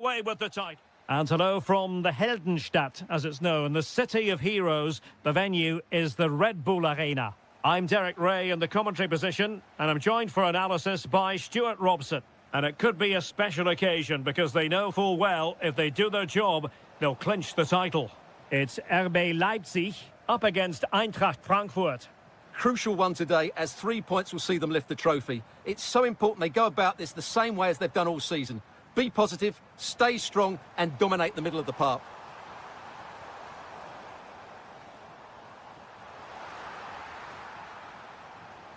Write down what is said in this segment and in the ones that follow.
Away with the title. And hello from the Heldenstadt, as it's known, the city of heroes. The venue is the Red Bull Arena. I'm Derek Ray in the commentary position, and I'm joined for analysis by Stuart Robson. And it could be a special occasion because they know full well if they do their job, they'll clinch the title. It's RB Leipzig up against Eintracht Frankfurt. Crucial one today, as 3 points will see them lift the trophy. It's so important they go about this the same way as they've done all season. Be positive, stay strong, and dominate the middle of the park.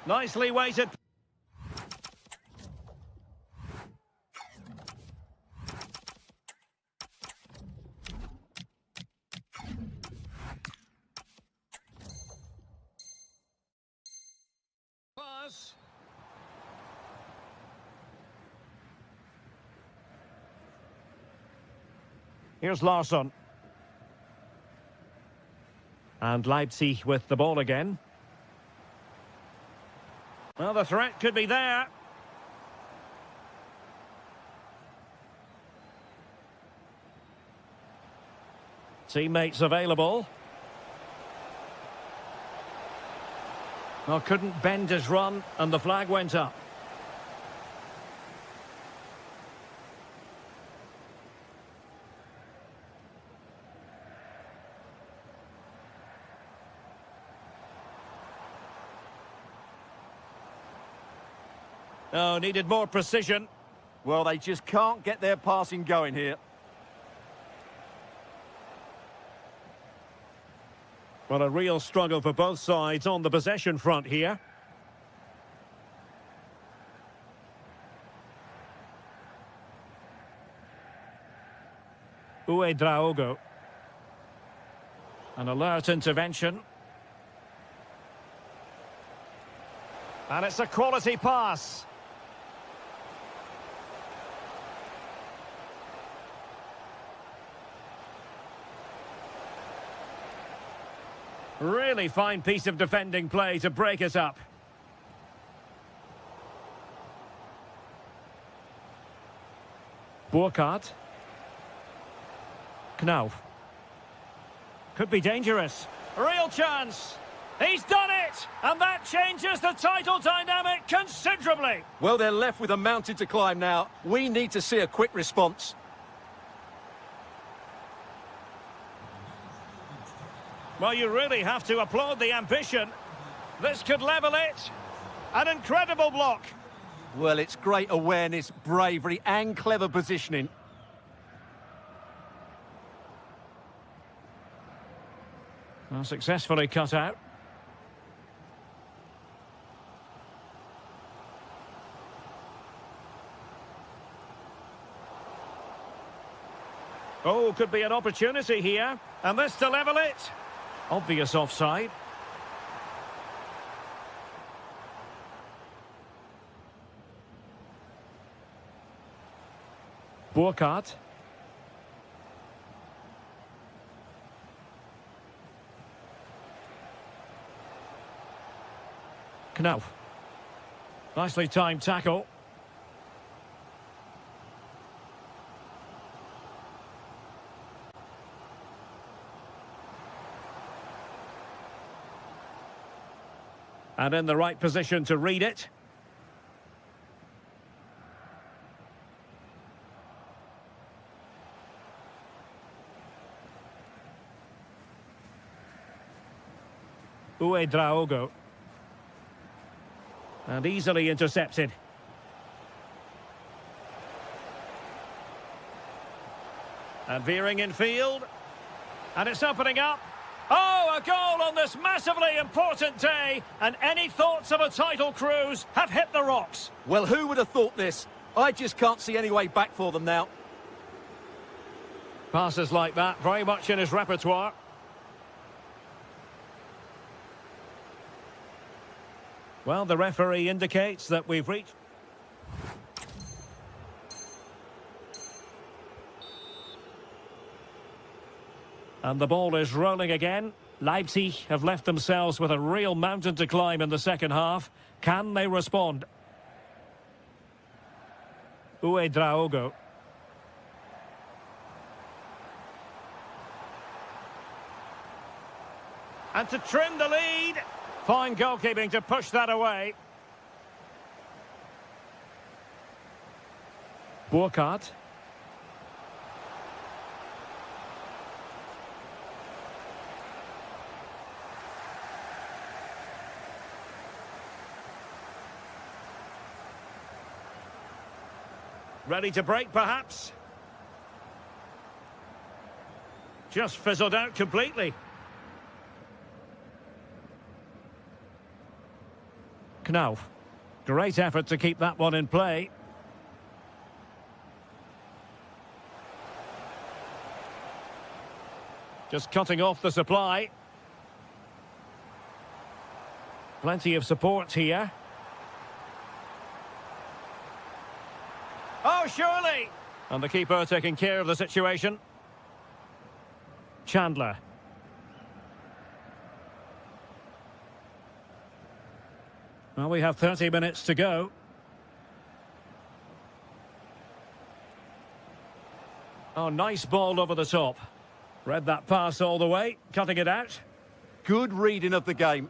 Nicely weighted. Pass. Here's Larsson. And Leipzig with the ball again. Well, the threat could be there. Teammates available. Well, couldn't bend his run, and the flag went up. Oh, needed more precision. Well, they just can't get their passing going here. Well, a real struggle for both sides on the possession front here. Draogo. An alert intervention. And it's a quality pass. Really fine piece of defending play to break it up. Burkhardt. Knauf. Could be dangerous. Real chance. He's done it! And that changes the title dynamic considerably. Well, they're left with a mountain to climb now. We need to see a quick response. Well, you really have to applaud the ambition. This could level it. An incredible block. Well, it's great awareness, bravery, and clever positioning. Well, successfully cut out. Oh, could be an opportunity here. And this to level it. Obvious offside. Burkhardt. Knauf. Nicely timed tackle. And in the right position to read it. Draogo. And easily intercepted. And veering in field. And it's opening up. Oh, a goal on this massively important day. And any thoughts of a title cruise have hit the rocks. Well, who would have thought this? I just can't see any way back for them now. Passes like that, very much in his repertoire. Well, the referee indicates that we've reached... And the ball is rolling again. Leipzig have left themselves with a real mountain to climb in the second half. Can they respond? Draogo. And to trim the lead. Fine goalkeeping to push that away. Burkhardt. Ready to break, perhaps? Just fizzled out completely. Knauf. Great effort to keep that one in play. Just cutting off the supply. Plenty of support here. Oh, surely! And the keeper taking care of the situation. Chandler. Well, we have 30 minutes to go. Oh, nice ball over the top. Read that pass all the way, cutting it out. Good reading of the game.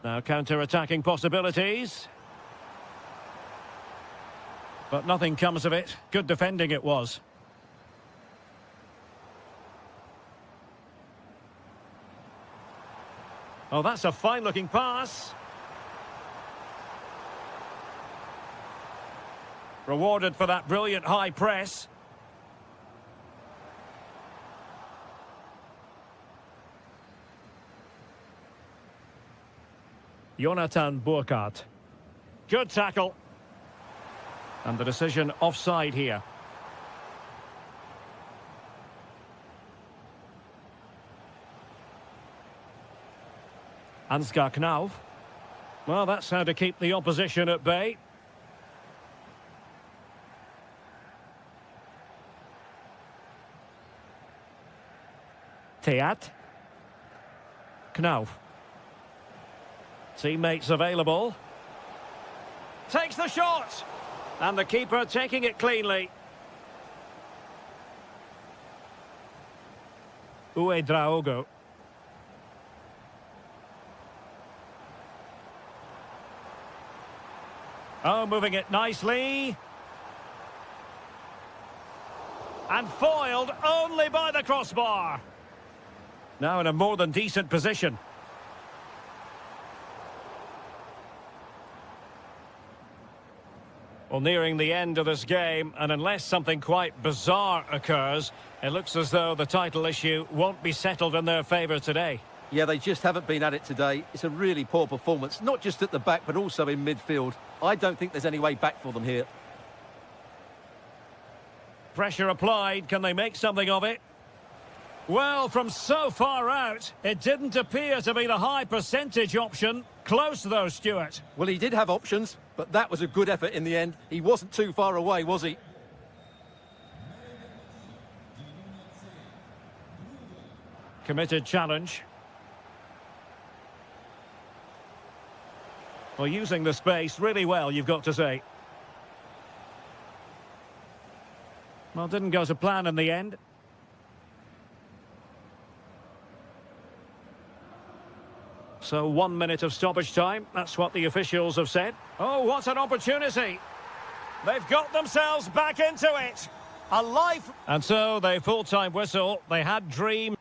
Now counter-attacking possibilities. But nothing comes of it. Good defending it was. Oh, that's a fine-looking pass. Rewarded for that brilliant high press. Jonathan Burkhardt. Good tackle. And the decision offside here. Ansgar Knauf. Well, that's how to keep the opposition at bay. Teat. Knauf. Teammates available. Takes the shot! And the keeper taking it cleanly. Uedraogo. Oh, moving it nicely. And foiled only by the crossbar. Now in a more than decent position. Well, nearing the end of this game, and unless something quite bizarre occurs, it looks as though the title issue won't be settled in their favour today. Yeah, they just haven't been at it today. It's a really poor performance, not just at the back, but also in midfield. I don't think there's any way back for them here. Pressure applied. Can they make something of it? Well, from so far out, it didn't appear to be the high percentage option. Close though, Stuart. Well, he did have options, but that was a good effort in the end. He wasn't too far away, was he? Committed challenge. Well, using the space really well, you've got to say. Well, didn't go to plan in the end. So 1 minute of stoppage time. That's what the officials have said. Oh, what an opportunity. They've got themselves back into it. A life. And so they full-time whistle. They had dreams.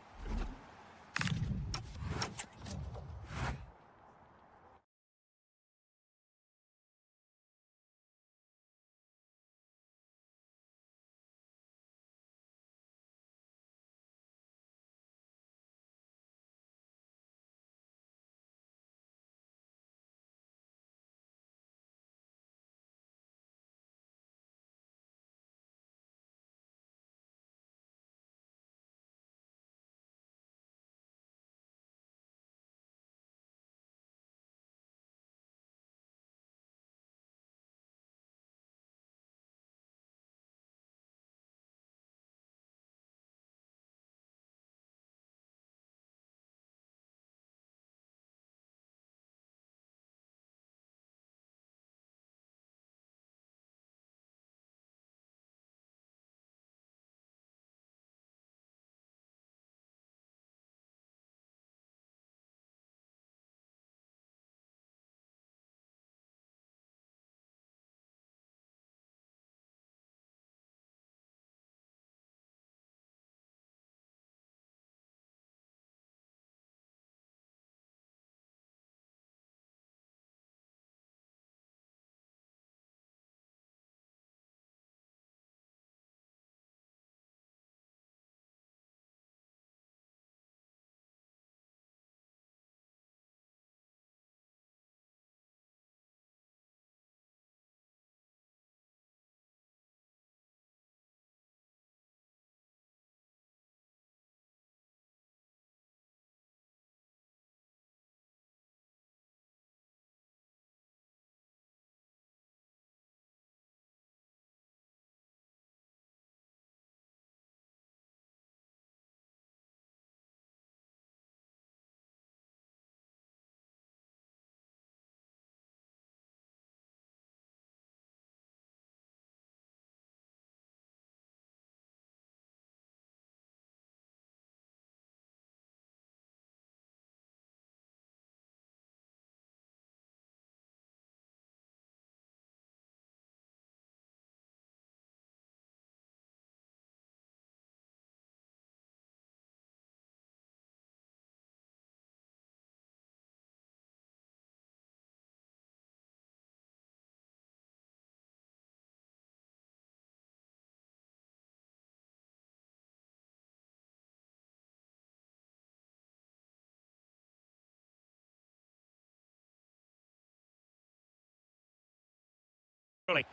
Really.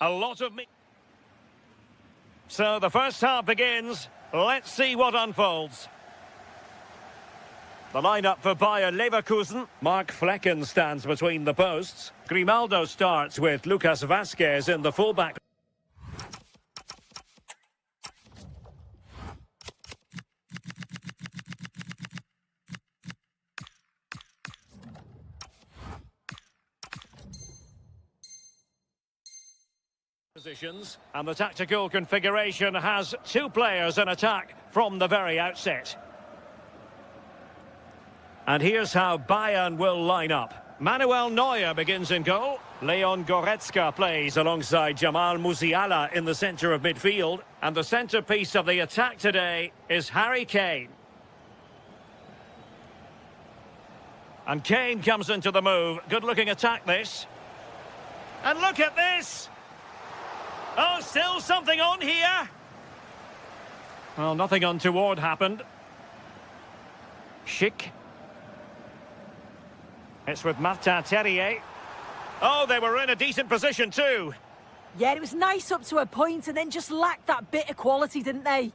A lot of me. So the first half begins. Let's see what unfolds. The lineup for Bayer Leverkusen. Mark Flecken stands between the posts. Grimaldo starts with Lucas Vazquez in the fullback. Positions, and the tactical configuration has two players in attack from the very outset. And here's how Bayern will line up. Manuel Neuer begins in goal. Leon Goretzka plays alongside Jamal Musiala in the centre of midfield. And the centrepiece of the attack today is Harry Kane. And Kane comes into the move. Good-looking attack, this. And look at this! Oh, still something on here. Well, nothing untoward happened. Schick. It's with Martin Terrier. Oh, they were in a decent position too. Yeah, it was nice up to a point and then just lacked that bit of quality, didn't they?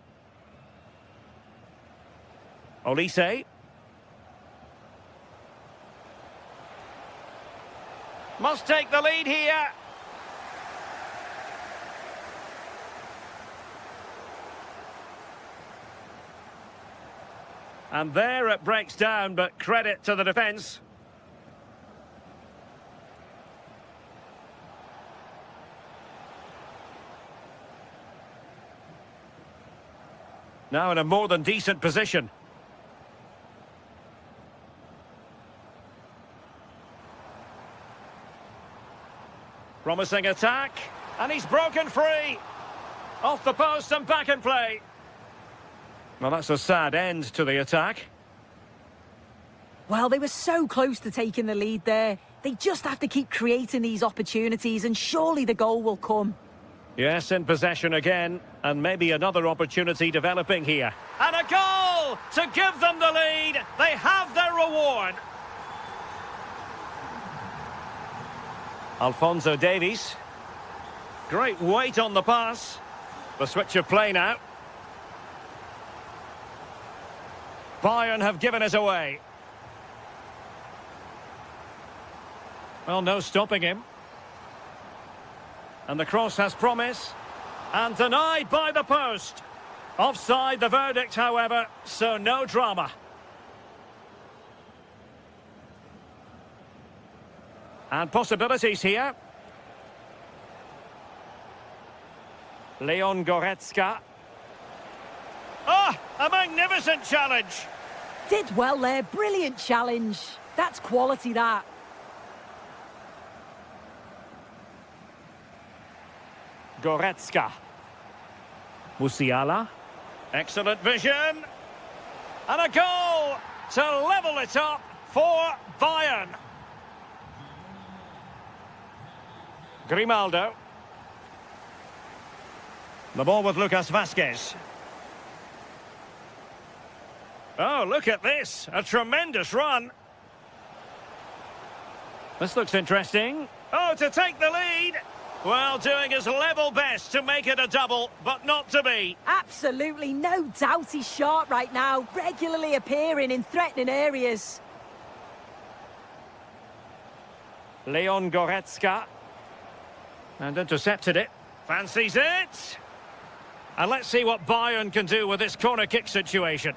Olise. Must take the lead here. And there it breaks down, but credit to the defence. Now in a more than decent position. Promising attack, and he's broken free. Off the post and back in play. Well, that's a sad end to the attack. Well, they were so close to taking the lead there. They just have to keep creating these opportunities and surely the goal will come. Yes, in possession again, and maybe another opportunity developing here. And a goal to give them the lead. They have their reward. Alphonso Davies. Great weight on the pass. The switch of play now. Bayern have given it away. Well, no stopping him. And the cross has promise. And denied by the post. Offside the verdict, however, so no drama. And possibilities here. Leon Goretzka. Ah, a magnificent challenge. Did well there, brilliant challenge. That's quality, that. Goretzka. Musiala. Excellent vision. And a goal to level it up for Bayern. Grimaldo. The ball with Lucas Vazquez. Oh, look at this. A tremendous run. This looks interesting. Oh, to take the lead. Well, doing his level best to make it a double, but not to be. Absolutely, no doubt he's sharp right now, regularly appearing in threatening areas. Leon Goretzka. And intercepted it. Fancies it. And let's see what Bayern can do with this corner kick situation.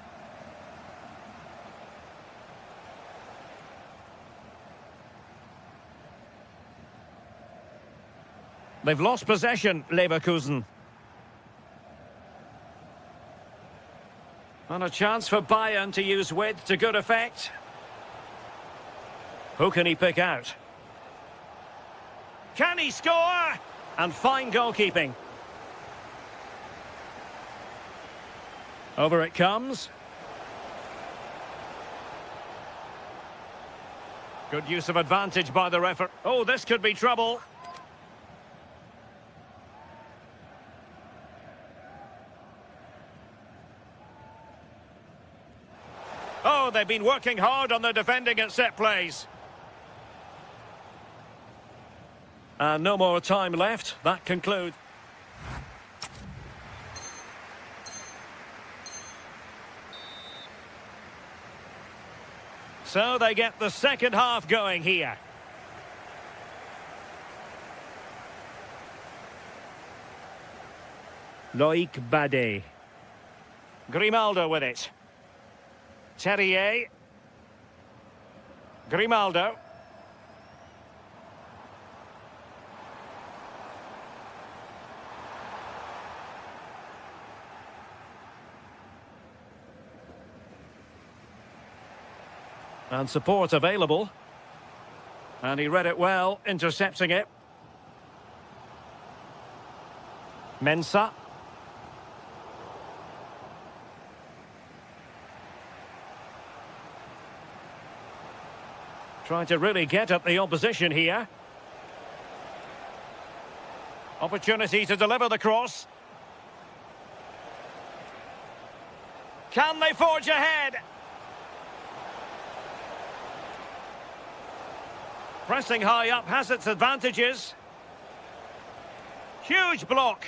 They've lost possession, Leverkusen. And a chance for Bayern to use width to good effect. Who can he pick out? Can he score? And fine goalkeeping. Over it comes. Good use of advantage by the referee. Oh, this could be trouble. Oh, they've been working hard on their defending at set plays. And no more time left. That concludes. So they get the second half going here. Loic Bade. Grimaldo with it. Terrier. Grimaldo. And support available. And he read it well, intercepting it. Mensah. Trying to really get at the opposition here. Opportunity to deliver the cross. Can they forge ahead? Pressing high up has its advantages. Huge block.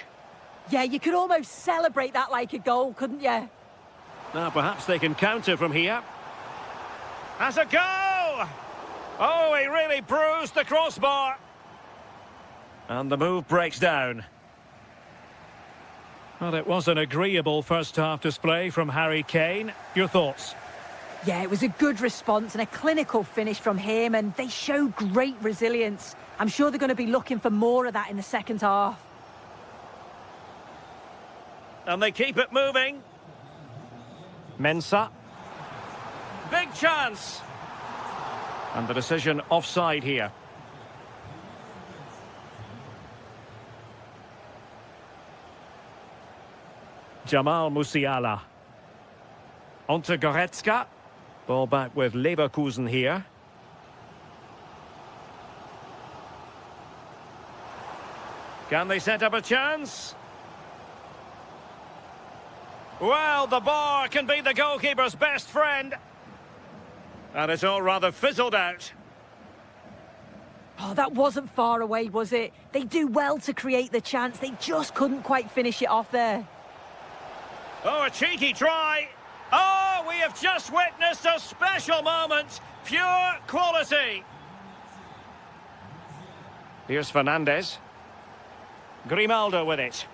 Yeah, you could almost celebrate that like a goal, couldn't you? Now perhaps they can counter from here. Has a go! Oh, he really bruised the crossbar. And the move breaks down. Well, it was an agreeable first half display from Harry Kane. Your thoughts? Yeah, it was a good response and a clinical finish from him, and they showed great resilience. I'm sure they're going to be looking for more of that in the second half. And they keep it moving. Mensah. Big chance. And the decision offside here. Jamal Musiala. Onto Goretzka. Ball back with Leverkusen here. Can they set up a chance? Well, the bar can be the goalkeeper's best friend. And it's all rather fizzled out. Oh, that wasn't far away, was it? They do well to create the chance. They just couldn't quite finish it off there. Oh, a cheeky try. Oh, we have just witnessed a special moment. Pure quality. Here's Fernandes. Grimaldo with it.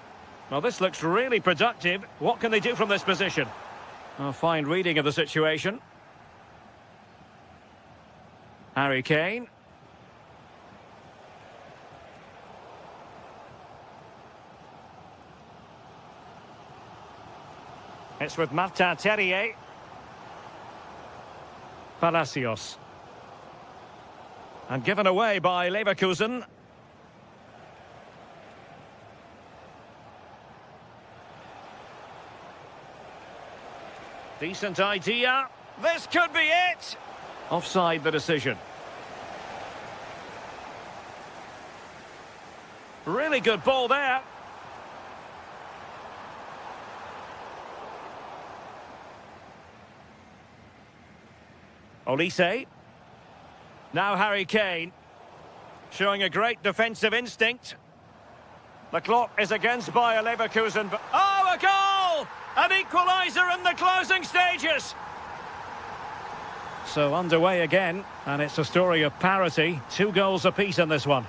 Well, this looks really productive. What can they do from this position? A fine reading of the situation. Harry Kane. It's with Martin Terrier. Palacios. And given away by Leverkusen. Decent idea. This could be it. Offside the decision. Really good ball there. Olise. Now Harry Kane. Showing a great defensive instinct. The clock is against Bayer Leverkusen. But oh, a goal! An equaliser in the closing stages. So underway again, and it's a story of parity. 2 goals apiece in this one.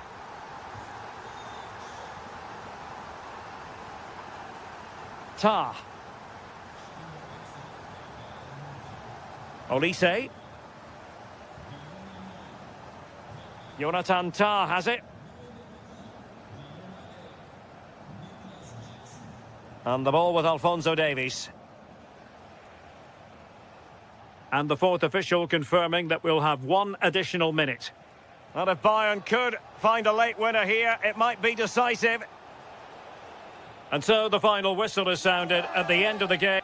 Tah. Olise. Jonathan Tah has it. And the ball with Alphonso Davies. And the fourth official confirming that we'll have 1 additional minute. And if Bayern could find a late winner here, it might be decisive. And so the final whistle is sounded at the end of the game.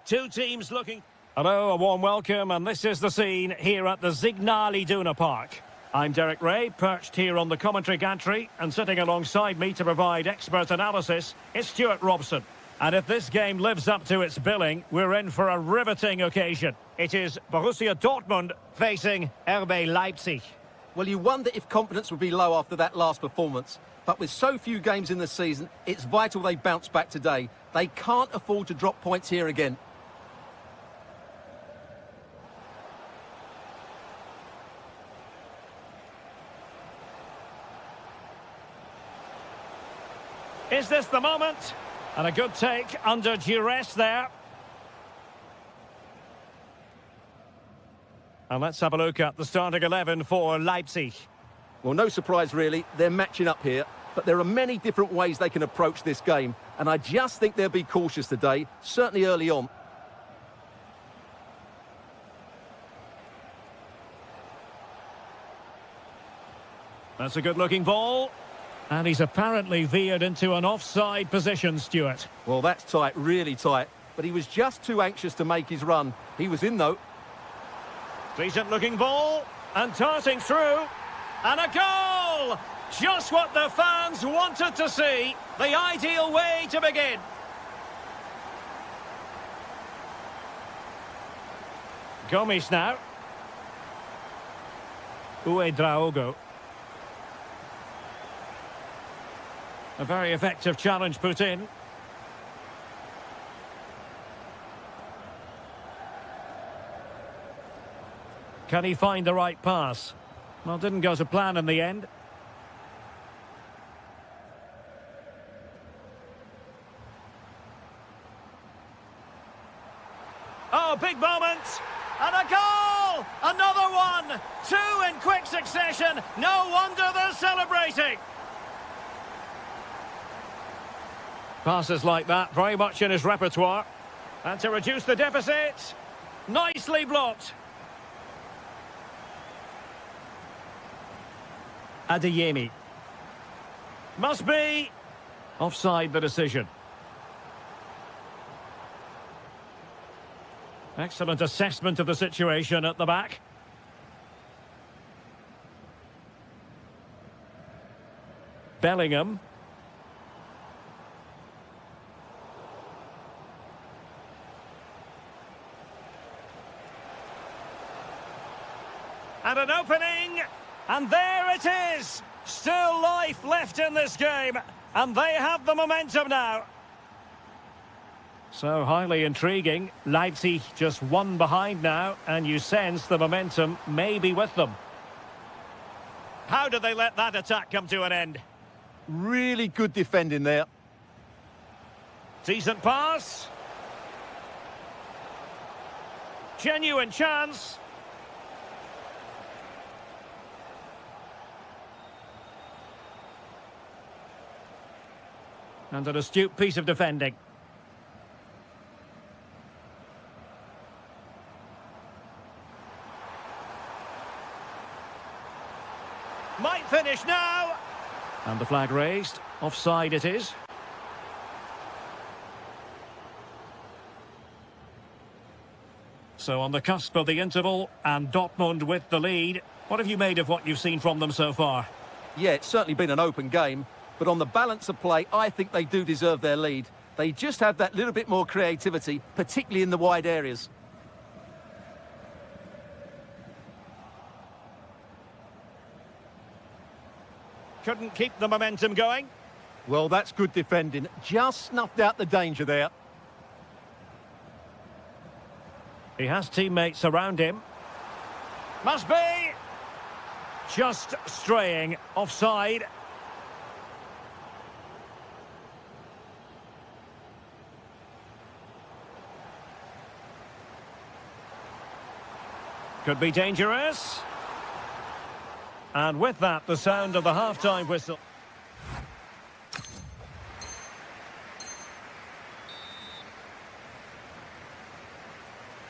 Two teams looking... Hello, a warm welcome, and this is the scene here at the Signal Iduna Park. I'm Derek Ray, perched here on the commentary gantry, and sitting alongside me to provide expert analysis is Stuart Robson. And if this game lives up to its billing, we're in for a riveting occasion. It is Borussia Dortmund facing RB Leipzig. Well, you wonder if confidence would be low after that last performance. But with so few games in the season, it's vital they bounce back today. They can't afford to drop points here again. Is this the moment? And a good take under duress there. And let's have a look at the starting 11 for Leipzig. Well, no surprise really, they're matching up here, but there are many different ways they can approach this game, and I just think they'll be cautious today, certainly early on. That's a good-looking ball. And he's apparently veered into an offside position, Stuart. Well, that's tight, really tight, but he was just too anxious to make his run. He was in, though. Decent-looking ball, and darting through, and a goal! Just what the fans wanted to see. The ideal way to begin. Gomes now. Uedraogo. A very effective challenge put in. Can he find the right pass? Well, didn't go to plan in the end. Oh, big moment! And a goal! Another one! Two in quick succession! No wonder they're celebrating! Passes like that, very much in his repertoire. And to reduce the deficit, nicely blocked. Adeyemi. Must be. Offside the decision. Excellent assessment of the situation at the back. Bellingham. And an opening, and there it is! Still life left in this game, and they have the momentum now. So highly intriguing. Leipzig just one behind now, and you sense the momentum may be with them. How did they let that attack come to an end? Really good defending there. Decent pass. Genuine chance. And an astute piece of defending. Might finish now. And the flag raised. Offside it is. So on the cusp of the interval, and Dortmund with the lead. What have you made of what you've seen from them so far? Yeah, it's certainly been an open game. But on the balance of play, I think they do deserve their lead. They just have that little bit more creativity, particularly in the wide areas. Couldn't keep the momentum going. Well, that's good defending. Just snuffed out the danger there. He has teammates around him. Must be! Just straying offside. Could be dangerous. And with that, the sound of the half-time whistle.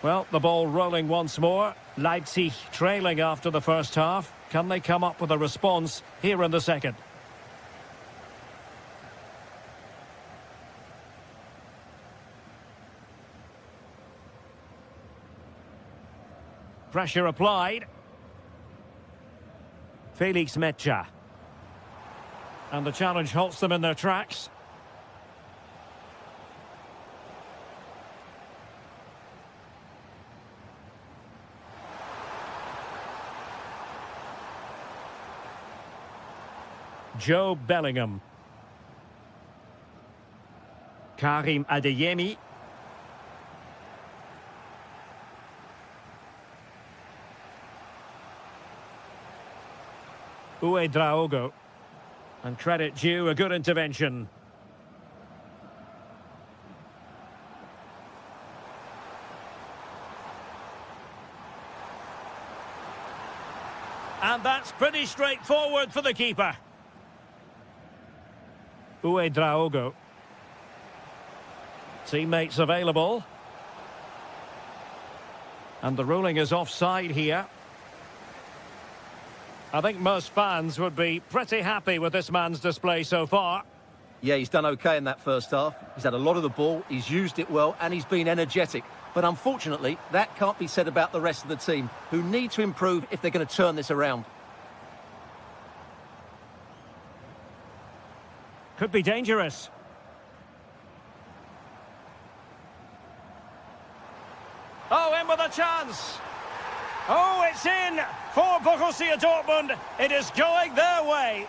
Well, the ball rolling once more. Leipzig trailing after the first half. Can they come up with a response here in the second? Pressure applied. Felix Mecha. And the challenge halts them in their tracks. Joe Bellingham. Karim Adeyemi. Draogo. And credit due, a good intervention. And that's pretty straightforward for the keeper. Draogo. Teammates available. And the ruling is offside here. I think most fans would be pretty happy with this man's display so far. Yeah, he's done okay in that first half. He's had a lot of the ball, he's used it well, and he's been energetic. But unfortunately, that can't be said about the rest of the team, who need to improve if they're going to turn this around. Could be dangerous. Oh, in with a chance. Oh, it's in for Borussia Dortmund. It is going their way.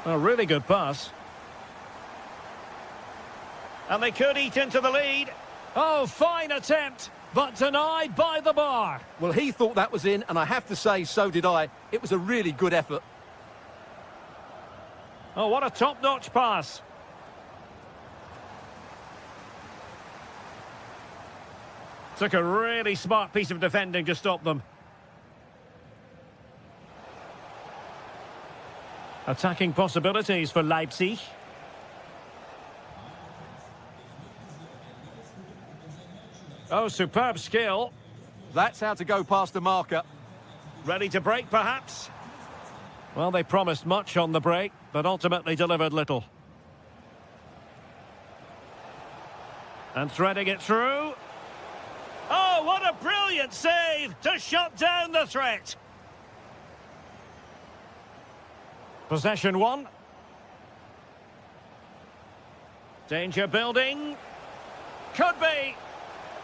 A really good pass. And they could eat into the lead. Oh, fine attempt, but denied by the bar. Well, he thought that was in, and I have to say, so did I. It was a really good effort. Oh, what a top-notch pass. Took a really smart piece of defending to stop them. Attacking possibilities for Leipzig. Oh, superb skill. That's how to go past the marker. Ready to break, perhaps? Well, they promised much on the break, but ultimately delivered little. And threading it through. Oh, what a brilliant save to shut down the threat. Possession one. Danger building. Could be.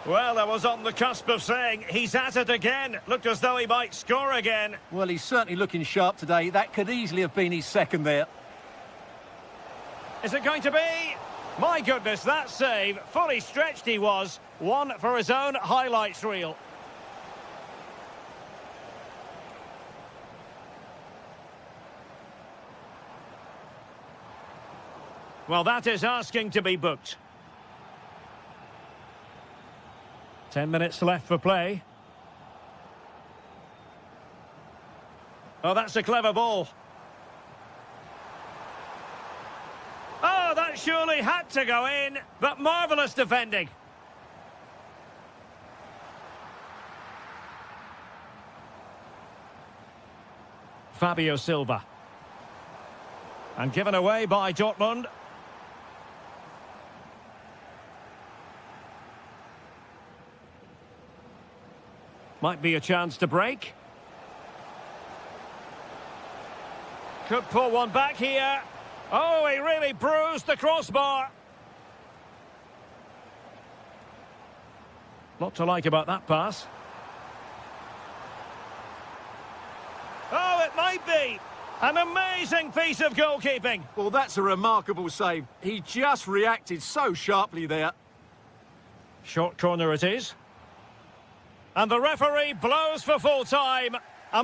Well, I was on the cusp of saying he's at it again. Looked as though he might score again. Well, he's certainly looking sharp today. That could easily have been his second there. Is it going to be? My goodness, that save. Fully stretched he was. One for his own highlights reel. Well, that is asking to be booked. 10 minutes left for play. Oh, that's a clever ball. Oh, that surely had to go in, but marvellous defending. Fabio Silva. And given away by Dortmund. Might be a chance to break. Could pull one back here. Oh, he really bruised the crossbar. Lot to like about that pass. Oh, it might be. An amazing piece of goalkeeping. Well, that's a remarkable save. He just reacted so sharply there. Short corner it is. And the referee blows for full time. A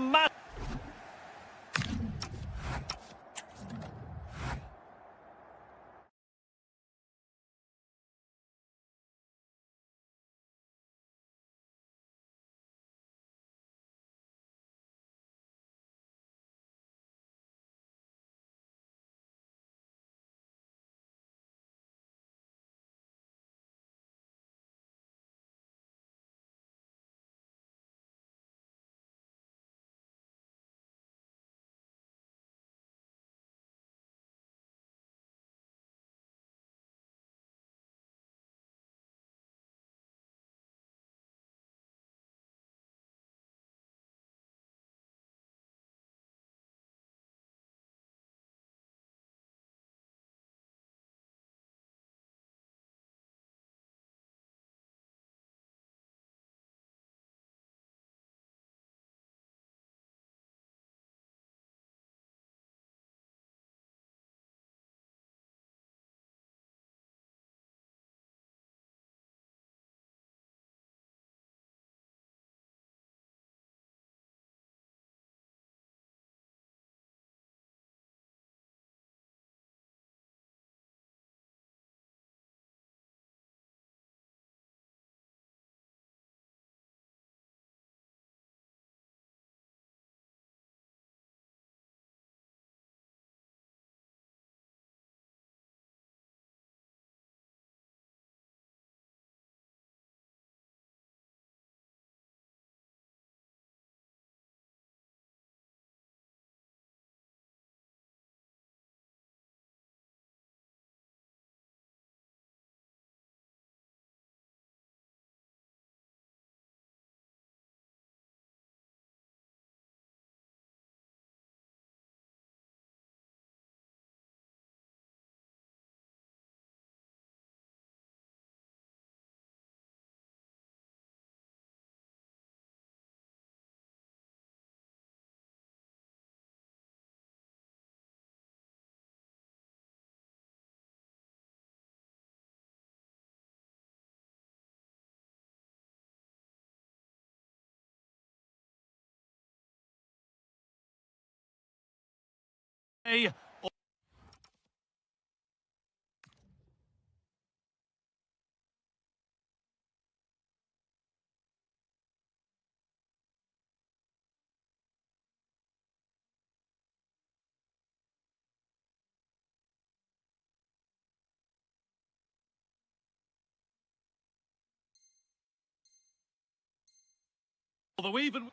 Although even...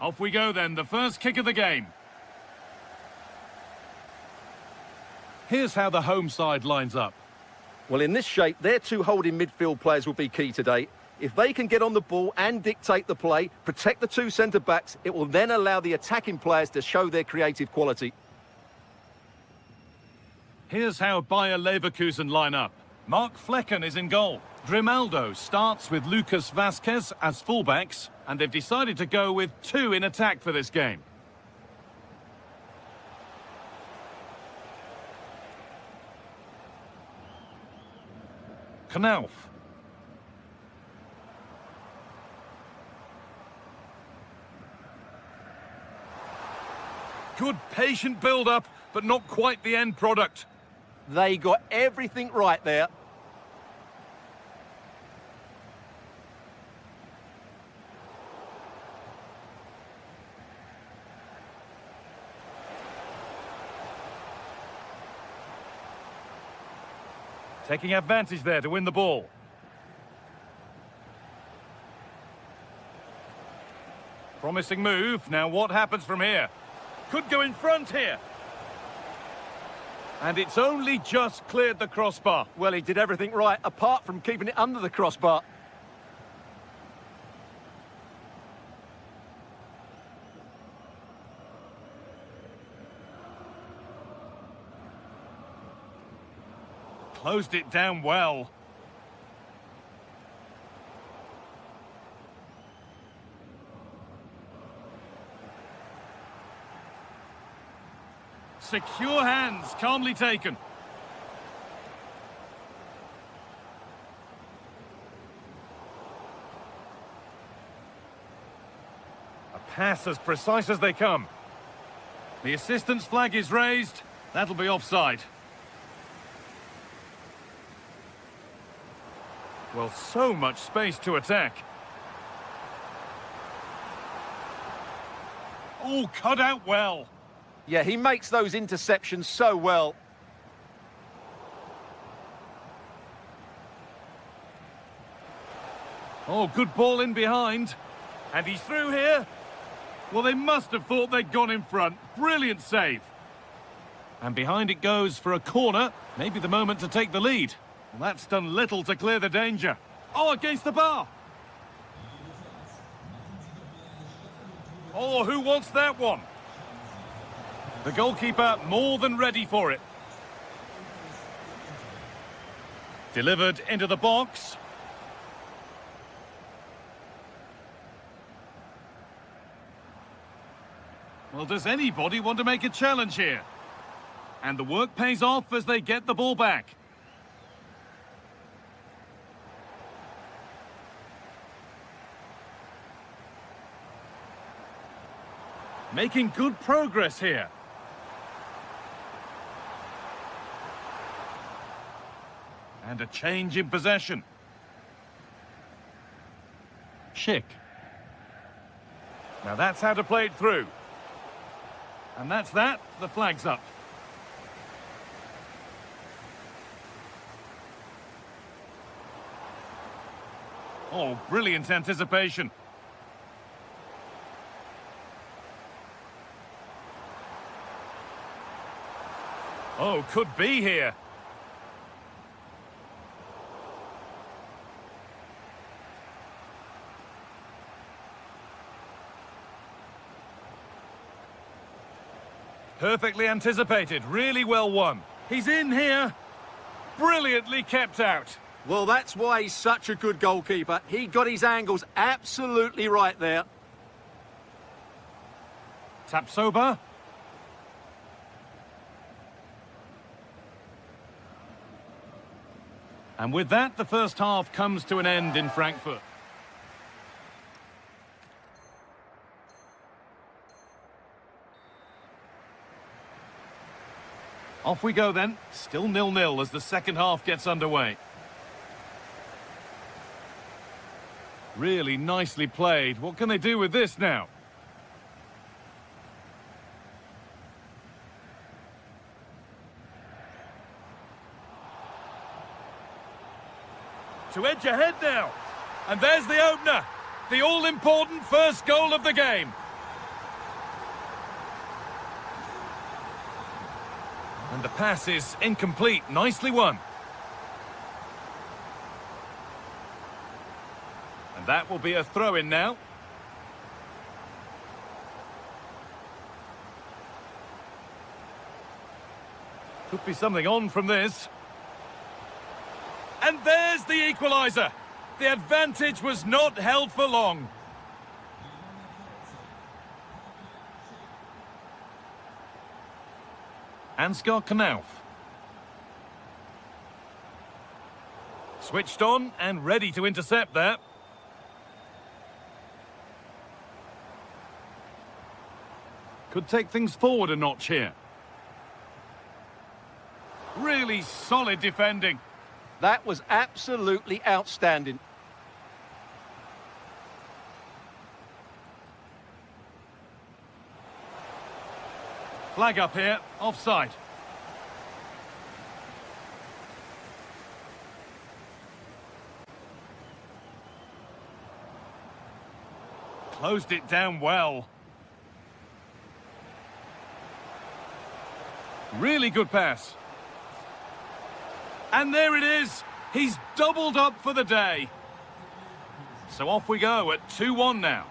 Off we go then, the first kick of the game. Here's how the home side lines up. Well, in this shape, their two holding midfield players will be key today. If they can get on the ball and dictate the play, protect the two centre-backs, it will then allow the attacking players to show their creative quality. Here's how Bayer Leverkusen line up. Mark Flecken is in goal. Grimaldo starts with Lucas Vazquez as fullbacks, and they've decided to go with two in attack for this game. Knauf. Good patient build-up, but not quite the end product. They got everything right there. Taking advantage there to win the ball. Promising move. Now what happens from here? Could go in front here. And it's only just cleared the crossbar. Well, he did everything right, apart from keeping it under the crossbar. Closed it down well. Secure hands, calmly taken. A pass as precise as they come. The assistant's flag is raised. That'll be offside. Well, so much space to attack. Oh, cut out well. Yeah, he makes those interceptions so well. Oh, good ball in behind. And he's through here. Well, they must have thought they'd gone in front. Brilliant save. And behind it goes for a corner. Maybe the moment to take the lead. Well, that's done little to clear the danger. Oh, against the bar. Oh, who wants that one? The goalkeeper more than ready for it. Delivered into the box. Well, does anybody want to make a challenge here? And the work pays off as they get the ball back. Making good progress here. And a change in possession. Schick. Now that's how to play it through. And that's that. The flag's up. Oh, brilliant anticipation. Oh, could be here. Perfectly anticipated, really well won. He's in here. Brilliantly kept out. Well, that's why he's such a good goalkeeper. He got his angles absolutely right there. Tapsoba. And with that, the first half comes to an end in Frankfurt. Off we go then. Still 0-0 as the second half gets underway. Really nicely played. What can they do with this now? To edge ahead now. And there's the opener. The all-important first goal of the game. And the pass is incomplete. Nicely won. And that will be a throw-in now. Could be something on from this. And there's the equaliser. The advantage was not held for long. Ansgar Knauf. Switched on and ready to intercept there. Could take things forward a notch here. Really solid defending. That was absolutely outstanding. Flag up here, offside. Closed it down well. Really good pass. And there it is. He's doubled up for the day. So off we go at 2-1 now.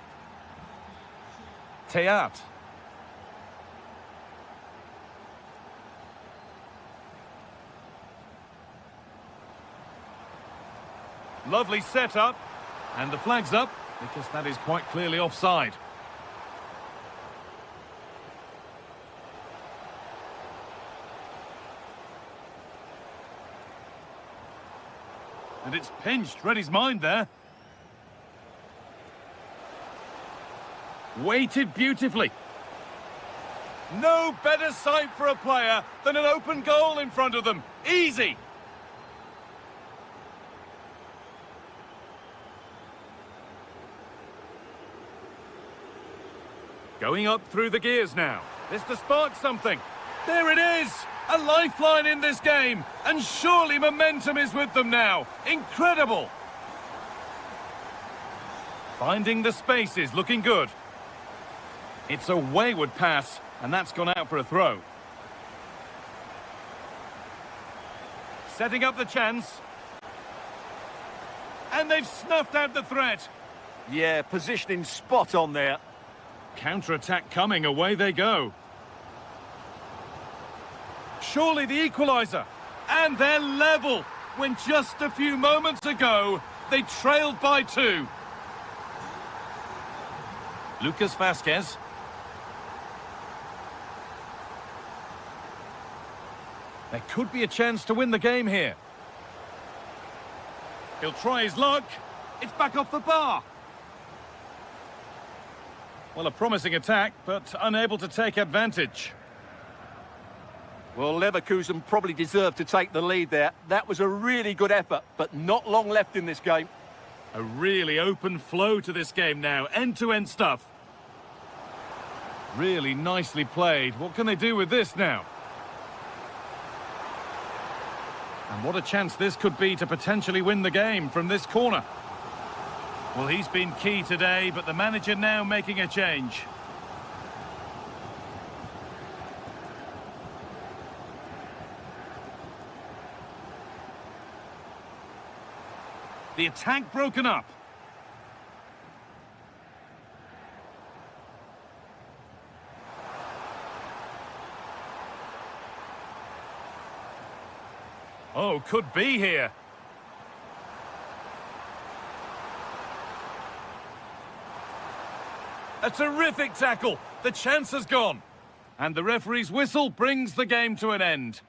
Teat. Lovely setup. And the flag's up because that is quite clearly offside. And it's pinched, read his mind there. Weighted beautifully. No better sight for a player than an open goal in front of them. Easy. Going up through the gears now. This to spark something. There it is! A lifeline in this game, and surely momentum is with them now. Incredible! Finding the spaces, looking good. It's a wayward pass, and that's gone out for a throw. Setting up the chance. And they've snuffed out the threat. Yeah, positioning spot on there. Counter-attack coming, away they go. Surely the equaliser. And they're level when just a few moments ago they trailed by 2. Lucas Vazquez. There could be a chance to win the game here. He'll try his luck. It's back off the bar. Well, a promising attack, but unable to take advantage. Well, Leverkusen probably deserved to take the lead there. That was a really good effort, but not long left in this game. A really open flow to this game now. End-to-end stuff. Really nicely played. What can they do with this now? And what a chance this could be to potentially win the game from this corner. Well, he's been key today, but the manager now making a change. The attack broken up. Oh, could be here. A terrific tackle. The chance has gone. And the referee's whistle brings the game to an end.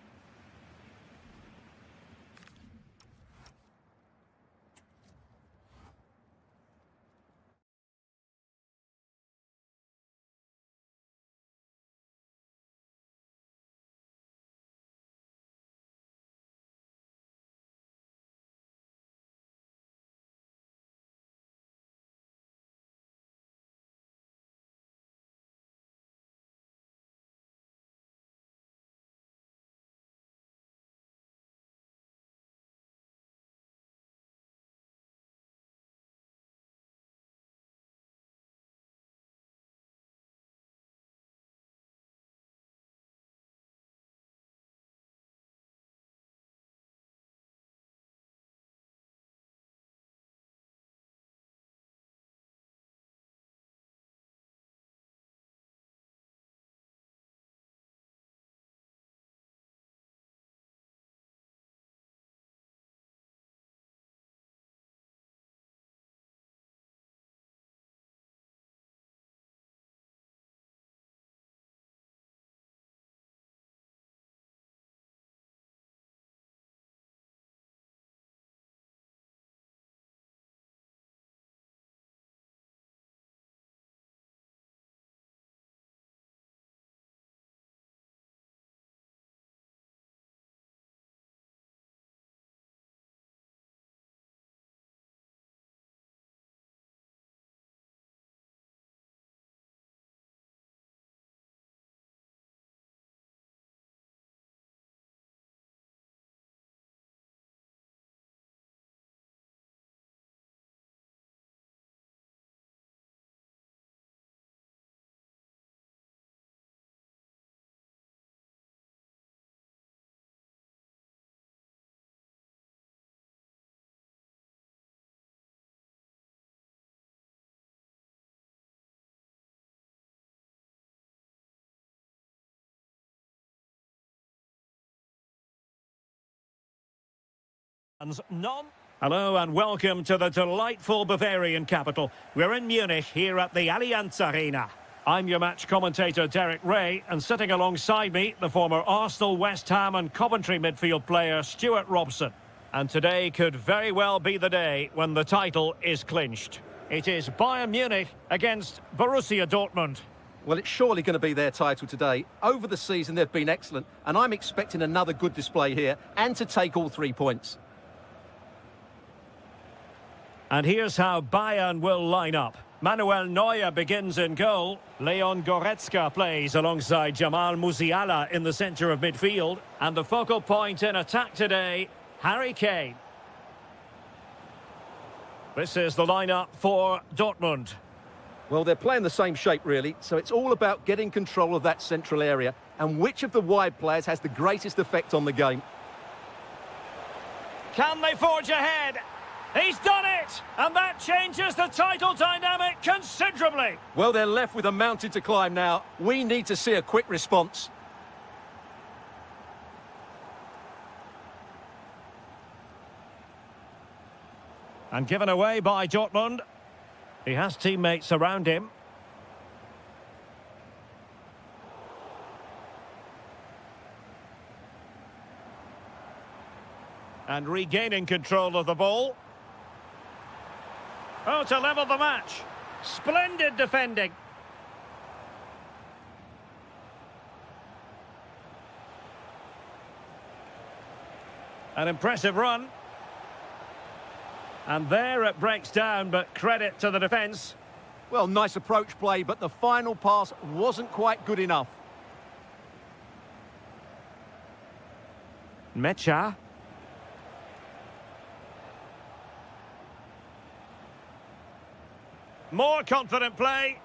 None. Hello and welcome to the delightful Bavarian capital. We're in Munich here at the Allianz Arena. I'm your match commentator Derek Ray, and sitting alongside me, the former Arsenal, West Ham and Coventry midfield player Stuart Robson. And today could very well be the day when the title is clinched. It is Bayern Munich against Borussia Dortmund. Well, it's surely going to be their title today. Over the season, they've been excellent, and I'm expecting another good display here and to take all 3 points. And here's how Bayern will line up. Manuel Neuer begins in goal. Leon Goretzka plays alongside Jamal Musiala in the centre of midfield. And the focal point in attack today, Harry Kane. This is the lineup for Dortmund. Well, they're playing the same shape, really, so it's all about getting control of that central area and which of the wide players has the greatest effect on the game. Can they forge ahead? He's done it! And that changes the title dynamic considerably. Well, they're left with a mountain to climb now. We need to see a quick response. And given away by Dortmund. He has teammates around him. And regaining control of the ball. Oh, to level the match. Splendid defending. An impressive run. And there it breaks down, but credit to the defence. Well, nice approach play, but the final pass wasn't quite good enough. Mecha. More confident play.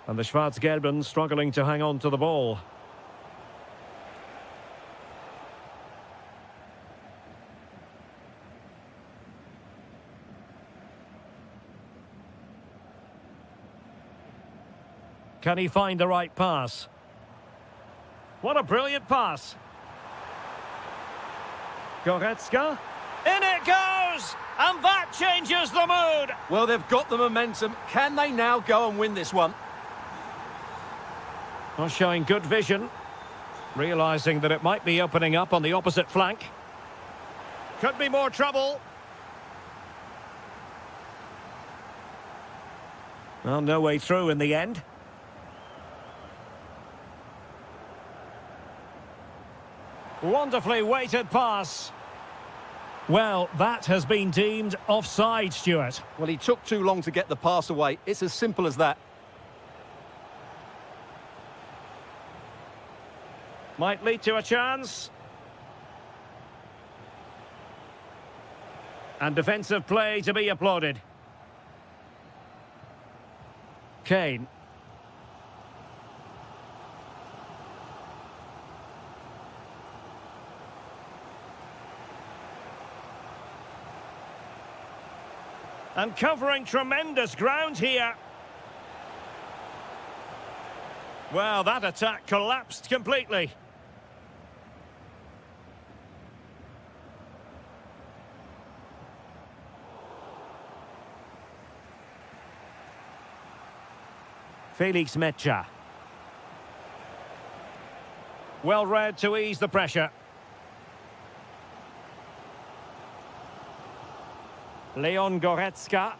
And the Schwarz-Gelben struggling to hang on to the ball. Can he find the right pass? What a brilliant pass. Goretzka. In it goes! And that changes the mood! Well, they've got the momentum. Can they now go and win this one? Well, showing good vision. Realising that it might be opening up on the opposite flank. Could be more trouble. Well, no way through in the end. Wonderfully weighted pass. Well, that has been deemed offside, Stuart. Well, he took too long to get the pass away. It's as simple as that. Might lead to a chance. And defensive play to be applauded. Kane. And covering tremendous ground here. Well, that attack collapsed completely. Felix Mecha. Well read to ease the pressure. Leon Goretzka.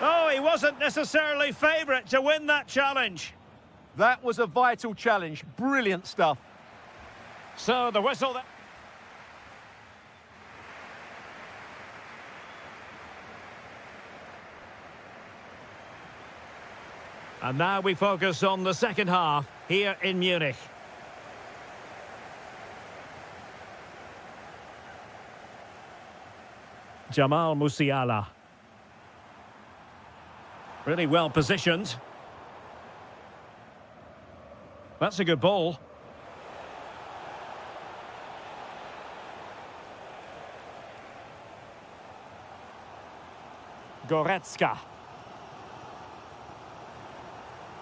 Oh, he wasn't necessarily favourite to win that challenge. That was a vital challenge. Brilliant stuff. So the whistle... And now we focus on the second half here in Munich. Jamal Musiala. Really well positioned. That's a good ball. Goretzka.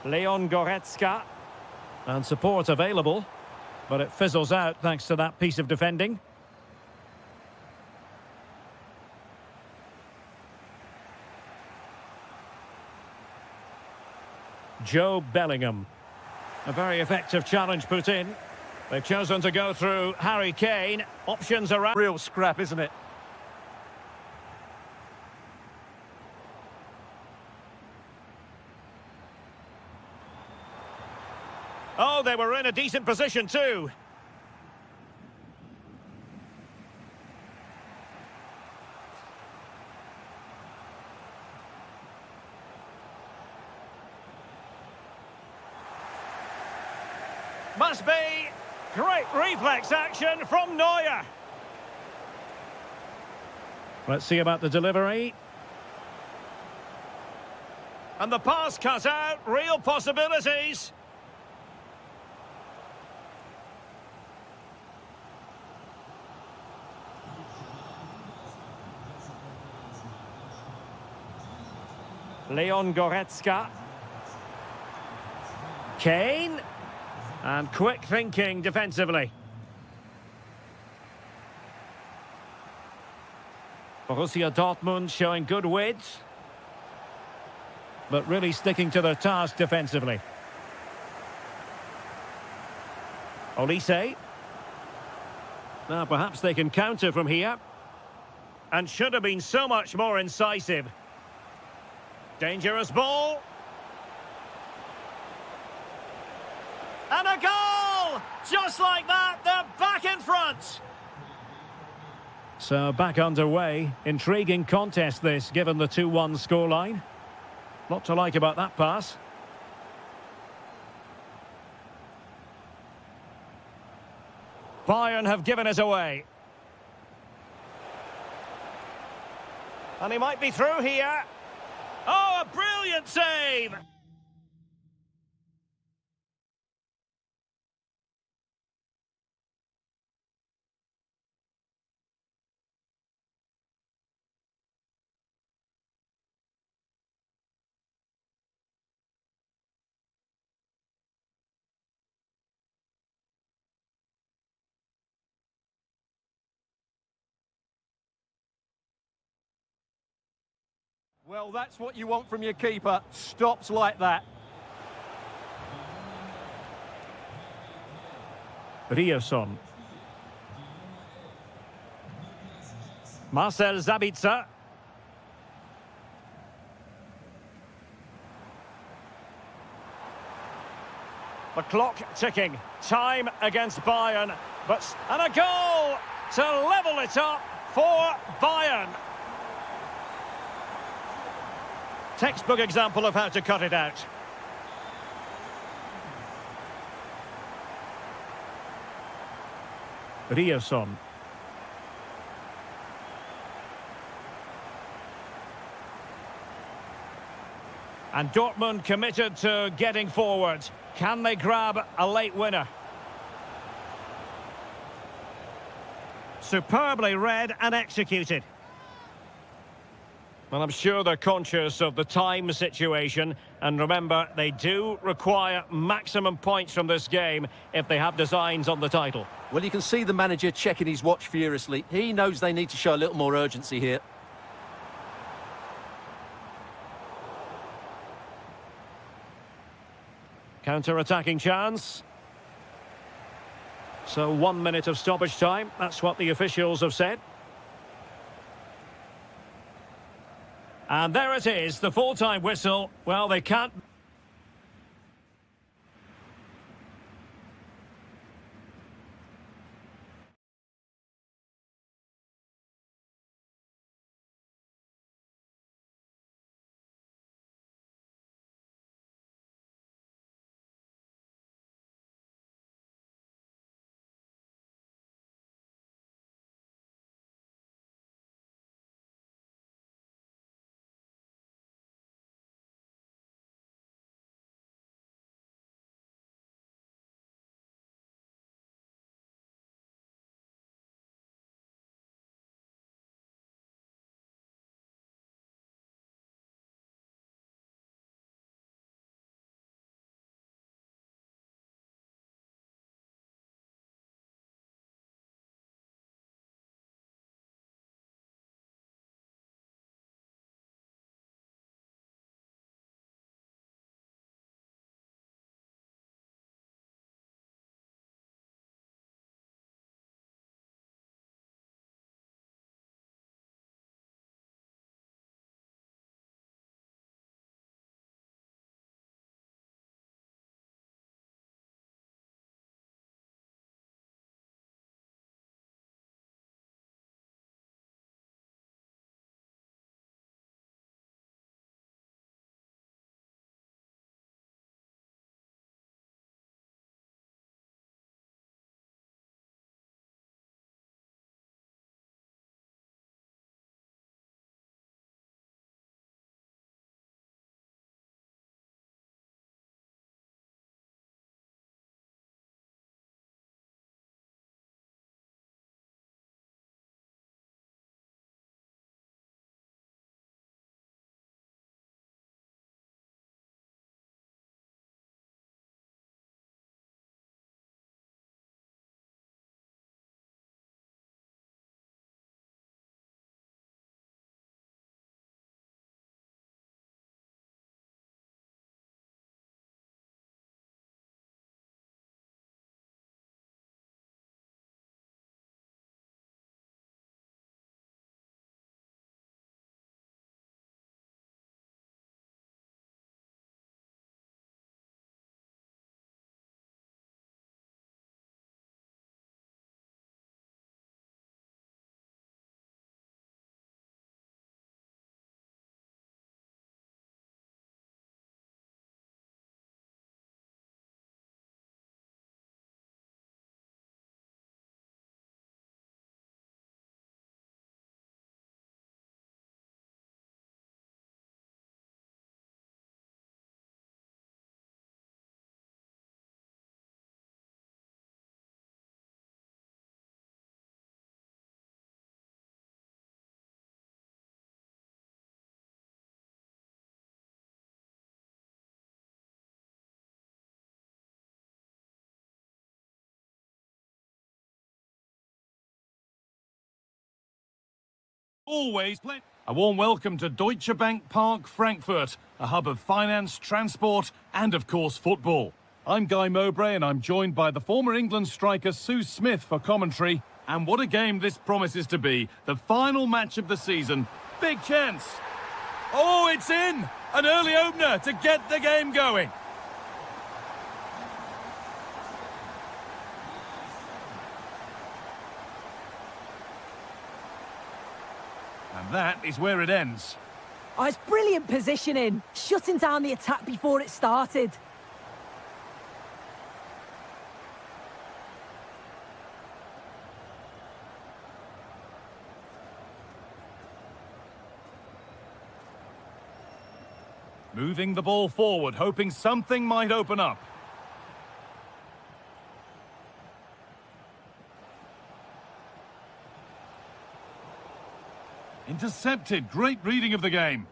Leon Goretzka. And support available. But it fizzles out thanks to that piece of defending. Joe Bellingham. A very effective challenge put in. They've chosen to go through Harry Kane. Options around. Real scrap, isn't it? Oh, they were in a decent position too. Must be great reflex action from Neuer. Let's see about the delivery. And the pass cut out, real possibilities. Leon Goretzka. Kane. And quick thinking defensively. Borussia Dortmund showing good width, but really sticking to their task defensively. Olise. Now perhaps they can counter from here. And should have been so much more incisive. Dangerous ball. And a goal! Just like that, they're back in front. So back underway. Intriguing contest this, given the 2-1 scoreline. Lot to like about that pass. Bayern have given it away. And he might be through here. Oh, a brilliant save! Well, that's what you want from your keeper. Stops like that. Ryerson. Marcel Sabitzer. The clock ticking. Time against Bayern. And a goal to level it up for Bayern. Textbook example of how to cut it out. Ryerson. And Dortmund committed to getting forward. Can they grab a late winner? Superbly read and executed. Well, I'm sure they're conscious of the time situation. And remember, they do require maximum points from this game if they have designs on the title. Well, you can see the manager checking his watch furiously. He knows they need to show a little more urgency here. Counter-attacking chance. So 1 minute of stoppage time. That's what the officials have said. And there it is, the full-time whistle. Well, they can't... always play. A warm welcome to Deutsche Bank Park, Frankfurt, a hub of finance, transport, and of course football. I'm Guy Mowbray and I'm joined by the former England striker Sue Smith for commentary. And what a game this promises to be. The final match of the season. Big chance. Oh, it's in! An early opener to get the game going. And that is where it ends. Oh, it's brilliant positioning, shutting down the attack before it started. Moving the ball forward, hoping something might open up. Intercepted. Great reading of the game.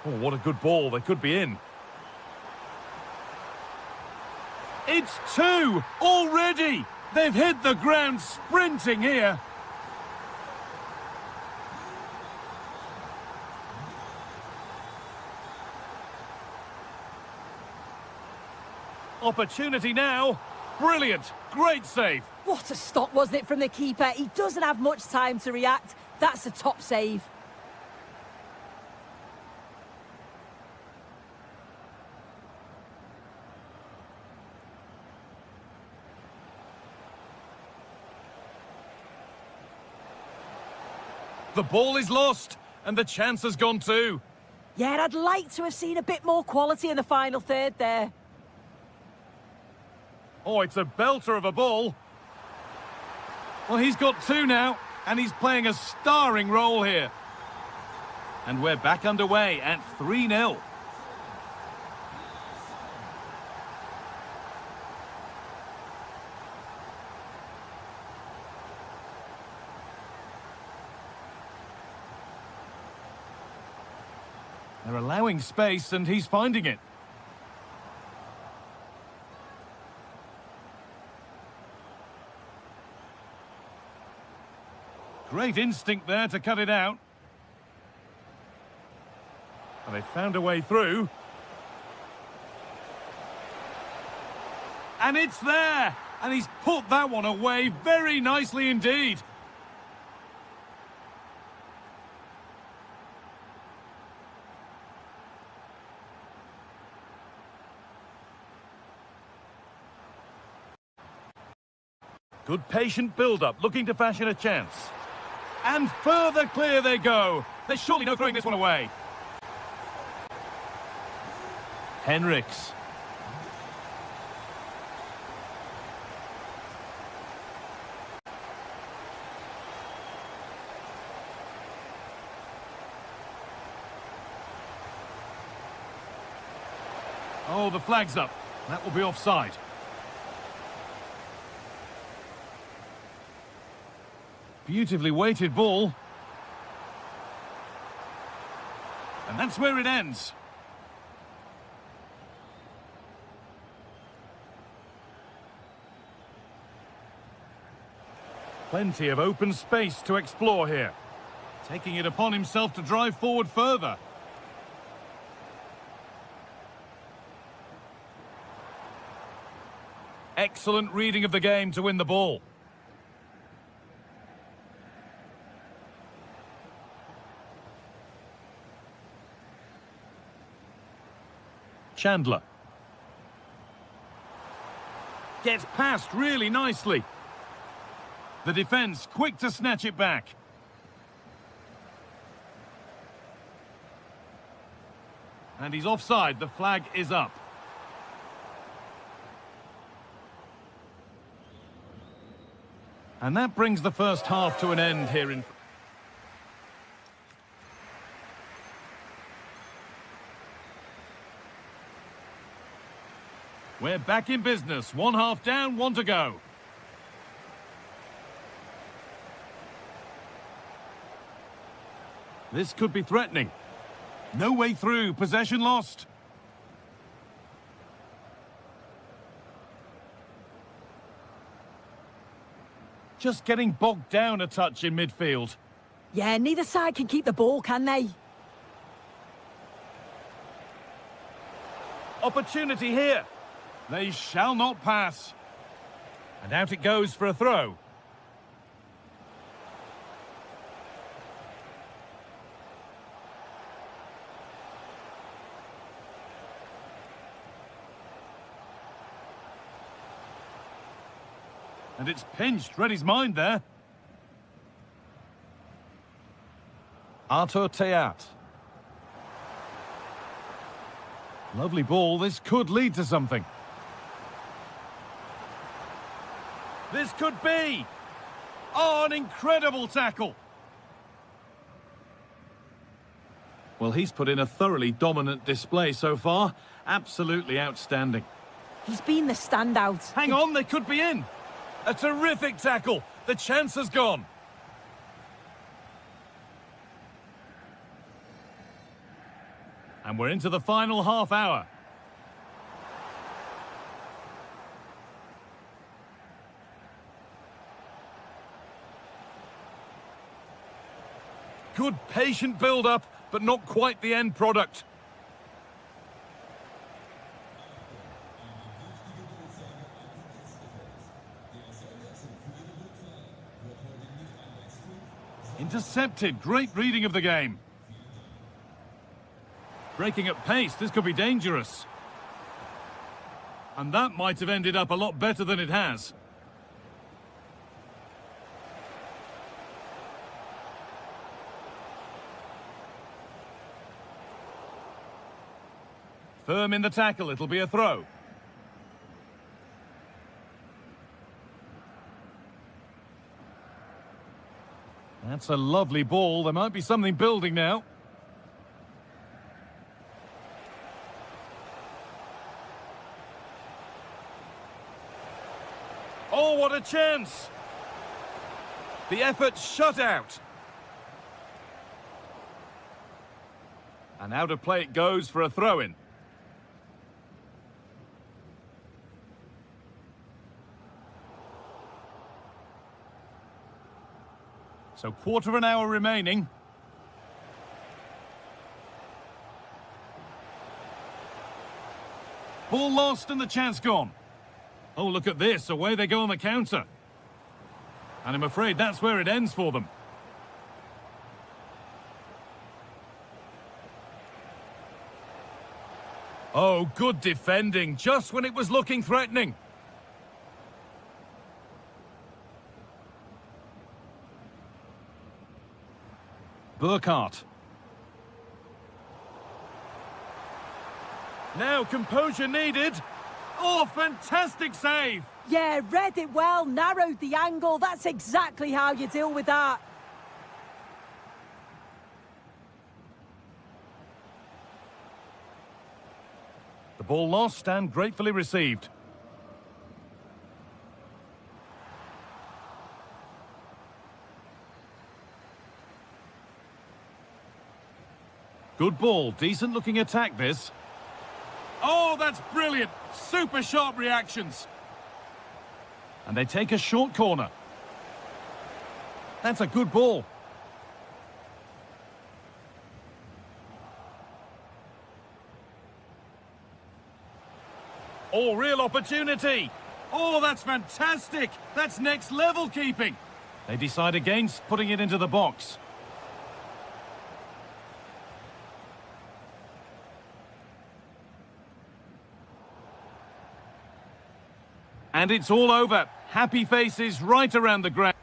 Oh, what a good ball. They could be in. It's two already. They've hit the ground sprinting here. Opportunity now. Brilliant. Great save. What a stop, wasn't it, from the keeper? He doesn't have much time to react. That's a top save. The ball is lost, and the chance has gone too. Yeah, I'd like to have seen a bit more quality in the final third there. Oh, it's a belter of a ball. Well, he's got two now, and he's playing a starring role here. And we're back underway at 3-0. They're allowing space, and he's finding it. Great instinct there to cut it out. And they found a way through. And it's there! And he's put that one away very nicely indeed. Good patient build-up, looking to fashion a chance. And further clear they go. There's surely no throwing this one away. Henriks. Oh, the flag's up. That will be offside. Beautifully weighted ball. And that's where it ends. Plenty of open space to explore here. Taking it upon himself to drive forward further. Excellent reading of the game to win the ball. Chandler. Gets past really nicely. The defence quick to snatch it back. And he's offside. The flag is up. And that brings the first half to an end here in... We're back in business. 1 half down, 1 to go. This could be threatening. No way through. Possession lost. Just getting bogged down a touch in midfield. Yeah, neither side can keep the ball, can they? Opportunity here. They shall not pass. And out it goes for a throw. And it's pinched. Read his mind there. Artur Teat. Lovely ball. This could lead to something. This could be. Oh, an incredible tackle. Well, he's put in a thoroughly dominant display so far. Absolutely outstanding. He's been the standout. Hang on, they could be in. A terrific tackle. The chance has gone. And we're into the final half hour. Good patient build-up, but not quite the end product. Intercepted. Great reading of the game. Breaking at pace. This could be dangerous. And that might have ended up a lot better than it has. Firm in the tackle. It'll be a throw. That's a lovely ball. There might be something building now. Oh, what a chance! The effort shut out. And out of play it goes for a throw-in. So quarter of an hour remaining. Ball lost and the chance gone. Oh, look at this. Away they go on the counter. And I'm afraid that's where it ends for them. Oh, good defending, just when it was looking threatening. Burkhardt. Now composure needed. Oh, fantastic save! Yeah, read it well, narrowed the angle. That's exactly how you deal with that. The ball lost and gratefully received. Good ball, decent looking attack this. Oh, that's brilliant! Super sharp reactions. And they take a short corner. That's a good ball. Oh, real opportunity. Oh, that's fantastic. That's next level keeping. They decide against putting it into the box. And it's all over. Happy faces right around the ground.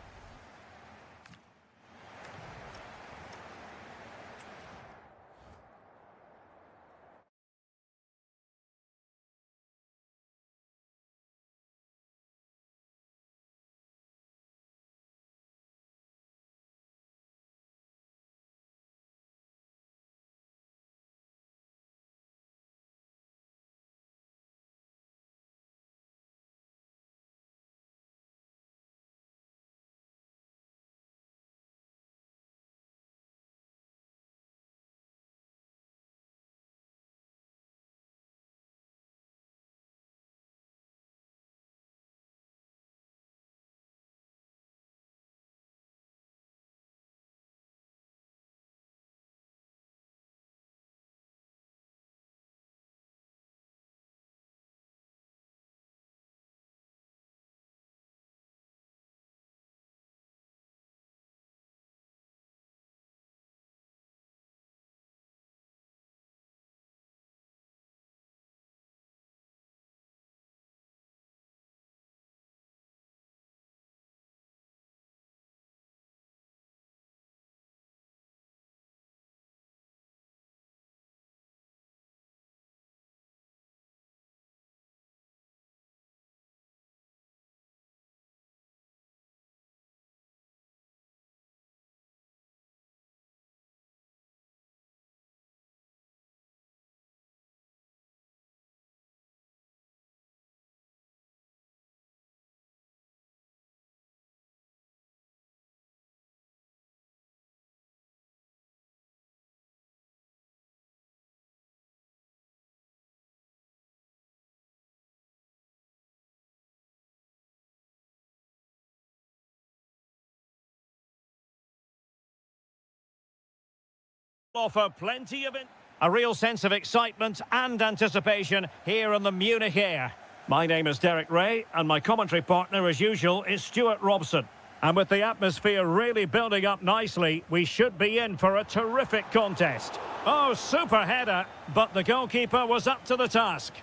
Offer plenty of it. A real sense of excitement and anticipation here in the Munich air. My name is Derek Ray, and my commentary partner, as usual, is Stuart Robson. And with the atmosphere really building up nicely, we should be in for a terrific contest. Oh, super header, but the goalkeeper was up to the task.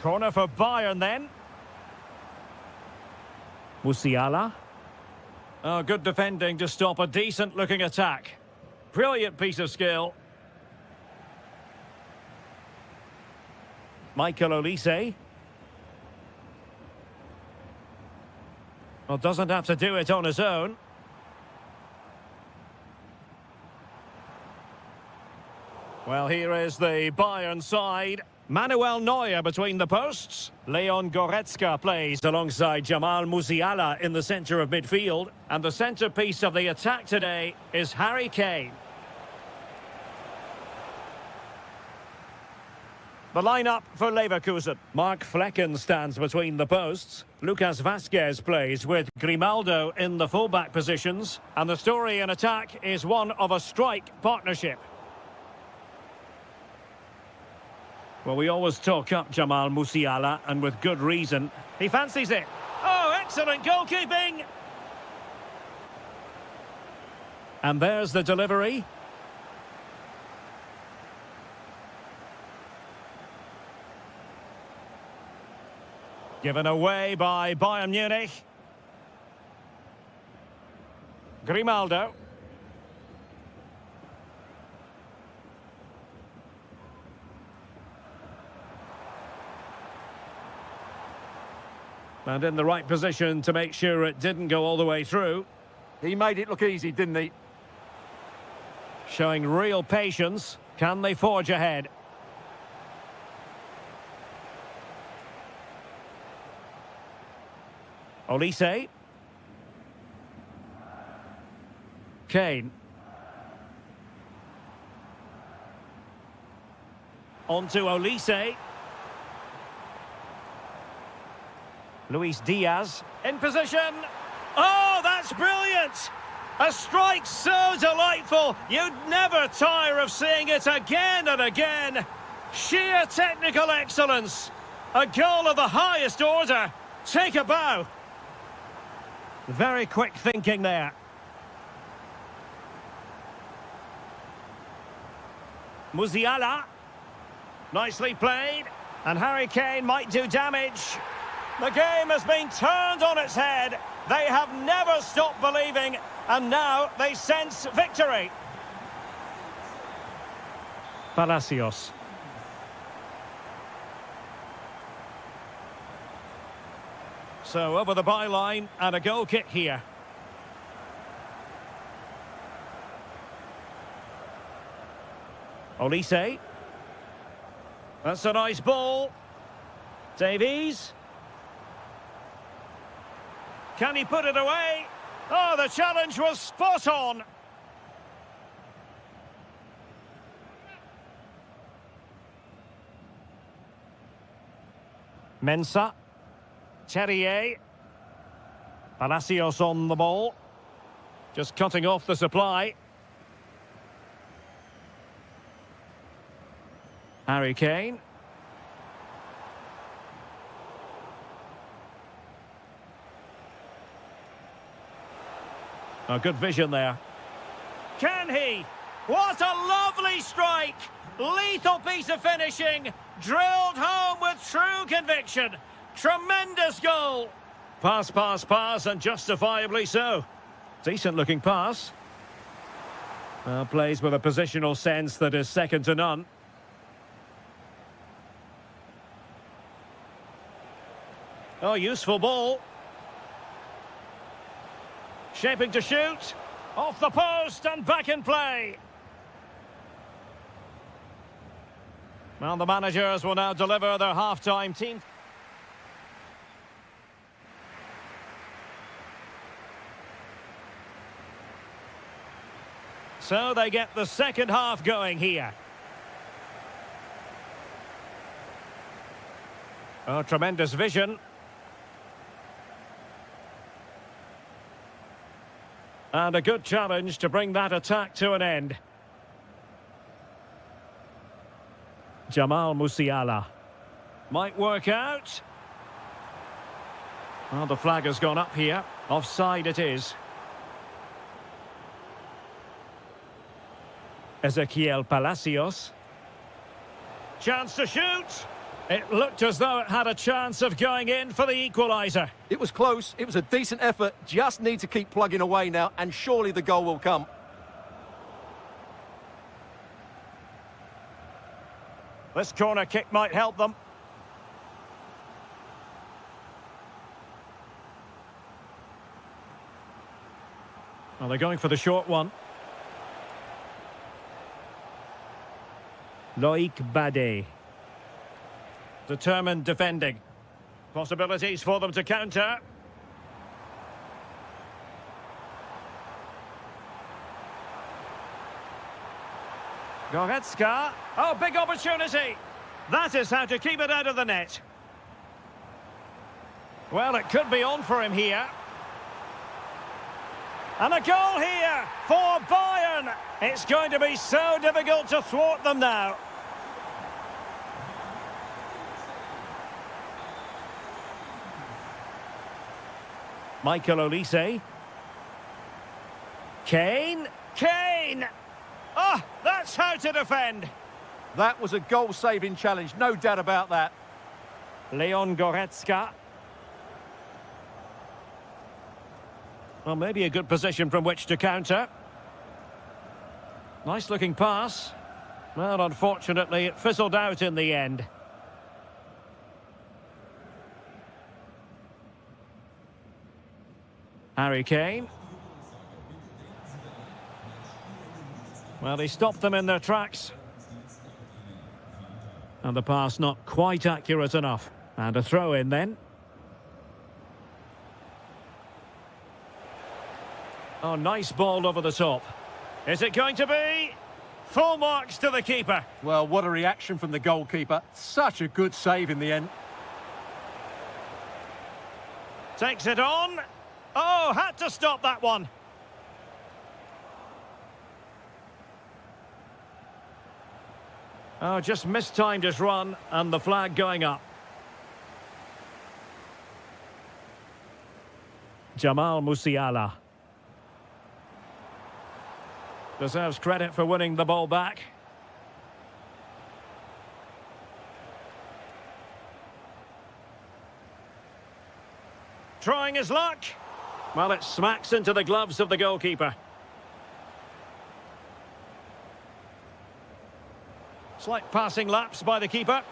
Corner for Bayern then. Musiala. Oh, good defending to stop a decent-looking attack. Brilliant piece of skill. Michael Olise. Well, doesn't have to do it on his own. Well, here is the Bayern side. Manuel Neuer between the posts. Leon Goretzka plays alongside Jamal Musiala in the centre of midfield. And the centrepiece of the attack today is Harry Kane. The lineup for Leverkusen. Mark Flecken stands between the posts. Lucas Vazquez plays with Grimaldo in the fullback positions. And the story in attack is one of a strike partnership. Well, we always talk up Jamal Musiala, and with good reason. He fancies it. Oh, excellent goalkeeping! And there's the delivery. Given away by Bayern Munich. Grimaldo. And in the right position to make sure it didn't go all the way through. He made it look easy, didn't he? Showing real patience. Can they forge ahead? Olise. Kane. On to Olise. Luis Diaz in position. Oh, that's brilliant! A strike so delightful, you'd never tire of seeing it again and again. Sheer technical excellence. A goal of the highest order. Take a bow. Very quick thinking there. Musiala. Nicely played. And Harry Kane might do damage. The game has been turned on its head. They have never stopped believing, and now they sense victory. Palacios. So over the byline and a goal kick here. Olise. That's a nice ball. Davies. Can he put it away? Oh, the challenge was spot on. Mensah. Terrier. Palacios on the ball. Just cutting off the supply. Harry Kane. A good vision there. Can he? What a lovely strike! Lethal piece of finishing. Drilled home with true conviction. Tremendous goal. Pass, pass, pass, and justifiably so. Decent looking pass. Plays with a positional sense that is second to none. Oh, useful ball. Shaping to shoot. Off the post and back in play. Well, the managers will now deliver their half-time team. So they get the second half going here. Oh, tremendous vision. And a good challenge to bring that attack to an end. Jamal Musiala. Might work out. Well, the flag has gone up here. Offside it is. Ezequiel Palacios. Chance to shoot. It looked as though it had a chance of going in for the equaliser. It was close. It was a decent effort. Just need to keep plugging away now, and surely the goal will come. This corner kick might help them. Well, they're going for the short one. Loic Bade. Determined defending. Possibilities for them to counter. Goretzka. Oh, big opportunity. That is how to keep it out of the net. Well, it could be on for him here. And a goal here for Bayern. It's going to be so difficult to thwart them now. Michael Olise. Kane. Kane! Oh, that's how to defend. That was a goal-saving challenge, no doubt about that. Leon Goretzka. Well, maybe a good position from which to counter. Nice-looking pass. Well, unfortunately, it fizzled out in the end. Harry Kane. Well, he stopped them in their tracks. And the pass not quite accurate enough. And a throw in then. Oh, nice ball over the top. Is it going to be? Full marks to the keeper. Well, what a reaction from the goalkeeper. Such a good save in the end. Takes it on. Oh, had to stop that one. Oh, just mistimed his run and the flag going up. Jamal Musiala. Deserves credit for winning the ball back. Trying his luck. Well, it smacks into the gloves of the goalkeeper. Slight passing lapse by the keeper.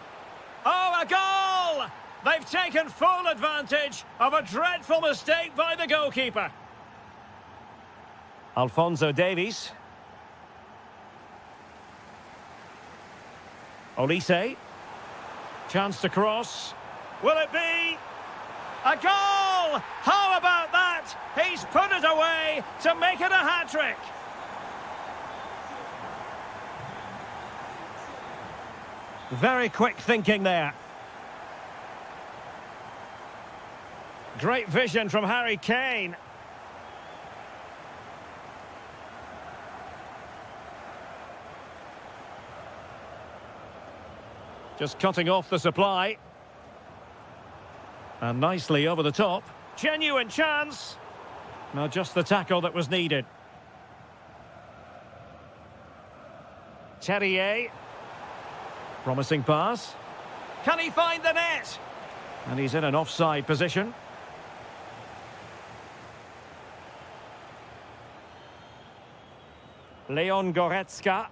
Oh, a goal! They've taken full advantage of a dreadful mistake by the goalkeeper. Alphonso Davies. Olise. Chance to cross. Will it be? A goal! How about that? He's put it away to make it a hat-trick. Very quick thinking there. Great vision from Harry Kane. Just cutting off the supply. And nicely over the top. Genuine chance. Now just the tackle that was needed. Terrier. Promising pass. Can he find the net? And he's in an offside position. Leon Goretzka.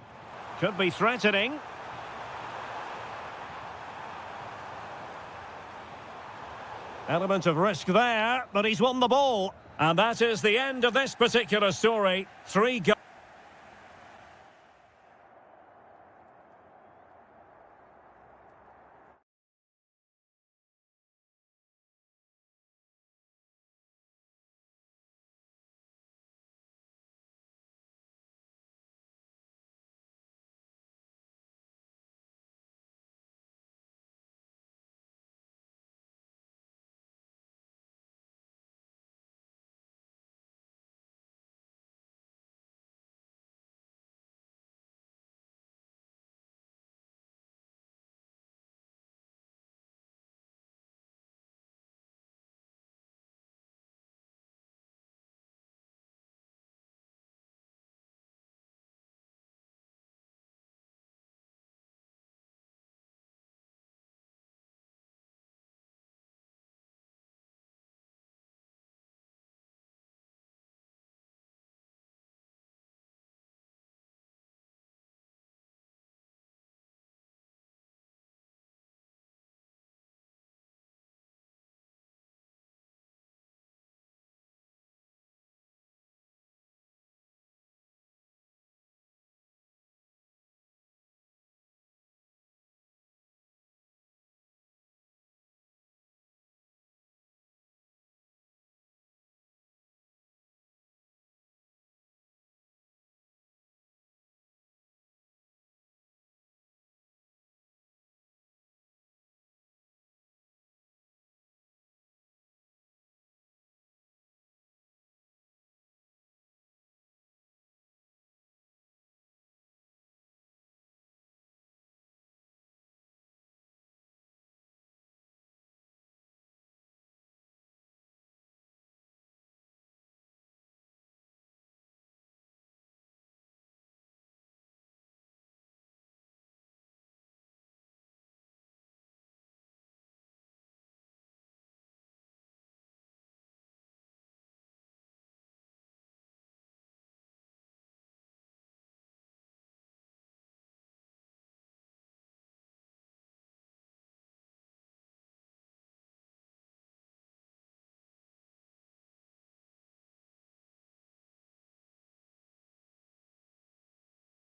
Could be threatening. Element of risk there, but he's won the ball. And that is the end of this particular story. 3 goals.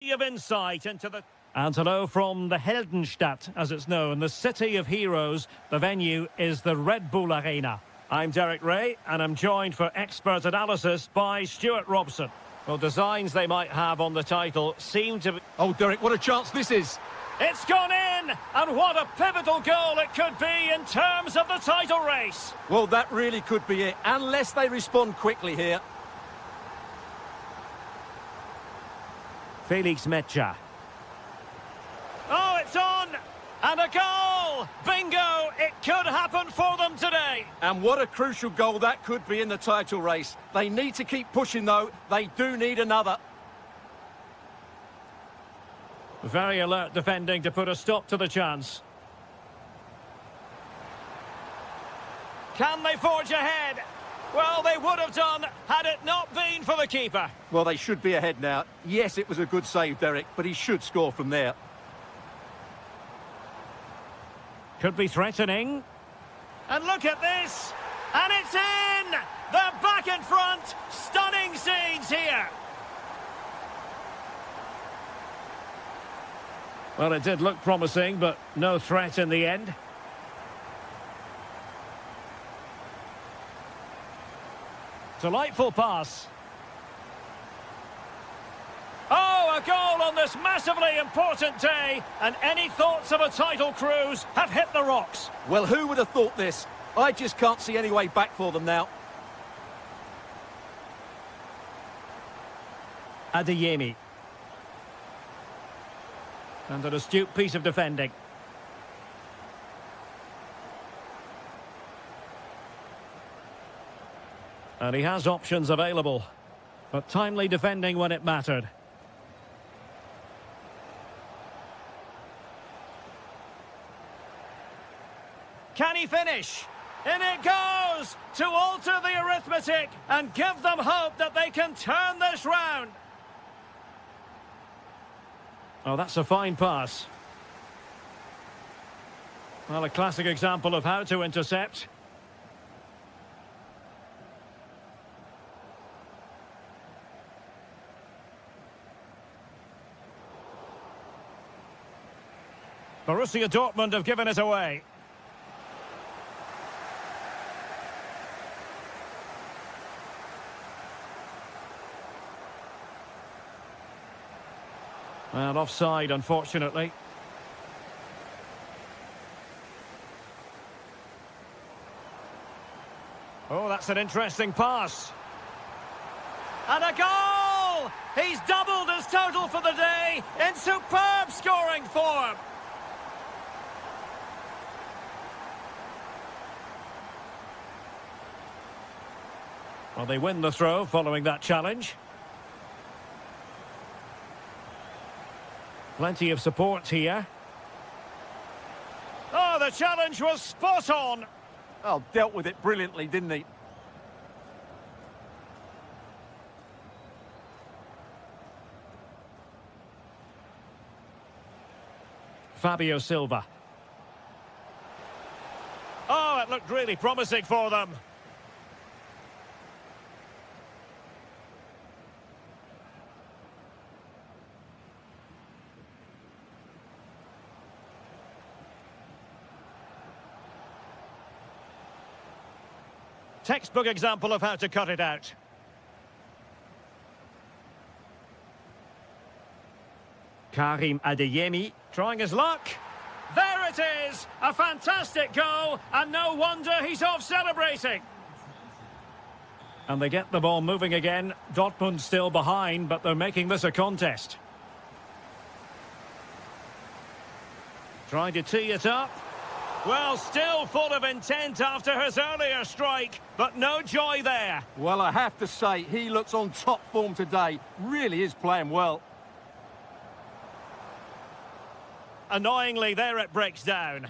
of insight into the... And hello from the Heldenstadt, as it's known, the city of heroes. The venue is the Red Bull Arena. I'm Derek Ray, and I'm joined for expert analysis by Stuart Robson. Well, designs they might have on the title seem to be... Oh, Derek, what a chance this is. It's gone in! And what a pivotal goal it could be in terms of the title race! Well, that really could be it, unless they respond quickly here. Felix Mecha. Oh, it's on! And a goal! Bingo! It could happen for them today! And what a crucial goal that could be in the title race. They need to keep pushing, though. They do need another. Very alert defending to put a stop to the chance. Can they forge ahead? Well, they would have done had it not been for the keeper. Well, they should be ahead now. Yes, it was a good save, Derek, but he should score from there. Could be threatening. And look at this! And it's in! They're back in front! Stunning scenes here! Well, it did look promising, but no threat in the end. Delightful pass. Oh, a goal on this massively important day, and any thoughts of a title cruise have hit the rocks. Well, who would have thought this? I just can't see any way back for them now. Adeyemi. And an astute piece of defending. And he has options available, but timely defending when it mattered. Can he finish? In it goes to alter the arithmetic and give them hope that they can turn this round. Oh, that's a fine pass. Well, a classic example of how to intercept. Borussia Dortmund have given it away. And offside, unfortunately. Oh, that's an interesting pass. And a goal! He's doubled his total for the day in superb scoring form. Well, they win the throw following that challenge. Plenty of support here. Oh, the challenge was spot on. Oh, dealt with it brilliantly, didn't he? Fabio Silva. Oh, it looked really promising for them. Textbook example of how to cut it out. Karim Adeyemi trying his luck. There it is! A fantastic goal, and no wonder he's off celebrating. And they get the ball moving again. Dortmund still behind, but they're making this a contest. Trying to tee it up. Well, still full of intent after his earlier strike, but no joy there. Well, I have to say, he looks on top form today. Really is playing well. Annoyingly, there it breaks down.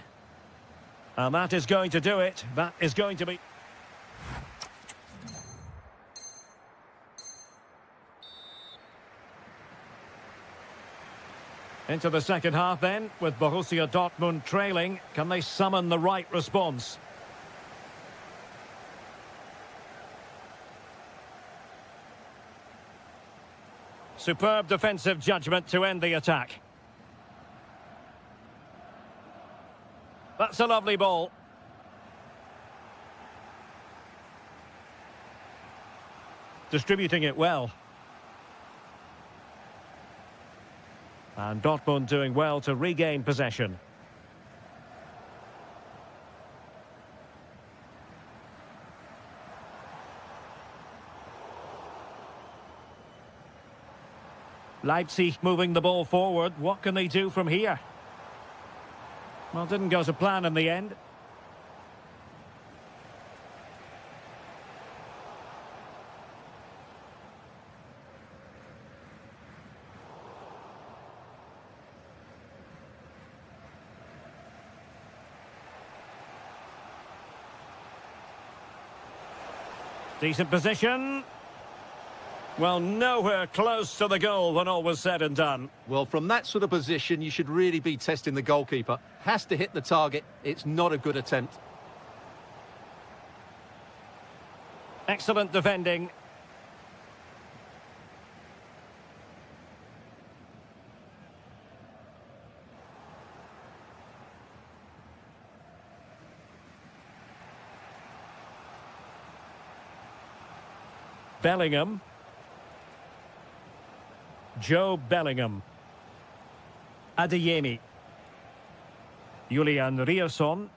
And that is going to do it. That is going to be... Into the second half then, with Borussia Dortmund trailing. Can they summon the right response? Superb defensive judgment to end the attack. That's a lovely ball. Distributing it well. And Dortmund doing well to regain possession. Leipzig moving the ball forward. What can they do from here? Well, didn't go to plan in the end. Decent position. Well, nowhere close to the goal when all was said and done. Well, from that sort of position, you should really be testing the goalkeeper. Has to hit the target. It's not a good attempt. Excellent defending. Bellingham. Joe Bellingham. Adeyemi. Julian Rierson.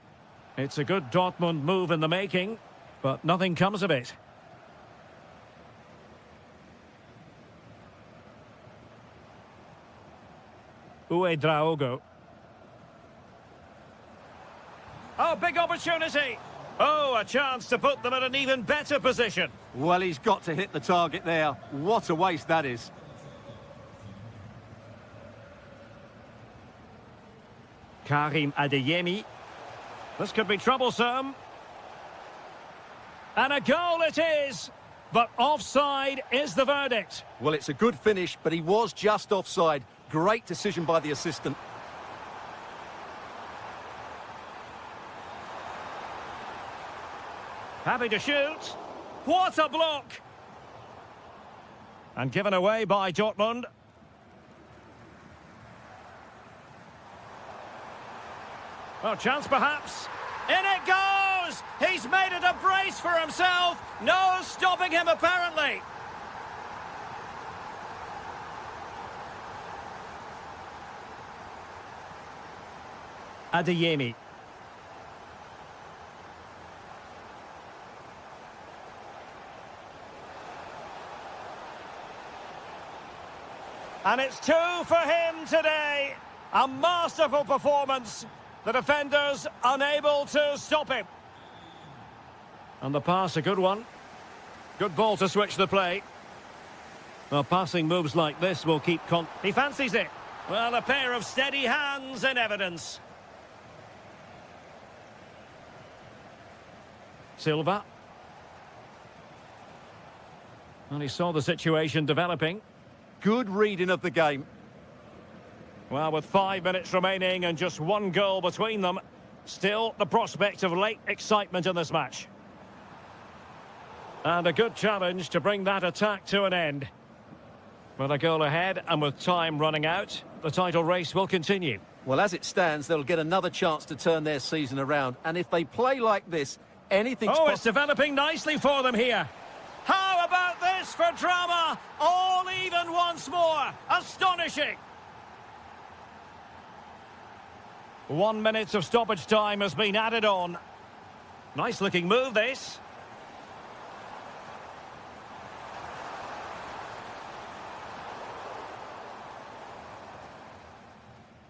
It's a good Dortmund move in the making, but nothing comes of it. Uedraogo. Oh, big opportunity! Oh, a chance to put them in an even better position. Well, he's got to hit the target there. What a waste that is. Karim Adeyemi. This could be troublesome. And a goal it is! But offside is the verdict. Well, it's a good finish, but he was just offside. Great decision by the assistant. Happy to shoot. What a block! And given away by Dortmund. Oh, chance perhaps. In it goes! He's made it a brace for himself. No stopping him, apparently. Adeyemi. And it's 2 for him today. A masterful performance. The defenders unable to stop him. And the pass, a good one. Good ball to switch the play. Well, passing moves like this will keep he fancies it. Well, a pair of steady hands in evidence. Silva. And he saw the situation developing. Good reading of the game. Well, with 5 minutes remaining and just one goal between them, still the prospect of late excitement in this match. And a good challenge to bring that attack to an end. With a goal ahead and with time running out, the title race will continue. Well, as it stands, they'll get another chance to turn their season around. And if they play like this, anything's possible. Oh, it's developing nicely for them here. How about this for drama? All even once more. Astonishing. 1 minute of stoppage time has been added on. Nice looking move, this.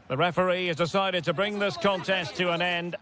The referee has decided to bring this contest to an end.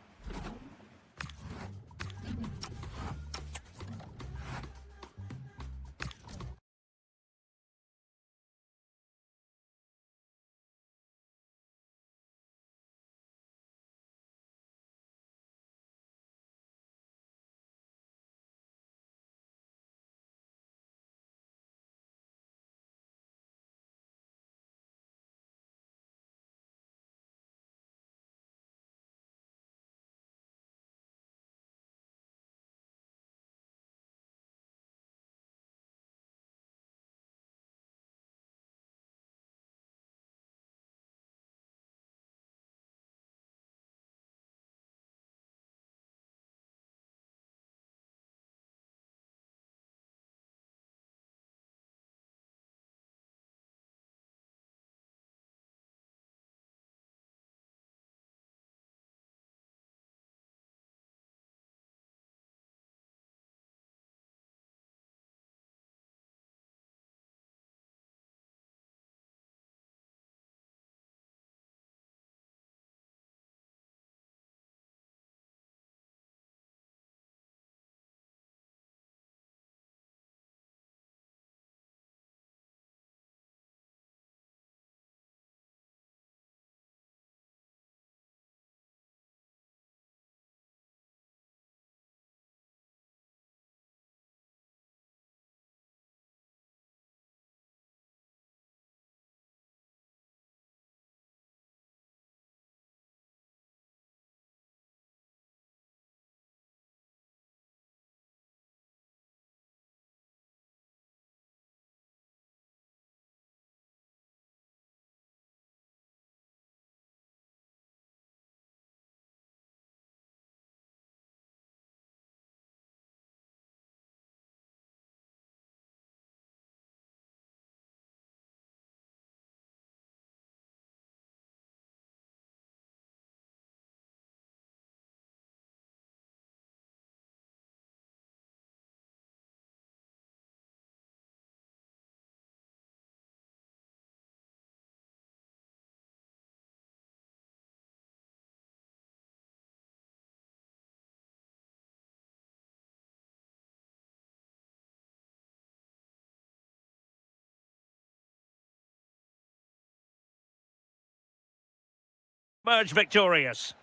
Emerge victorious.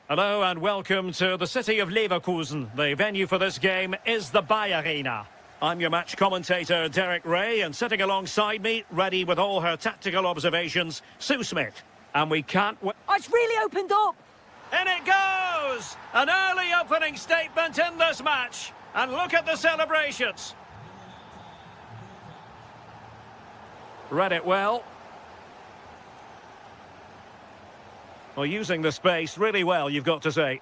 Hello and welcome to the city of Leverkusen. The venue for this game is the Bayern. I'm your match commentator, Derek Ray, and sitting alongside me, ready with all her tactical observations, Sue Smith. And we can't wait. Oh, it's really opened up. In it goes! An early opening statement in this match. And look at the celebrations. Read it well. Well, using the space really well, you've got to say.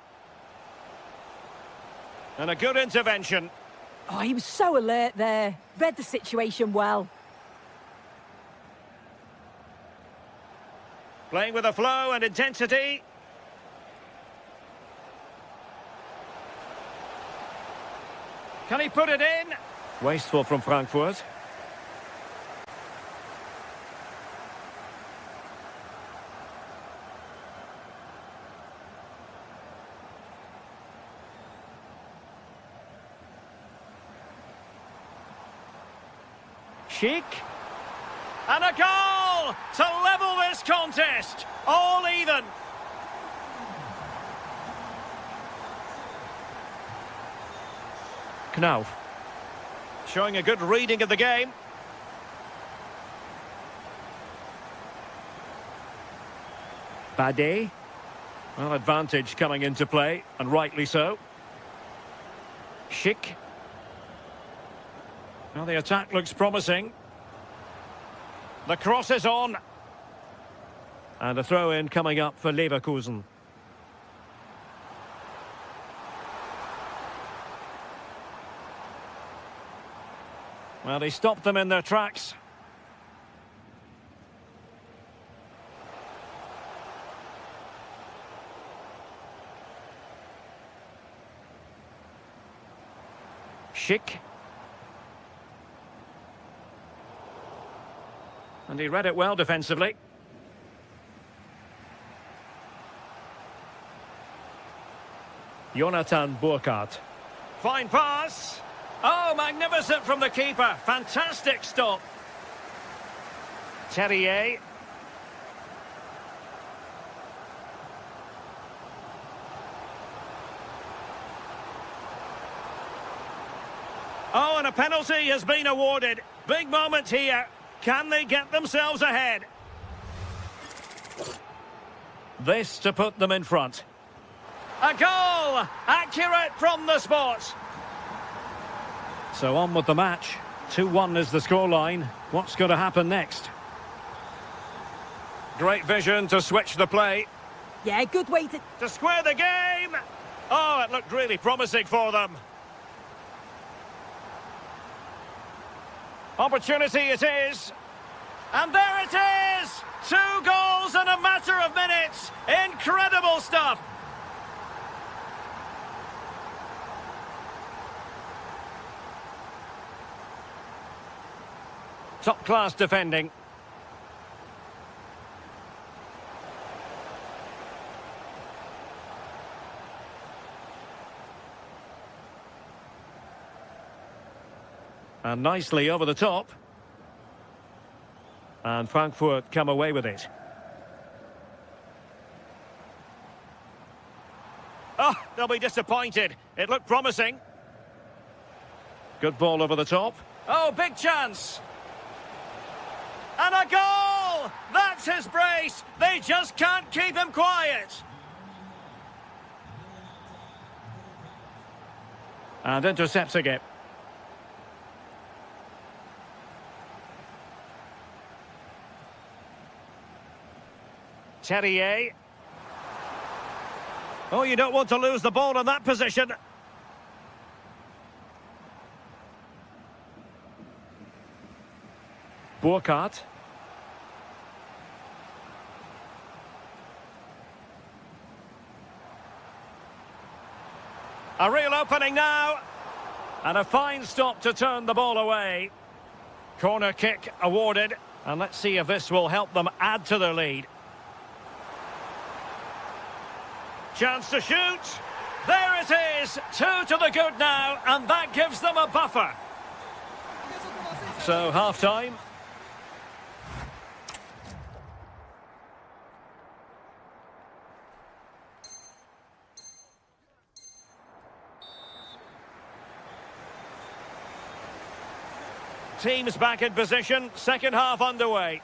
And a good intervention. Oh, he was so alert there. Read the situation well. Playing with a flow and intensity. Can he put it in? Wasteful from Frankfurt. Schick. And a goal to level this contest. All even. Knauf. Showing a good reading of the game. Bade. Well, advantage coming into play, and rightly so. Schick. Well, the attack looks promising. The cross is on. And a throw-in coming up for Leverkusen. Well, they stopped them in their tracks. Schick. And he read it well defensively. Jonathan Burkhardt. Fine pass. Oh, magnificent from the keeper. Fantastic stop. Terrier. Oh, and a penalty has been awarded. Big moment here. Can they get themselves ahead? This to put them in front. A goal! Accurate from the spot. So on with the match. 2-1 is the scoreline. What's going to happen next? Great vision to switch the play. Yeah, good way To square the game! Oh, it looked really promising for them. Opportunity it is. And there it is! 2 goals in a matter of minutes. Incredible stuff. Top-class defending. And nicely over the top. And Frankfurt come away with it. Oh, they'll be disappointed. It looked promising. Good ball over the top. Oh, big chance. And a goal! That's his brace. They just can't keep him quiet. And intercepting it. Terrier. Oh, you don't want to lose the ball in that position. Burkhardt. A real opening now. And a fine stop to turn the ball away. Corner kick awarded. And let's see if this will help them add to their lead. Chance to shoot. There it is. 2 to the good now. And that gives them a buffer. So, half-time. Teams back in position, second half underway.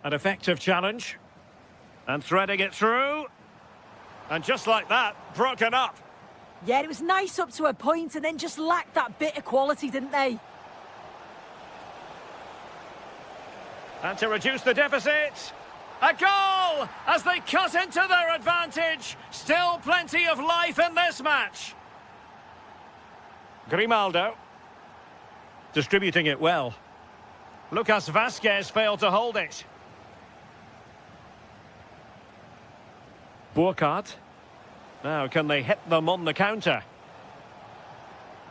An effective challenge. And threading it through. And just like that, broken up. Yeah, it was nice up to a point and then just lacked that bit of quality, didn't they? And to reduce the deficit, a goal as they cut into their advantage. Still plenty of life in this match. Grimaldo. Distributing it well. Lucas Vazquez failed to hold it. Burkhardt. Now, can they hit them on the counter?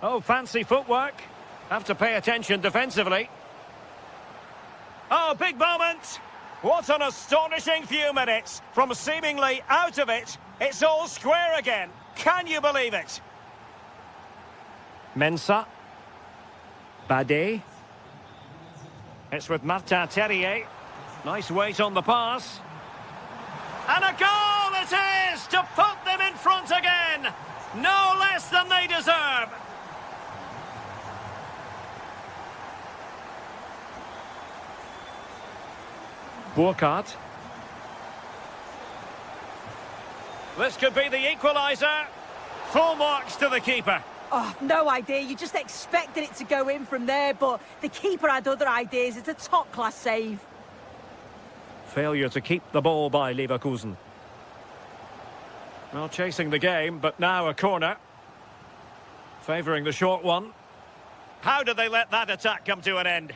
Oh, fancy footwork. Have to pay attention defensively. Oh, big moment. What an astonishing few minutes. From seemingly out of it, it's all square again. Can you believe it? Mensah. Bade. It's with Martin Terrier. Nice weight on the pass. And a goal it is to put them in front again. No less than they deserve. Burkhardt. This could be the equaliser. Full marks to the keeper. Oh, no idea. You just expected it to go in from there, but the keeper had other ideas. It's a top-class save. Failure to keep the ball by Leverkusen. Well, chasing the game, but now a corner. Favouring the short one. How did they let that attack come to an end?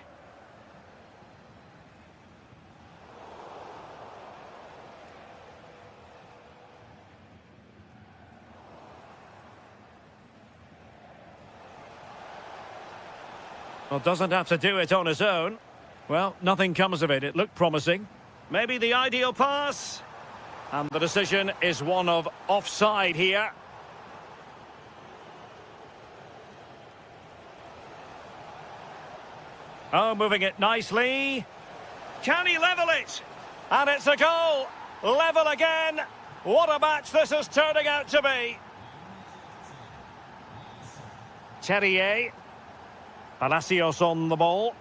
Well, doesn't have to do it on his own. Well, nothing comes of it. It looked promising. Maybe the ideal pass. And the decision is one of offside here. Oh, moving it nicely. Can he level it? And it's a goal. Level again. What a match this is turning out to be. Terrier. Palacios on the ball.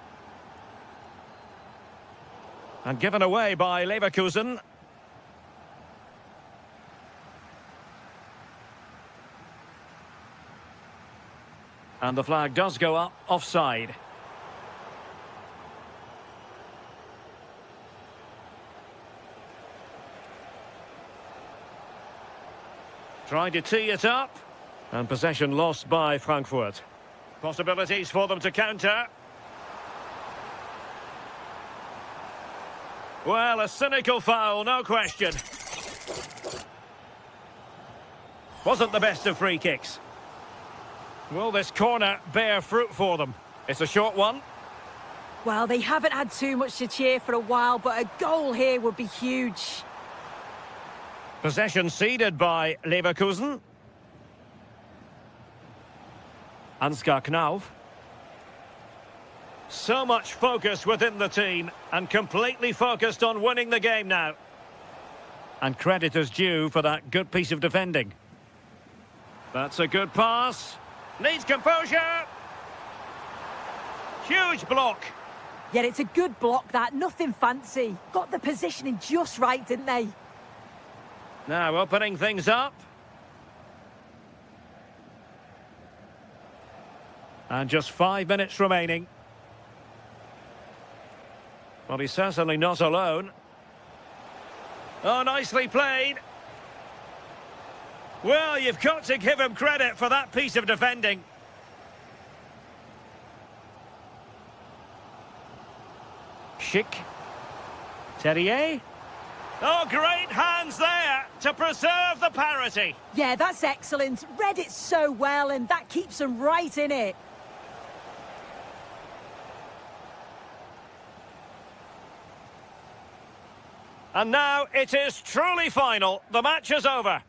And given away by Leverkusen. And the flag does go up, offside. Trying to tee it up. And possession lost by Frankfurt. Possibilities for them to counter. Well, a cynical foul, no question. Wasn't the best of free kicks. Will this corner bear fruit for them? It's a short one. Well, they haven't had too much to cheer for a while, but a goal here would be huge. Possession ceded by Leverkusen. Ansgar Knauf. So much focus within the team and completely focused on winning the game now. And credit is due for that good piece of defending. That's a good pass. Needs composure. Huge block. Yeah, it's a good block, that. Nothing fancy. Got the positioning just right, didn't they? Now opening things up. And just 5 minutes remaining. Well, he's certainly not alone. Oh, nicely played. Well, you've got to give him credit for that piece of defending. Schick. Terrier. Oh, great hands there to preserve the parity. Yeah, that's excellent. Read it so well, and that keeps them right in it. And now it is truly final. The match is over.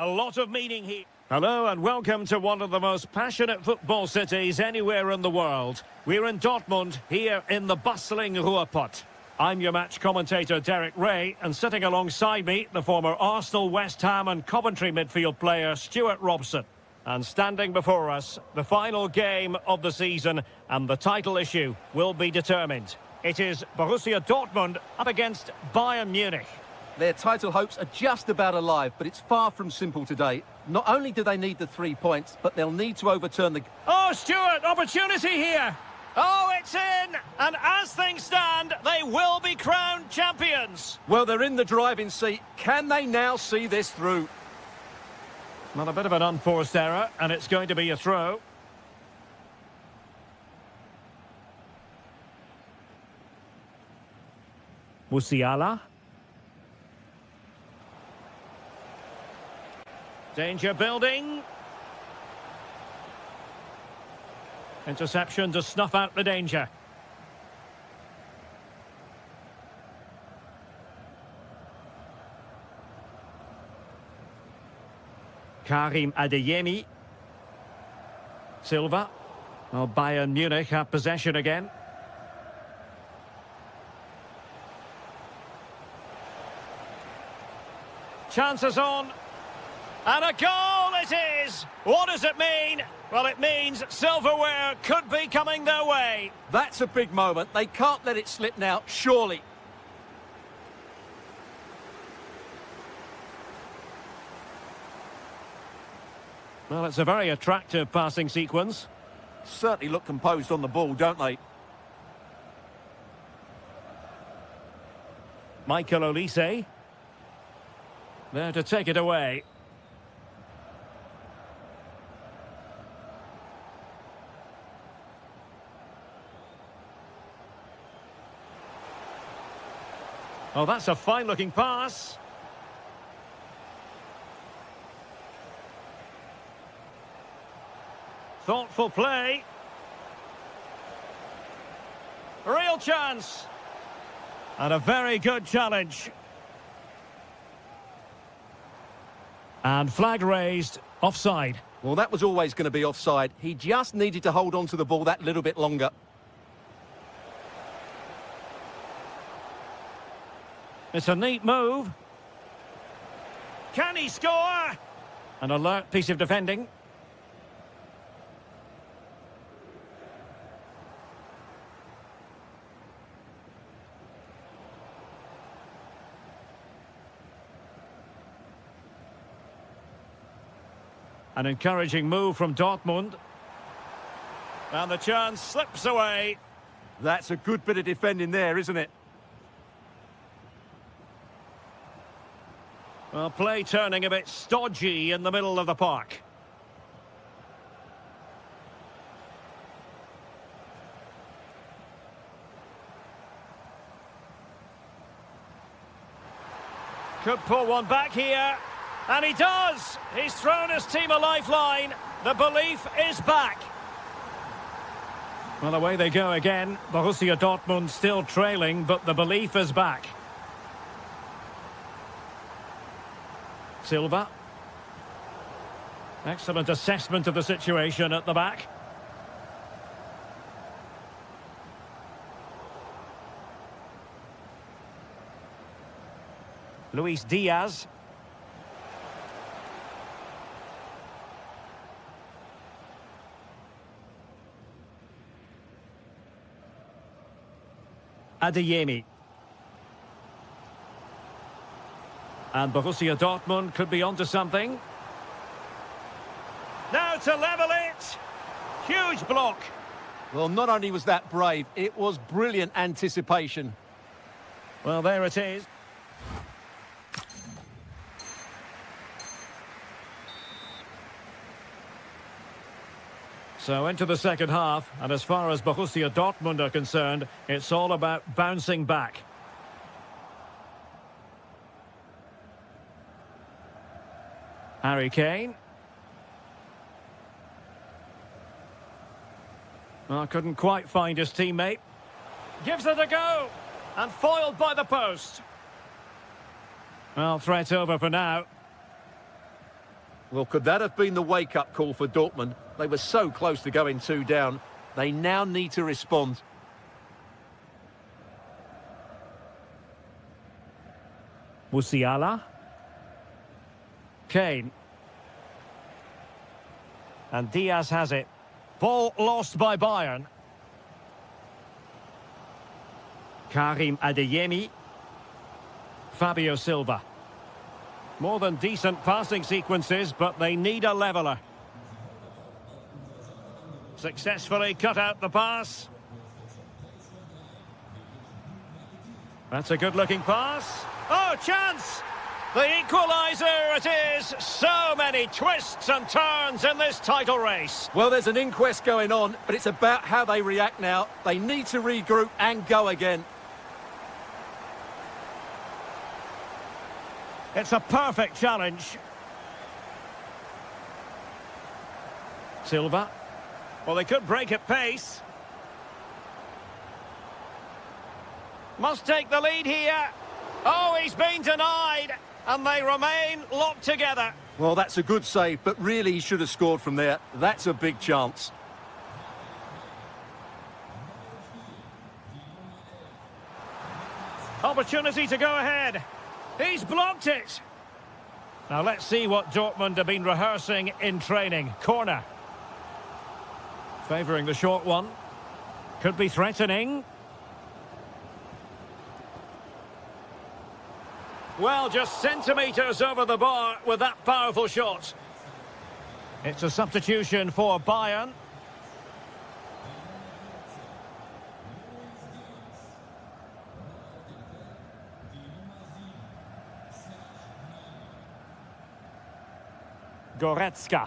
A lot of meaning here. Hello and welcome to one of the most passionate football cities anywhere in the world. We're in Dortmund, here in the bustling Ruhrpott. I'm your match commentator Derek Ray, and sitting alongside me, the former Arsenal, West Ham and Coventry midfield player Stuart Robson. And standing before us, the final game of the season, and the title issue will be determined. It is Borussia Dortmund up against Bayern Munich. Their title hopes are just about alive, but it's far from simple today. Not only do they need the 3 points, but they'll need to overturn the... Oh, Stuart, opportunity here. Oh, it's in! And as things stand, they will be crowned champions. Well, they're in the driving seat. Can they now see this through? Not a bit of an unforced error, and it's going to be a throw. Musiala. Danger building. Interception to snuff out the danger. Karim Adeyemi. Silva. Well, Bayern Munich have possession again. Chances on. And a goal it is! What does it mean? Well, it means silverware could be coming their way. That's a big moment. They can't let it slip now, surely. Well, it's a very attractive passing sequence. Certainly look composed on the ball, don't they? Michael Olise. There to take it away. Oh, that's a fine-looking pass. Thoughtful play. Real chance. And a very good challenge. And flag raised, offside. Well, that was always going to be offside. He just needed to hold on to the ball that little bit longer. It's a neat move. Can he score? An alert piece of defending. An encouraging move from Dortmund. And the chance slips away. That's a good bit of defending there, isn't it? Well, play turning a bit stodgy in the middle of the park. Could pull one back here. And he does! He's thrown his team a lifeline. The belief is back. Well, away they go again. Borussia Dortmund still trailing, but the belief is back. Silva. Excellent assessment of the situation at the back. Luis Diaz. Adeyemi. And Borussia Dortmund could be onto something. Now to level it. Huge block. Well, not only was that brave, it was brilliant anticipation. Well, there it is. So into the second half, and as far as Borussia Dortmund are concerned, it's all about bouncing back. Harry Kane. Well, couldn't quite find his teammate. Gives it a go, and foiled by the post. Well, threat over for now. Well, could that have been the wake-up call for Dortmund? They were so close to going 2 down. They now need to respond. Musiala. Kane. And Diaz has it. Ball lost by Bayern. Karim Adeyemi. Fabio Silva. More than decent passing sequences, but they need a leveller. Successfully cut out the pass. That's a good-looking pass. Oh, chance! The equaliser it is! So many twists and turns in this title race. Well, there's an inquest going on, but it's about how they react now. They need to regroup and go again. It's a perfect challenge. Silva. Well, they could break at pace. Must take the lead here. Oh, he's been denied. And they remain locked together. Well, that's a good save, but really he should have scored from there. That's a big chance. Opportunity to go ahead. He's blocked it. Now let's see what Dortmund have been rehearsing in training. Corner. Favouring the short one. Could be threatening. Well, just centimetres over the bar with that powerful shot. It's a substitution for Bayern. Goretzka.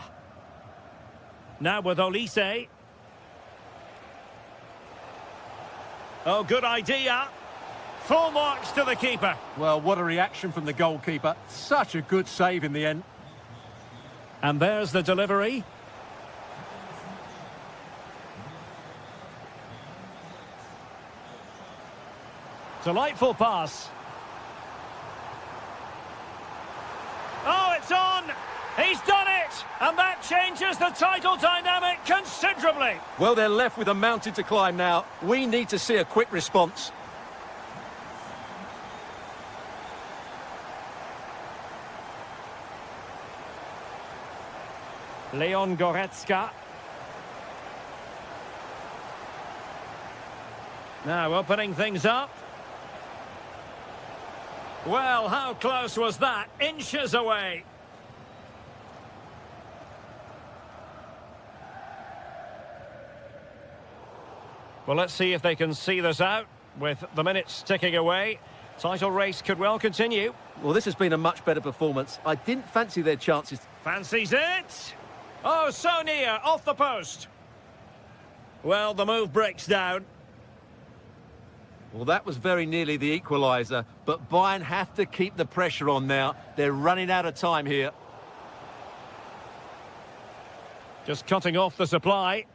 Now with Olise. Oh, good idea. Full marks to the keeper. Well, what a reaction from the goalkeeper. Such a good save in the end. And there's the delivery. Delightful pass. Oh, it's on! He's done it! And that changes the title dynamic considerably. Well, they're left with a mountain to climb now. We need to see a quick response. Leon Goretzka. Now opening things up. Well, how close was that? Inches away. Well, let's see if they can see this out with the minutes ticking away. Title race could well continue. Well, this has been a much better performance. I didn't fancy their chances. Fancies it. Oh, so near, off the post. Well, the move breaks down. Well, that was very nearly the equaliser, but Bayern have to keep the pressure on now. They're running out of time here. Just cutting off the supply.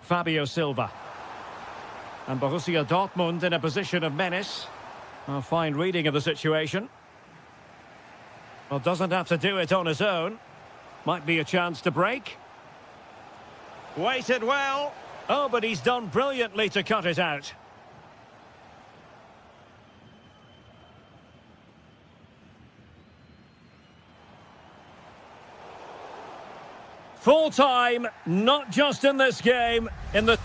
Fabio Silva. And Borussia Dortmund in a position of menace. A fine reading of the situation. Well, doesn't have to do it on his own. Might be a chance to break. Waited well. Oh, but he's done brilliantly to cut it out. Full time, not just in this game, in the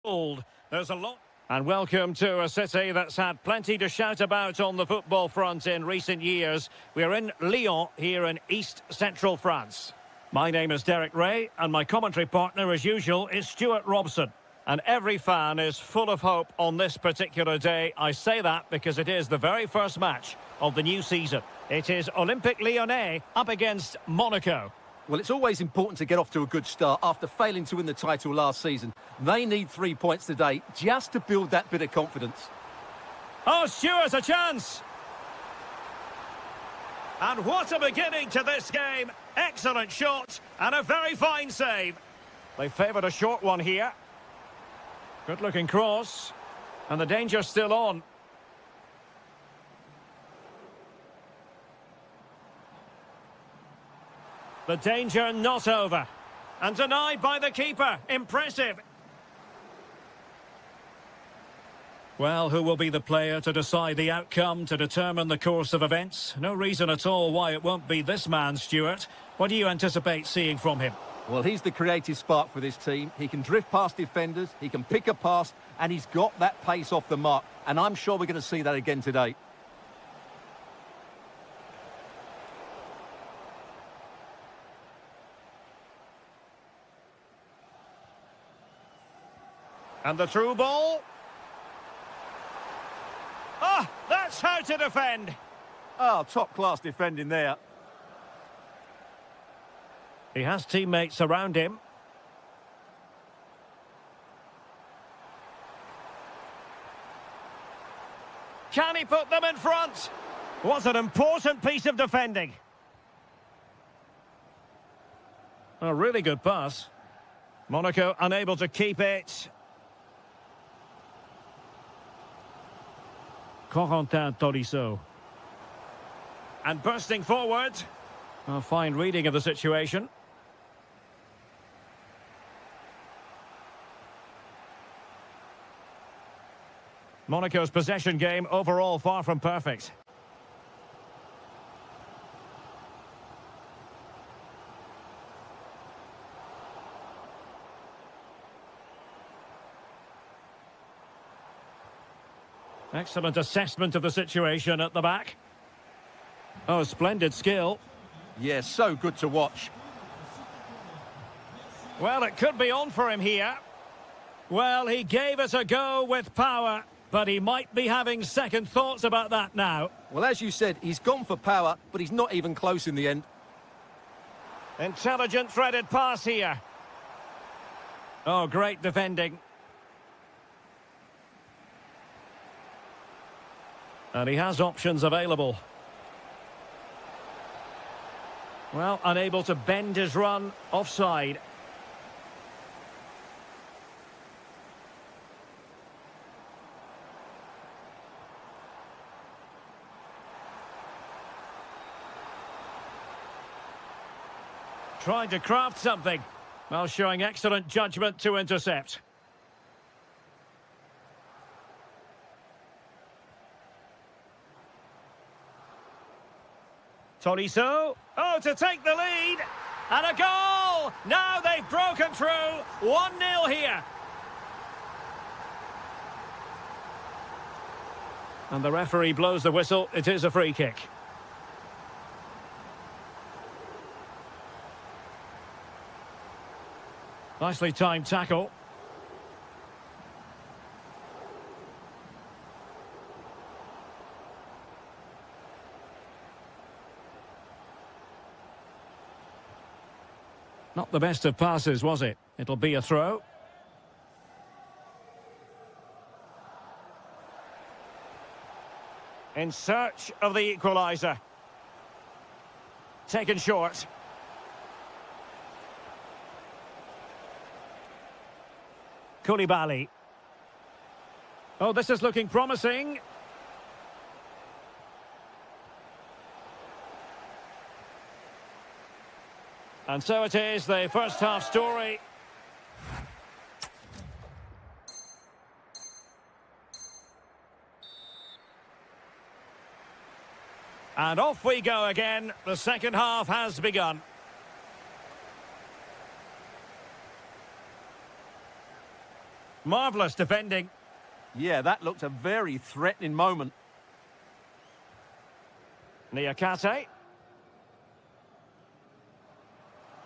old. There's a lot. And welcome to a city that's had plenty to shout about on the football front in recent years. We're in Lyon, here in East Central France. My name is Derek Ray, and my commentary partner, as usual, is Stuart Robson. And every fan is full of hope on this particular day. I say that because it is the very first match of the new season. It is Olympique Lyonnais up against Monaco. Well, it's always important to get off to a good start after failing to win the title last season. They need 3 points today just to build that bit of confidence. Oh, Stuart, a chance! And what a beginning to this game. Excellent shot and a very fine save. They favoured a short one here. Good-looking cross. And the danger's still on. The danger not over. And denied by the keeper. Impressive. Well, who will be the player to decide the outcome, to determine the course of events? No reason at all why it won't be this man, Stuart. What do you anticipate seeing from him? Well, he's the creative spark for this team. He can drift past defenders, he can pick a pass, and he's got that pace off the mark. And I'm sure we're going to see that again today. And the through ball. Ah, that's how to defend. Oh, top-class defending there. He has teammates around him. Can he put them in front? What an important piece of defending. A really good pass. Monaco unable to keep it. Corentin Tolisso. And bursting forward. A fine reading of the situation. Monaco's possession game overall far from perfect. Excellent assessment of the situation at the back. Oh, splendid skill. Yeah, so good to watch. Well, it could be on for him here. Well, he gave it a go with power, but he might be having second thoughts about that now. Well, as you said, he's gone for power, but he's not even close in the end. Intelligent threaded pass here. Oh, great defending. And he has options available. Well, unable to bend his run, offside. Trying to craft something, while showing excellent judgment to intercept. Tolisso, oh, to take the lead, and a goal! Now they've broken through, 1-0 here. And the referee blows the whistle, it is a free kick. Nicely timed tackle. Not the best of passes, was it? It'll be a throw. In search of the equaliser. Taken short. Koulibaly. Oh, this is looking promising. And so it is, the first half story. And off we go again. The second half has begun. Marvellous defending. Yeah, that looked a very threatening moment. Niakate.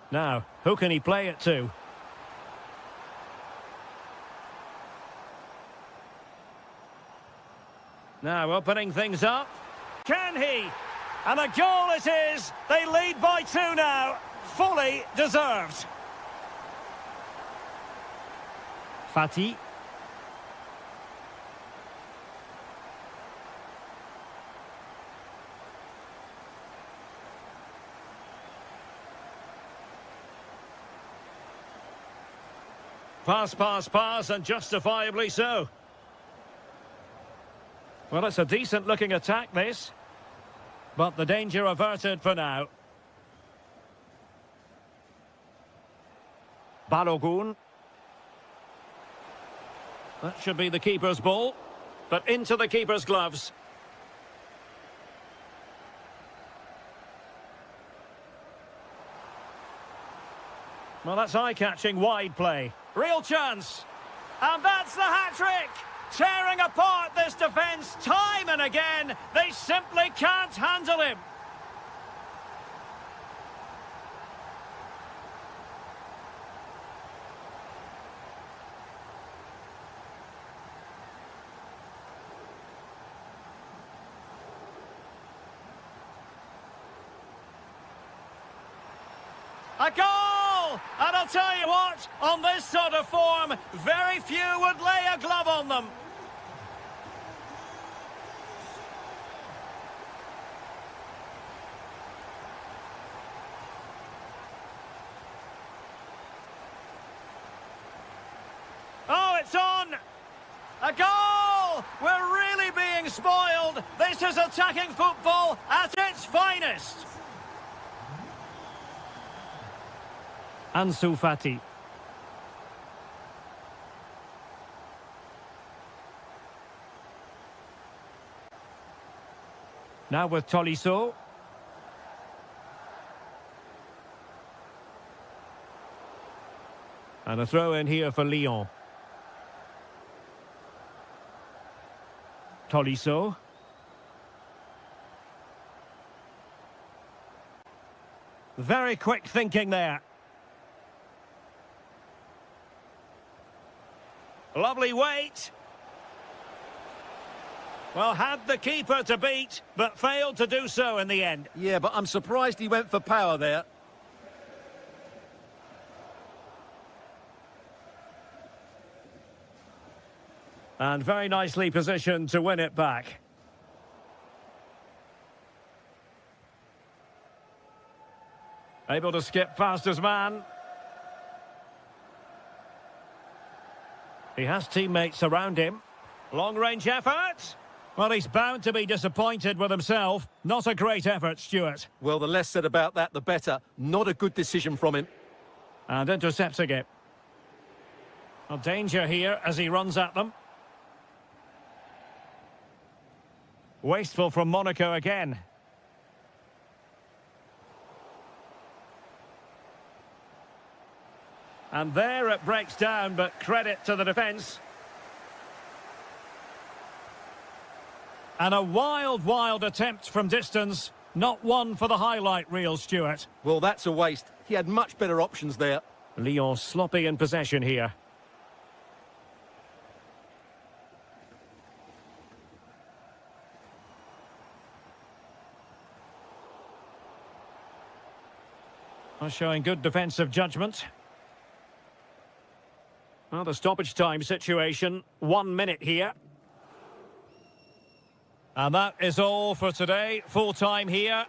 Now, who can he play it to? Now opening things up. Can he? And a goal it is! They lead by 2 now. Fully deserved. Fati. Pass, and justifiably so. Well, it's a decent-looking attack, this. But the danger averted for now. Balogun. That should be the keeper's ball. But into the keeper's gloves. Well, that's eye-catching wide play. Real chance. And that's the hat-trick! Tearing apart this defence time and again. They simply can't handle him. A goal! And I'll tell you what, on this sort of form, very few would lay a glove on them. Oh, it's on! A goal! We're really being spoiled. This is attacking football at its finest. Ansu Fati. Now with Tolisso. And a throw in here for Lyon. Tolisso. Very quick thinking there. Lovely weight. Well, had the keeper to beat, but failed to do so in the end. Yeah, but I'm surprised he went for power there. And very nicely positioned to win it back. Able to skip past his man. He has teammates around him. Long-range effort. Well, he's bound to be disappointed with himself. Not a great effort, Stuart. Well, the less said about that, the better. Not a good decision from him. And intercepting it. Well, danger here as he runs at them. Wasteful from Monaco again. And there it breaks down, but credit to the defence. And a wild attempt from distance. Not one for the highlight reel, Stuart. Well, that's a waste. He had much better options there. Lyon sloppy in possession here. Well, showing good defensive judgment. Well, the stoppage time situation, 1 minute here. And that is all for today. Full time here.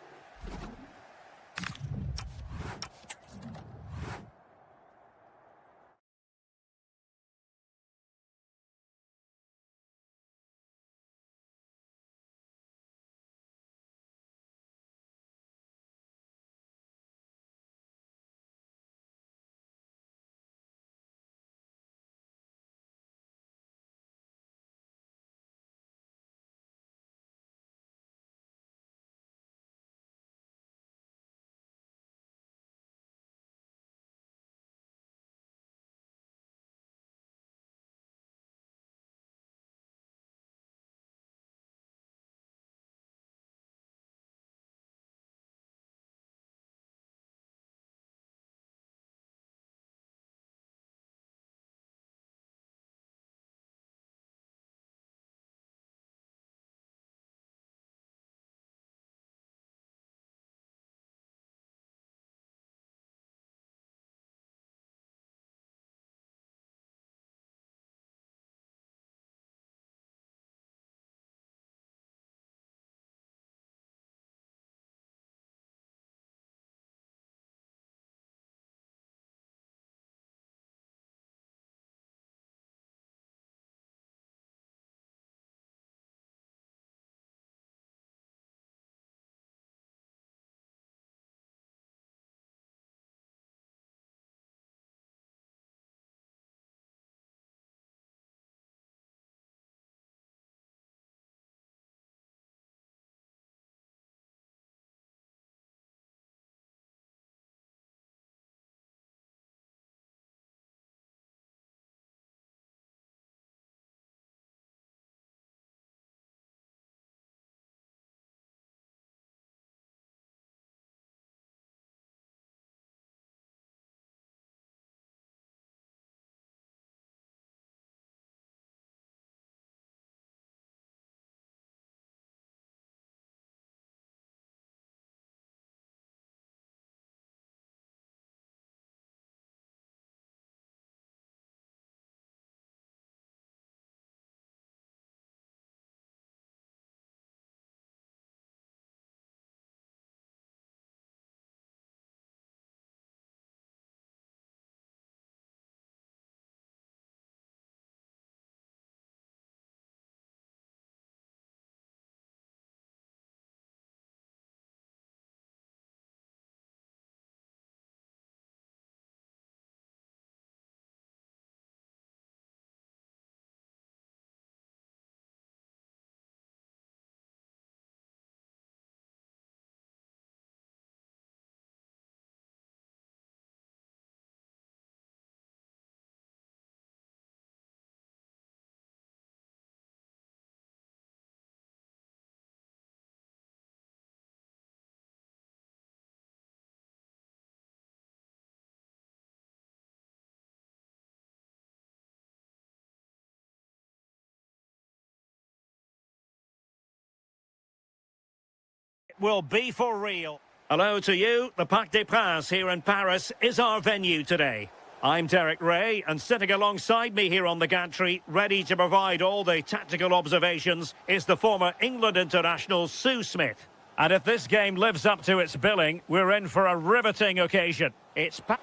will be for real. Hello to you. The Parc des Princes here in Paris is our venue today. I'm Derek Ray, and sitting alongside me here on the gantry, ready to provide all the tactical observations, is the former England international Sue Smith. And if this game lives up to its billing, we're in for a riveting occasion.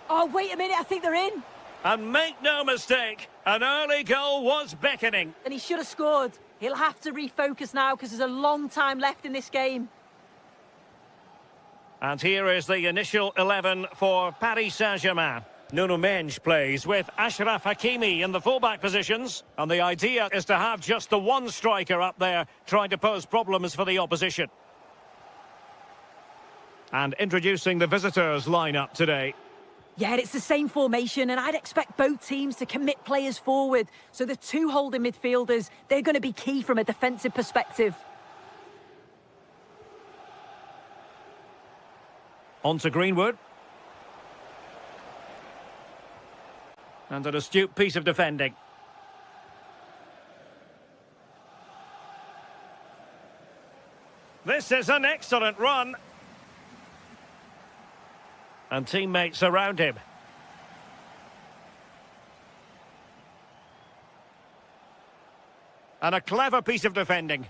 Oh, wait a minute, I think they're in. And make no mistake, an early goal was beckoning. And he should have scored. He'll have to refocus now because there's a long time left in this game. And here is the initial 11 for Paris Saint-Germain. Nuno Mendes plays with Achraf Hakimi in the fullback positions. And the idea is to have just the one striker up there trying to pose problems for the opposition. And introducing the visitors' lineup today. Yeah, it's the same formation, and I'd expect both teams to commit players forward. So the two holding midfielders, they're going to be key from a defensive perspective. On to Greenwood. And an astute piece of defending. This is an excellent run. And teammates around him. And a clever piece of defending.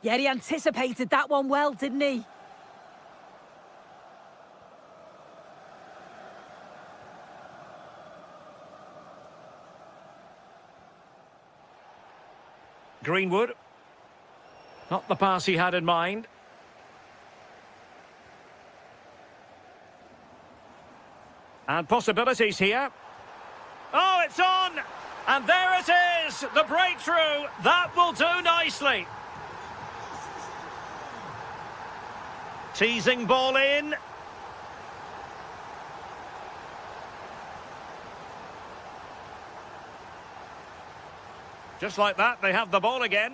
Yeah, he anticipated that one well, didn't he? Greenwood. Not the pass he had in mind. And possibilities here. Oh, it's on! And there it is! The breakthrough! That will do nicely. Teasing ball in. Just like that, they have the ball again.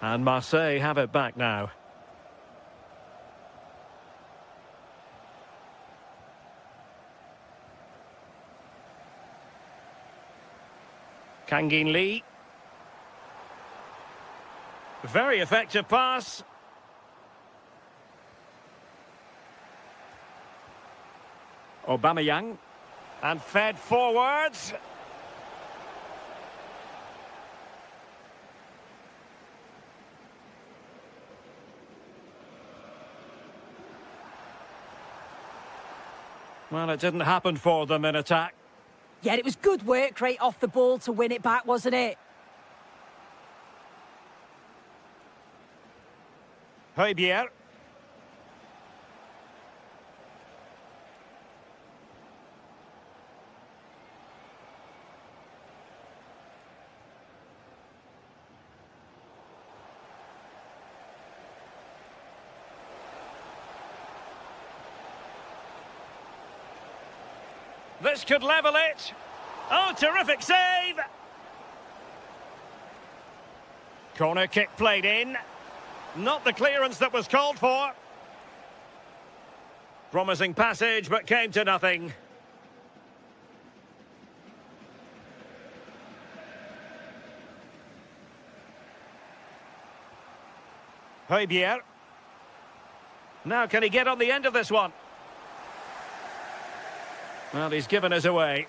And Marseille have it back now. Kangin Lee. Very effective pass. Aubameyang. And fed forwards. Well, it didn't happen for them in attack. Yeah, it was good work right off the ball to win it back, wasn't it? Højbjerg. This could level it. Oh, terrific save! Corner kick played in. Not the clearance that was called for. Promising passage, but came to nothing. Højbjerg. Now, can he get on the end of this one? Well, he's given us away.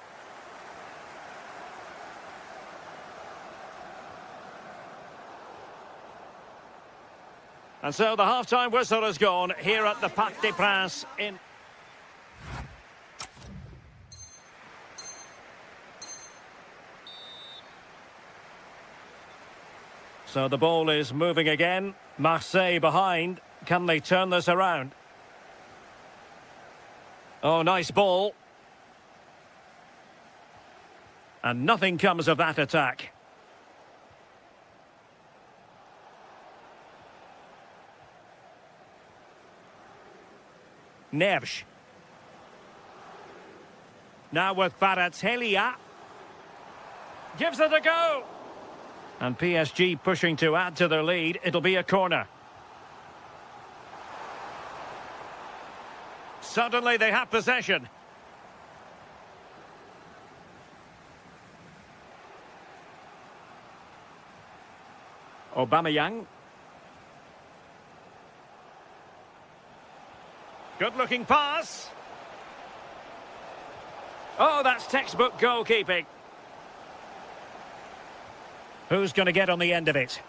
And so the half-time whistle has gone here at the Parc des Princes in... So the ball is moving again. Marseille behind. Can they turn this around? Oh, nice ball. And nothing comes of that attack. Neves. Now with Kvaratskhelia. Gives it a go. And PSG pushing to add to their lead. It'll be a corner. Suddenly they have possession. Aubameyang. Good-looking pass. Oh, that's textbook goalkeeping. Who's going to get on the end of it?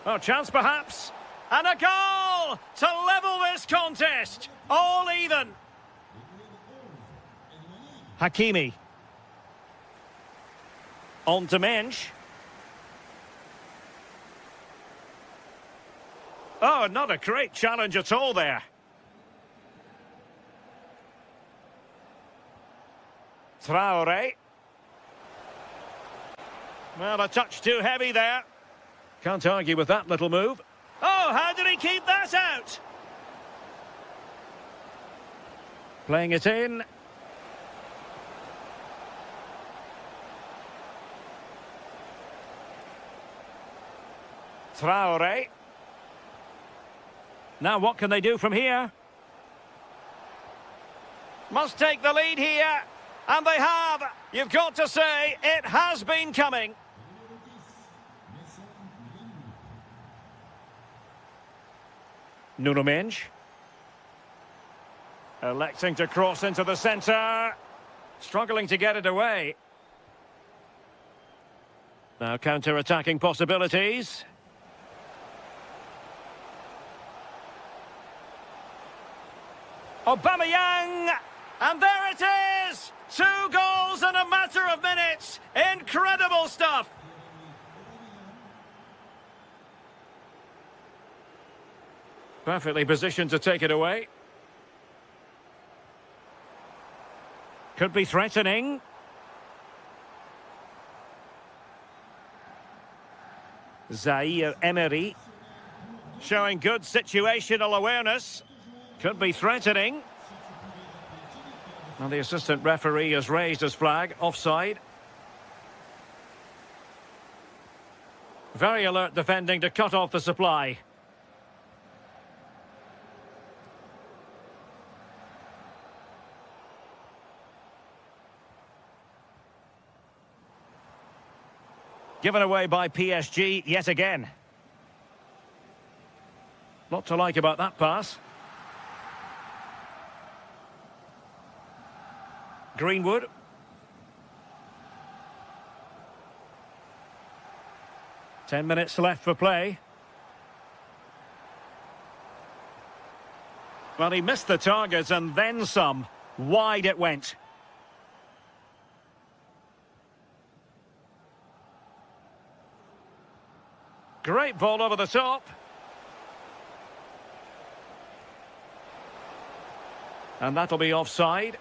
Oh, chance perhaps. And a goal to level this contest. All even. Hakimi. On to Mensch. Oh, not a great challenge at all there. Traore. Well, a touch too heavy there. Can't argue with that little move. Oh, how did he keep that out? Playing it in. Traore. Now what can they do from here? Must take the lead here. And they have. You've got to say, it has been coming. Nuno Mensch. Electing to cross into the centre. Struggling to get it away. Now counter-attacking possibilities. Aubameyang! And there it is! 2 goals in a matter of minutes! Incredible stuff! Perfectly positioned to take it away. Could be threatening. Zaire Emery. Showing good situational awareness. Could be threatening. And the assistant referee has raised his flag. Offside. Very alert defending to cut off the supply. Given away by PSG yet again. Lot to like about that pass. Greenwood. Ten minutes left for play. Well, he missed the target and then some. Wide it went. Great ball over the top. And that'll be offside.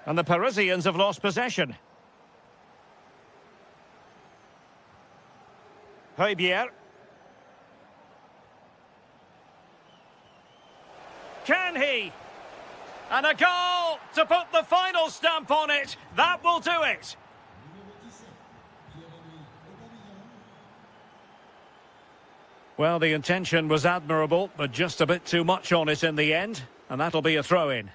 And the Parisians have lost possession. Højbjerg. Can he? And a goal to put the final stamp on it. That will do it. Well, the intention was admirable, but just a bit too much on it in the end. And that'll be a throw-in.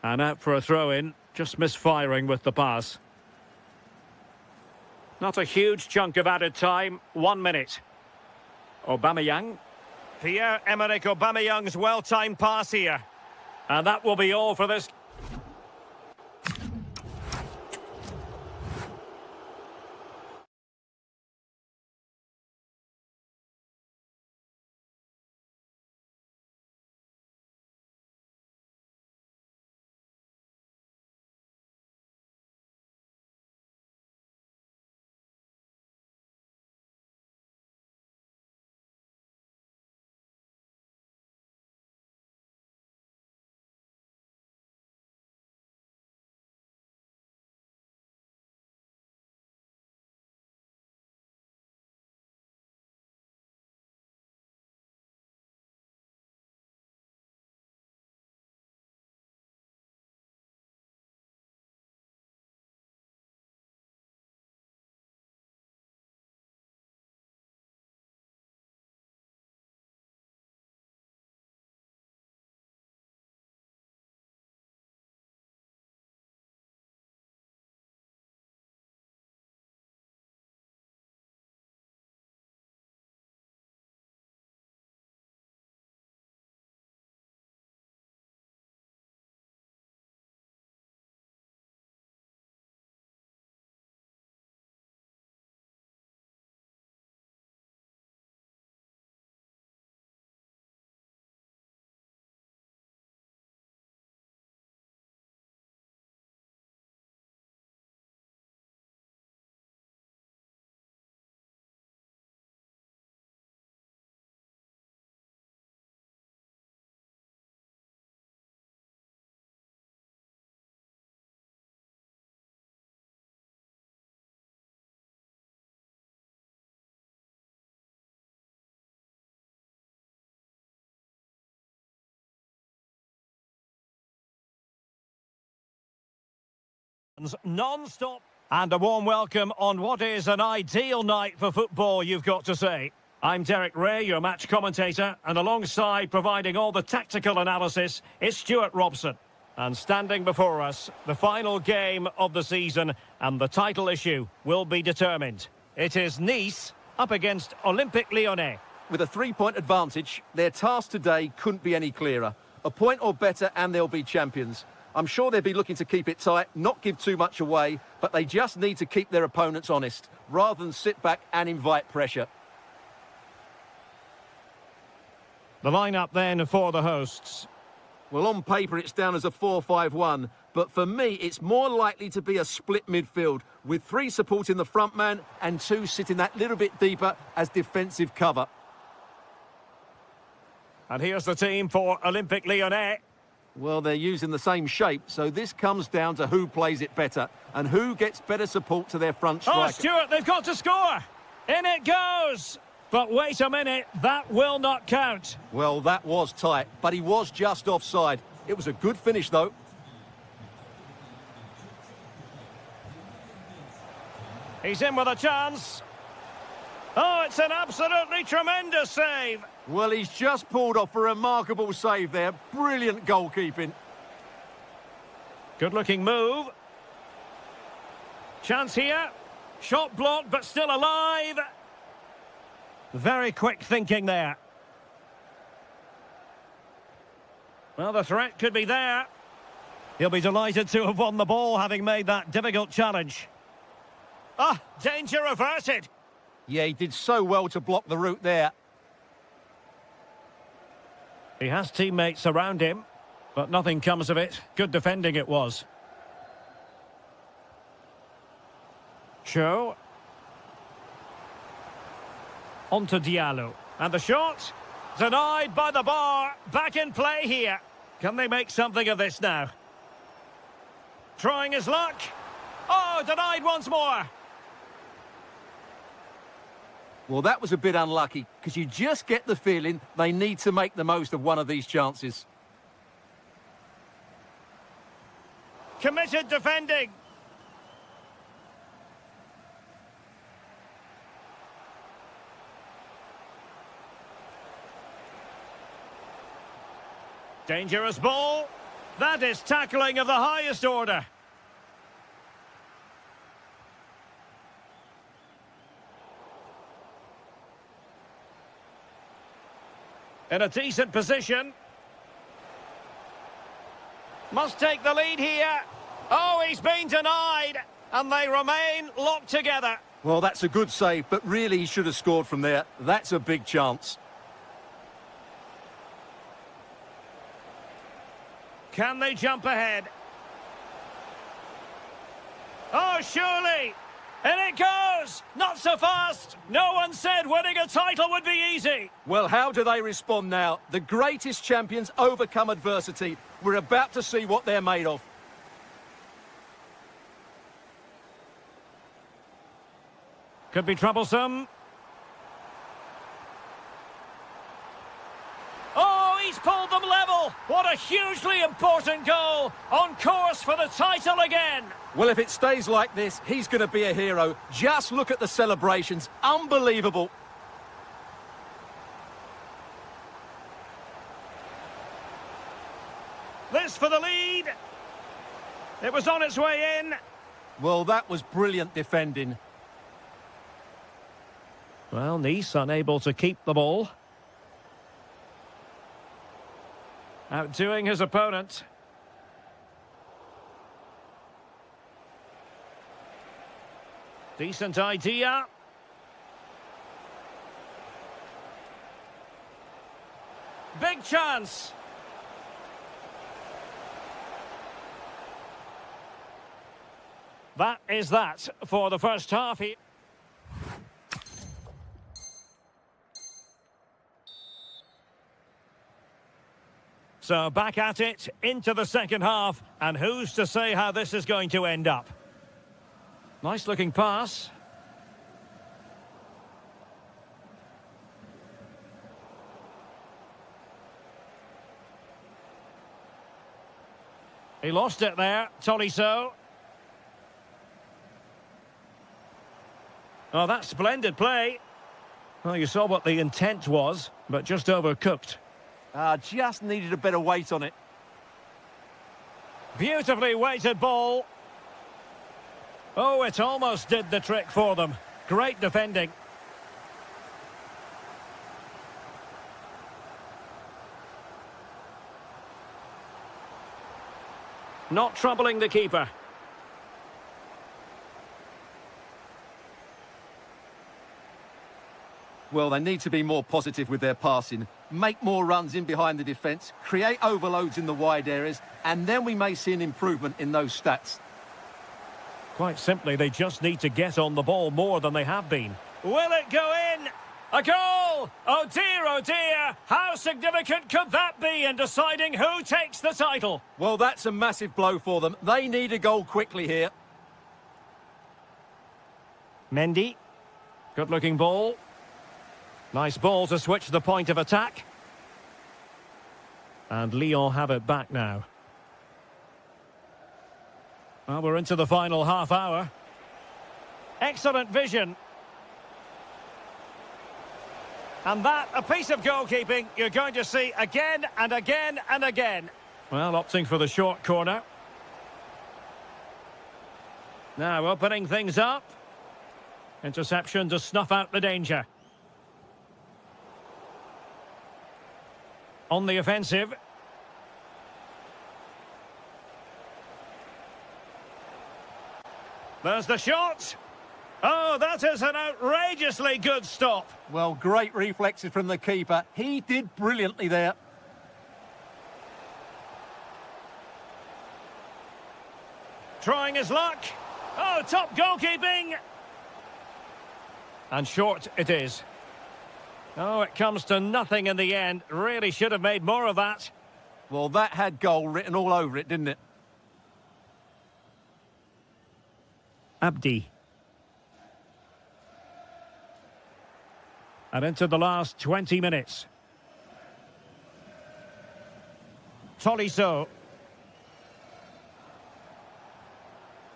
And out for a throw-in, just misfiring with the pass. Not a huge chunk of added time, 1 minute. Aubameyang. Pierre-Emerick Aubameyang's well-timed pass here. And that will be all for this. Non-stop. And a warm welcome on what is an ideal night for football, you've got to say. I'm Derek Ray, your match commentator, and alongside providing all the tactical analysis is Stuart Robson. And standing before us, the final game of the season, and the title issue will be determined. It is Nice up against Olympique Lyonnais. With a 3-point advantage, their task today couldn't be any clearer. A point or better and they'll be champions. I'm sure they'll be looking to keep it tight, not give too much away, but they just need to keep their opponents honest, rather than sit back and invite pressure. The lineup then for the hosts. Well, on paper it's down as a 4-5-1, but for me it's more likely to be a split midfield, with 3 supporting the front man and 2 sitting that little bit deeper as defensive cover. And here's the team for Olympique Lyonnais. Well, they're using the same shape, so this comes down to who plays it better and who gets better support to their front striker. Oh, Stuart, they've got to score! In it goes! But wait a minute, that will not count. Well, that was tight, but he was just offside. It was a good finish, though. He's in with a chance. Oh, it's an absolutely tremendous save. Well, he's just pulled off a remarkable save there. Brilliant goalkeeping. Good-looking move. Chance here. Shot blocked, but still alive. Very quick thinking there. Well, the threat could be there. He'll be delighted to have won the ball, having made that difficult challenge. Ah, danger averted. Yeah, he did so well to block the route there. He has teammates around him, but nothing comes of it. Good defending it was. Show. On to Diallo. And the shot. Denied by the bar. Back in play here. Can they make something of this now? Trying his luck. Oh, denied once more. Well, that was a bit unlucky, because you just get the feeling they need to make the most of one of these chances. Committed defending. Dangerous ball. That is tackling of the highest order. In a decent position. Must take the lead here. Oh, he's been denied. And they remain locked together. Well, that's a good save, but really he should have scored from there. That's a big chance. Can they jump ahead? Oh, surely. And it goes! Not so fast! No one said winning a title would be easy! Well, how do they respond now? The greatest champions overcome adversity. We're about to see what they're made of. Could be troublesome. Oh, he's pulled them level! What a hugely important goal! On course for the title again! Well, if it stays like this, he's going to be a hero. Just look at the celebrations. Unbelievable. This for the lead. It was on its way in. Well, that was brilliant defending. Well, Nice unable to keep the ball. Outdoing his opponent. Decent idea. Big chance. That is that for the first half here. So back at it, into the second half, and who's to say how this is going to end up? Nice looking pass. He lost it there, Tolisso. Oh, that's splendid play. Well, you saw what the intent was, but just overcooked. Just needed a better weight on it. Beautifully weighted ball. Oh, it almost did the trick for them. Great defending. Not troubling the keeper. Well, they need to be more positive with their passing, make more runs in behind the defence, create overloads in the wide areas, and then we may see an improvement in those stats. Quite simply, they just need to get on the ball more than they have been. Will it go in? A goal! Oh dear, how significant could that be in deciding who takes the title? Well, that's a massive blow for them. They need a goal quickly here. Mendy. Good-looking ball. Nice ball to switch the point of attack. And Lyon have it back now. Well, we're into the final half hour. Excellent vision. And that, a piece of goalkeeping you're going to see again and again and again. Well, opting for the short corner. Now opening things up. Interception to snuff out the danger. On the offensive. There's the shot. Oh, that is an outrageously good stop. Well, great reflexes from the keeper. He did brilliantly there. Trying his luck. Oh, top goalkeeping. And short it is. Oh, it comes to nothing in the end. Really should have made more of that. Well, that had goal written all over it, didn't it? Abdi. And into the last 20 minutes. Tolisso.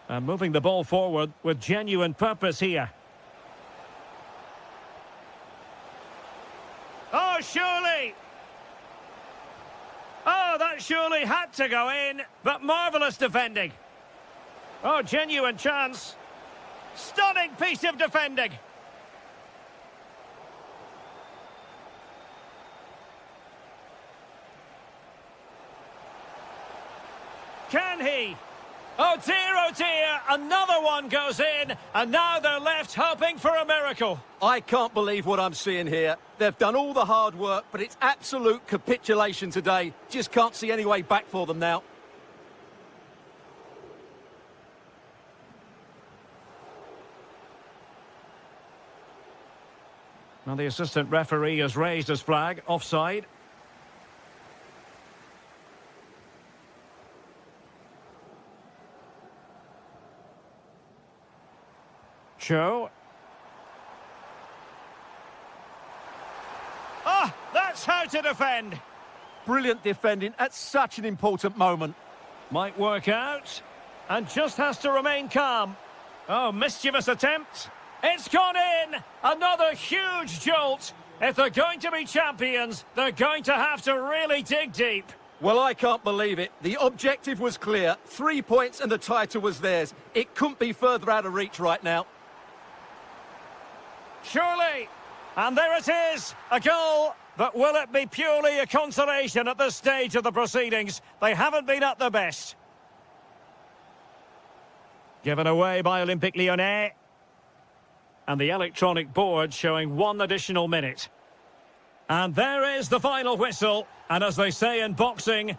And moving the ball forward with genuine purpose here. Oh, surely! Oh, that surely had to go in, but marvellous defending. Oh, genuine chance. Stunning piece of defending. Can he? Oh dear, another one goes in, and now they're left hoping for a miracle. I can't believe what I'm seeing here. They've done all the hard work, but it's absolute capitulation today. Just can't see any way back for them now. Now the assistant referee has raised his flag, offside. Show. Ah, that's how to defend. Brilliant defending at such an important moment. Might work out. And just has to remain calm. Oh, mischievous attempt. It's gone in! Another huge jolt. If they're going to be champions, they're going to have to really dig deep. Well, I can't believe it. The objective was clear. 3 points and the title was theirs. It couldn't be further out of reach right now. Surely. And there it is, a goal. But will it be purely a consolation at this stage of the proceedings? They haven't been at their best. Given away by Olympique Lyonnais. And the electronic board showing 1 additional minute. And there is the final whistle. And as they say in boxing,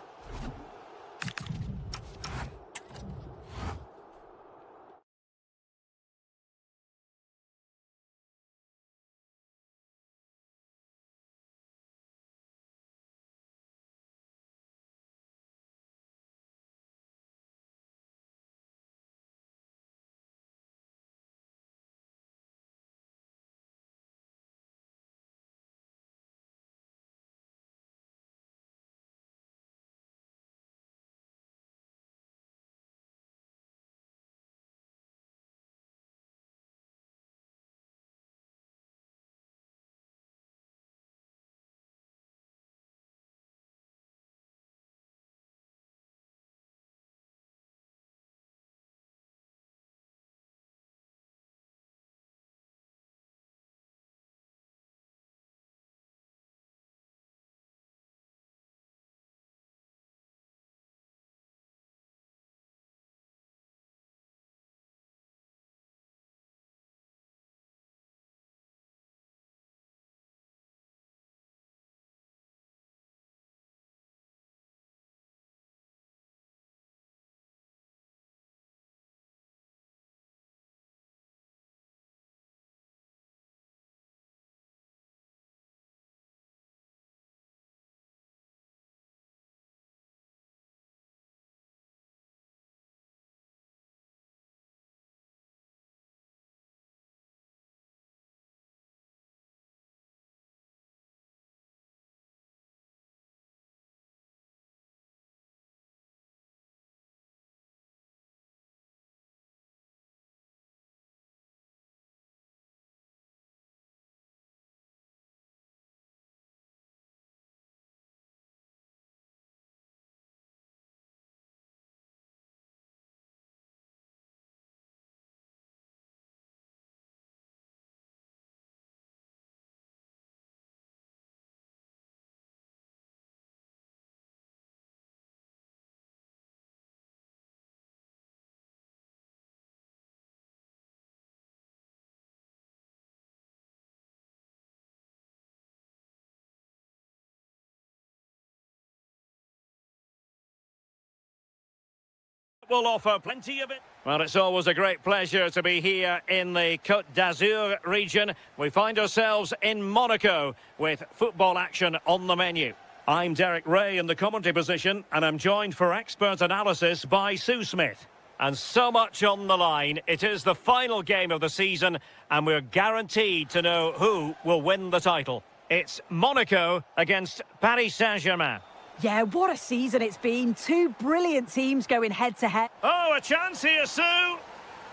Will offer plenty of it. Well, it's always a great pleasure to be here in the Côte d'Azur region. We find ourselves in Monaco with football action on the menu. I'm Derek Ray in the commentary position, and I'm joined for expert analysis by Sue Smith. And so much on the line. It is the final game of the season, and we're guaranteed to know who will win the title. It's Monaco against Paris Saint-Germain. Yeah, what a season it's been. Two brilliant teams going head-to-head. Oh, a chance here, Sue.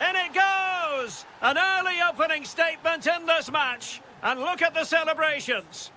In it goes! An early opening statement in this match. And look at the celebrations.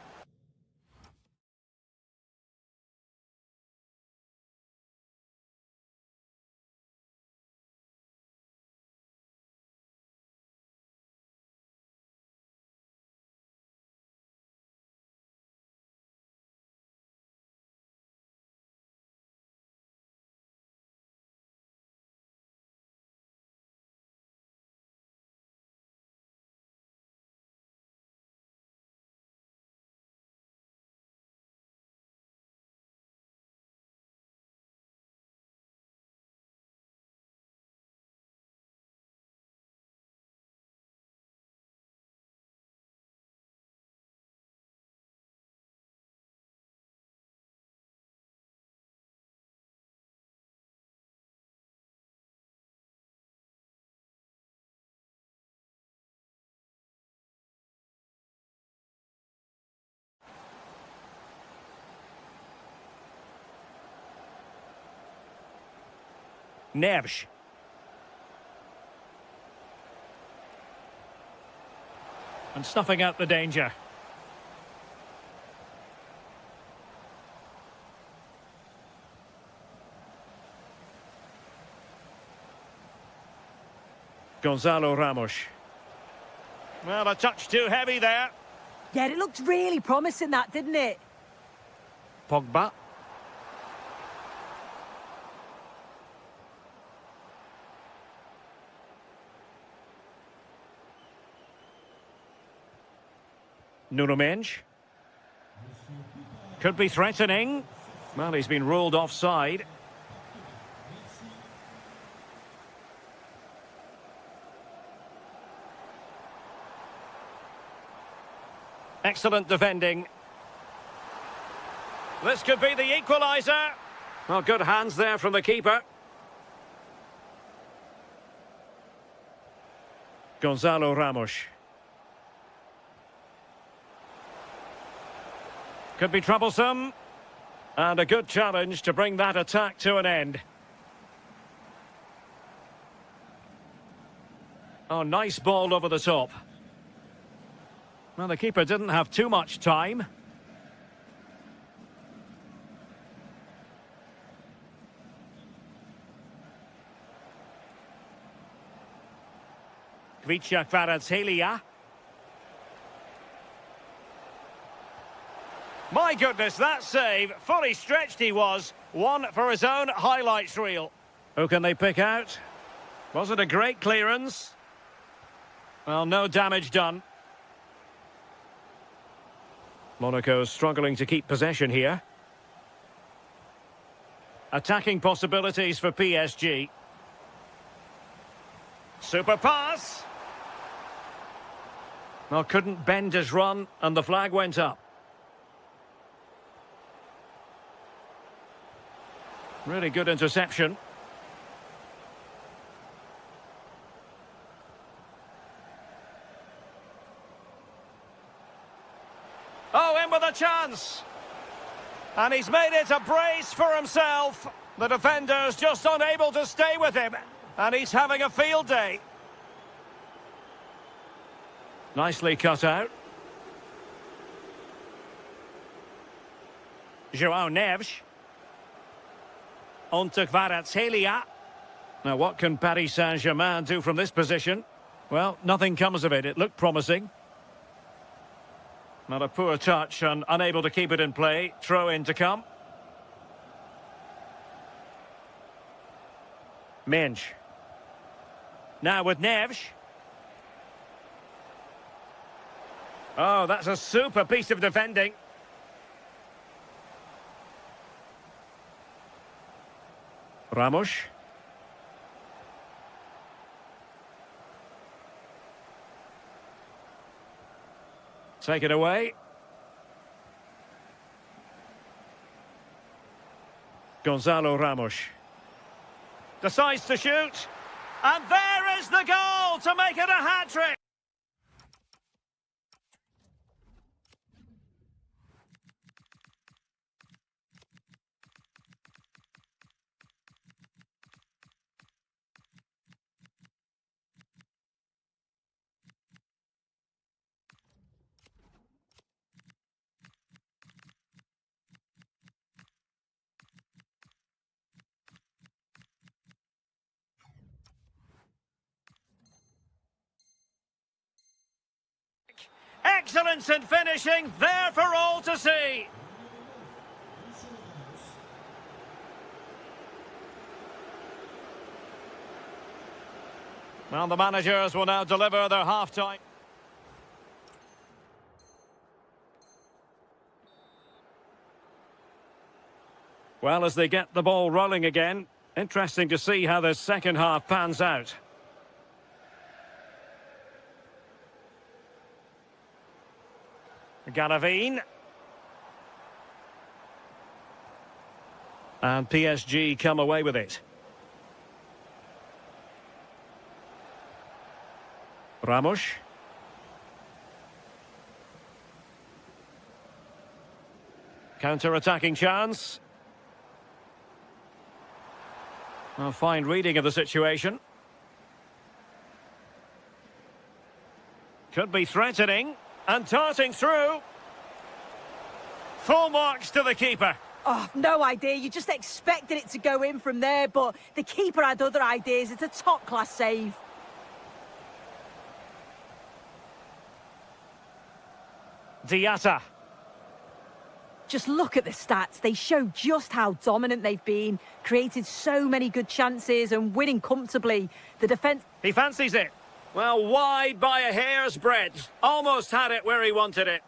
Neves. And snuffing out the danger. Gonzalo Ramos. Well, a touch too heavy there. Yeah, it looked really promising, that, didn't it? Pogba. Nuno Mendes. Could be threatening. Well, he's been ruled offside. Excellent defending. This could be the equaliser. Well, good hands there from the keeper. Gonzalo Ramos. Could be troublesome. And a good challenge to bring that attack to an end. Oh, nice ball over the top. Well, the keeper didn't have too much time. Kvaratskhelia. My goodness, that save, fully stretched he was. One for his own highlights reel. Who can they pick out? Was it a great clearance? Well, no damage done. Monaco struggling to keep possession here. Attacking possibilities for PSG. Super pass. Well, couldn't bend his run, and the flag went up. Really good interception. Oh, in with a chance. And he's made it a brace for himself. The defender's just unable to stay with him. And he's having a field day. Nicely cut out. João Neves. On to Kvaratskhelia. Now, what can Paris Saint-Germain do from this position? Well, nothing comes of it. It looked promising. Not a poor touch and unable to keep it in play. Throw in to come. Mendes. Now with Neves. Oh, that's a super piece of defending. Ramos. Take it away. Gonzalo Ramos. Decides to shoot. And there is the goal to make it a hat-trick. Excellence in finishing, there for all to see. Well, the managers will now deliver their half-time. Well, as they get the ball rolling again, interesting to see how the second half pans out. Galavine. And PSG come away with it. Ramos. Counter-attacking chance. A fine reading of the situation. Could be threatening. And darting through. Full marks to the keeper. Oh, no idea. You just expected it to go in from there, but the keeper had other ideas. It's a top-class save. Diatta. Just look at the stats. They show just how dominant they've been, created so many good chances and winning comfortably. The defence... He fancies it. Well, wide by a hair's breadth. Almost had it where he wanted it.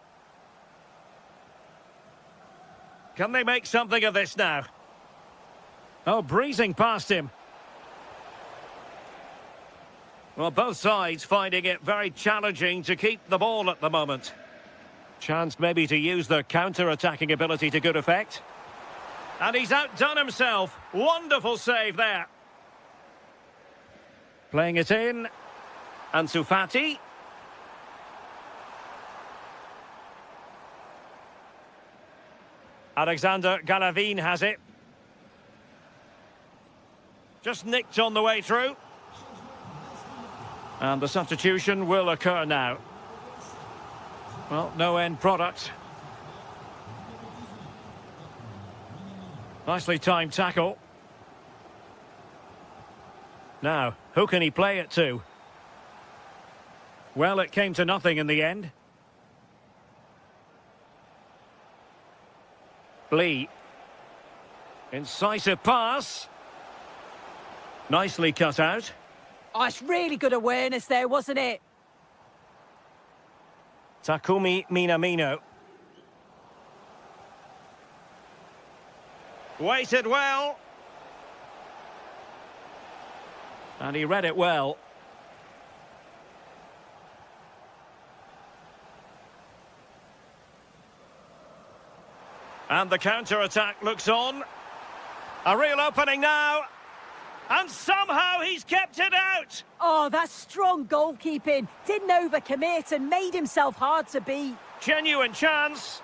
Can they make something of this now? Oh, breezing past him. Well, both sides finding it very challenging to keep the ball at the moment. Chance maybe to use their counter-attacking ability to good effect. And he's outdone himself. Wonderful save there. Playing it in. Ansu Fati. Alexander Galavine has it. Just nicked on the way through. And the substitution will occur now. Well, no end product. Nicely timed tackle. Now, who can he play it to? Well, it came to nothing in the end. Lee. Incisive pass. Nicely cut out. Oh, it's really good awareness there, wasn't it? Takumi Minamino. Waited well. And he read it well. And the counter-attack looks on. A real opening now. And somehow he's kept it out. Oh, that's strong goalkeeping. Didn't overcommit and made himself hard to beat. Genuine chance.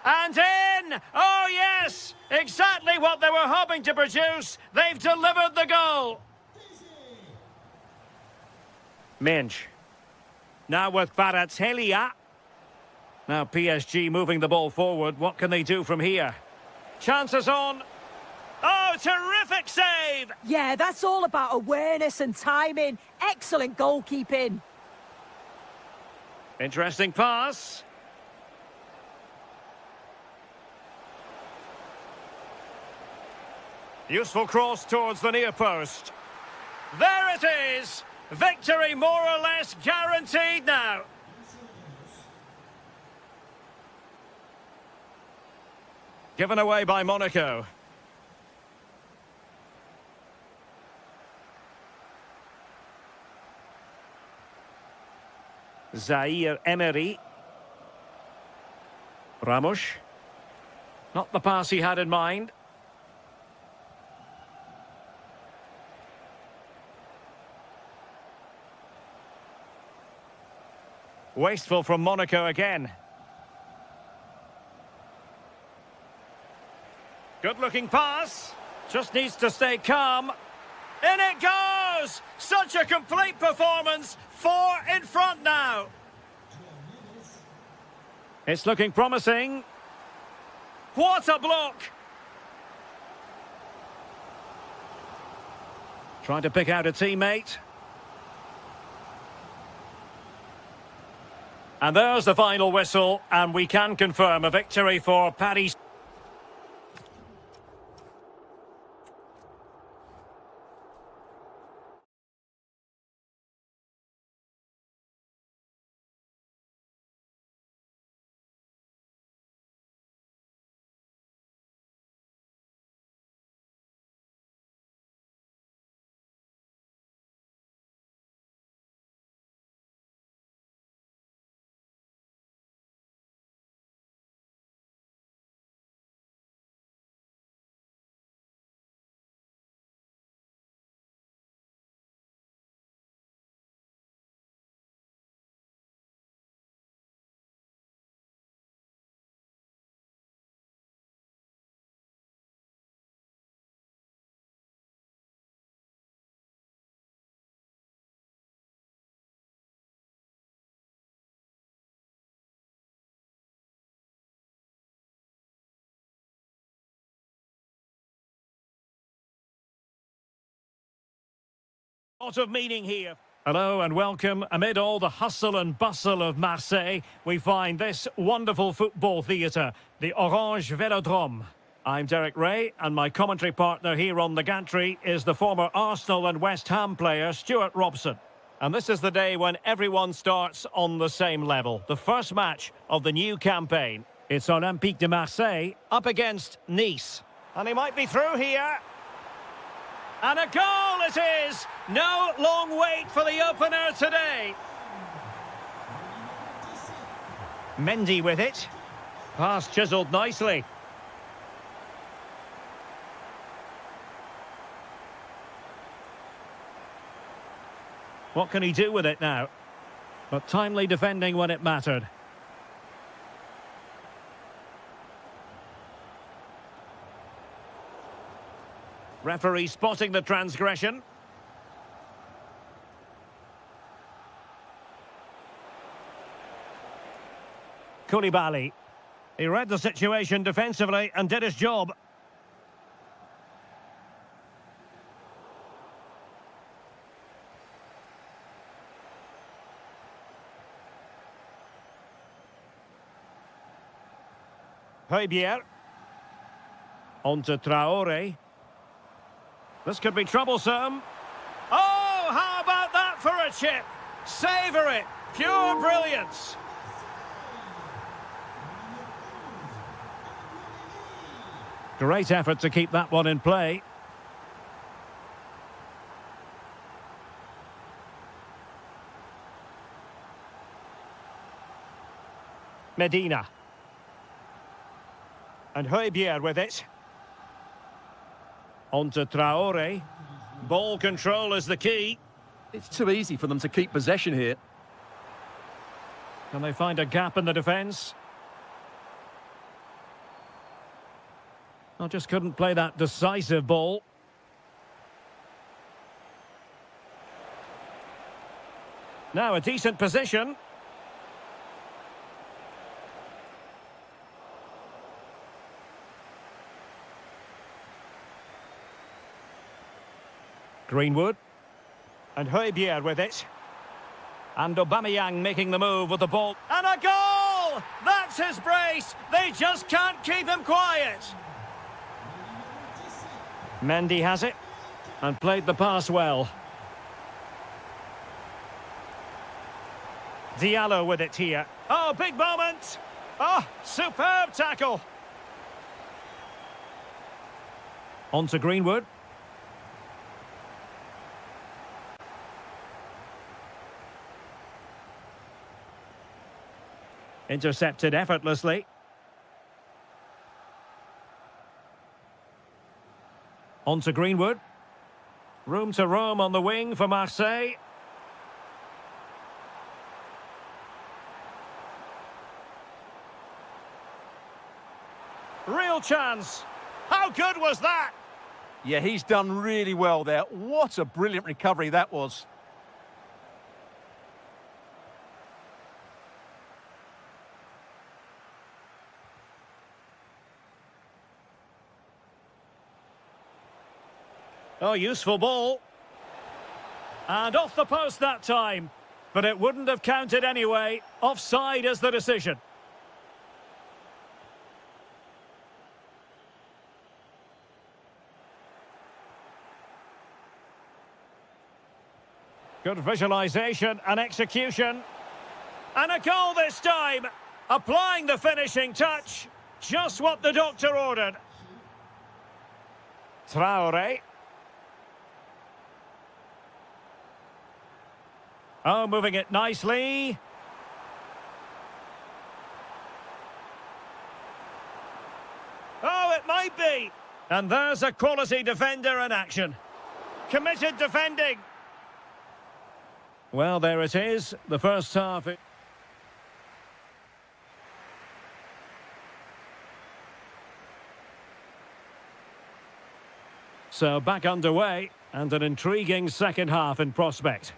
And in! Oh, yes! Exactly what they were hoping to produce. They've delivered the goal. Minch. Now with Baratskhelia. Now PSG moving the ball forward. What can they do from here? Chances on. Oh, terrific save! Yeah, that's all about awareness and timing. Excellent goalkeeping. Interesting pass. Useful cross towards the near post. There it is! Victory more or less guaranteed now. Given away by Monaco. Zaire Emery. Ramos. Not the pass he had in mind. Wasteful from Monaco again. Good-looking pass. Just needs to stay calm. In it goes! Such a complete performance. 4 in front now. It's looking promising. What a block! Trying to pick out a teammate. And there's the final whistle, and we can confirm a victory for Paris. Lot of meaning here. Hello and welcome. Amid all the hustle and bustle of Marseille, we find this wonderful football theatre, the Orange Velodrome. I'm Derek Ray, and my commentary partner here on the gantry is the former Arsenal and West Ham player Stuart Robson. And this is the day when everyone starts on the same level. The first match of the new campaign. It's Olympique de Marseille up against Nice. And he might be through here. And a goal it is! No long wait for the opener today. Mendy with it. Pass chiselled nicely. What can he do with it now? But timely defending when it mattered. Referee spotting the transgression. Koulibaly. He read the situation defensively and did his job. Højbjerg. On to Traoré. This could be troublesome. Oh, how about that for a chip? Savour it. Pure brilliance. Great effort to keep that one in play. Medina. And Højbjerg with it. On to Traoré. Ball control is the key. It's too easy for them to keep possession here. Can they find a gap in the defence? I just couldn't play that decisive ball. Now a decent position. Greenwood. And Højbjerg with it. And Aubameyang making the move with the ball. And a goal! That's his brace! They just can't keep him quiet. Mendy has it. And played the pass well. Diallo with it here. Oh, big moment! Oh, superb tackle! On to Greenwood. Intercepted effortlessly. On to Greenwood. Room to roam on the wing for Marseille. Real chance. How good was that? Yeah, he's done really well there. What a brilliant recovery that was. Oh, useful ball. And off the post that time. But it wouldn't have counted anyway. Offside is the decision. Good visualisation and execution. And a goal this time. Applying the finishing touch. Just what the doctor ordered. Traore. Oh, moving it nicely. Oh, it might be. And there's a quality defender in action. Committed defending. Well, there it is. The first half. So back underway and an intriguing second half in prospect.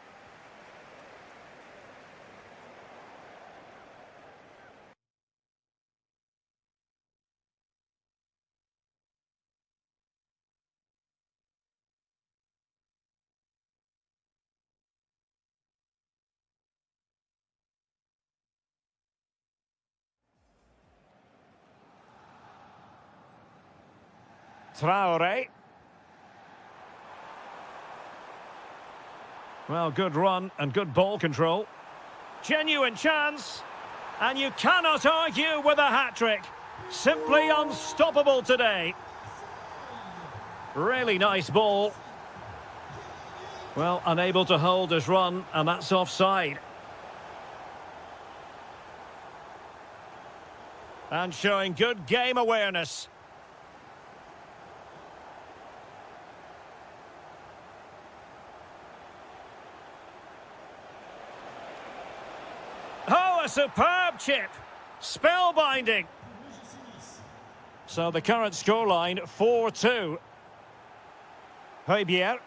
Traore. Well, good run and good ball control. Genuine chance. And you cannot argue with a hat-trick. Simply unstoppable today. Really nice ball. Well, unable to hold his run, and that's offside. And showing good game awareness. Oh, a superb chip. Spellbinding. So the current scoreline, 4-2. Højbjerg.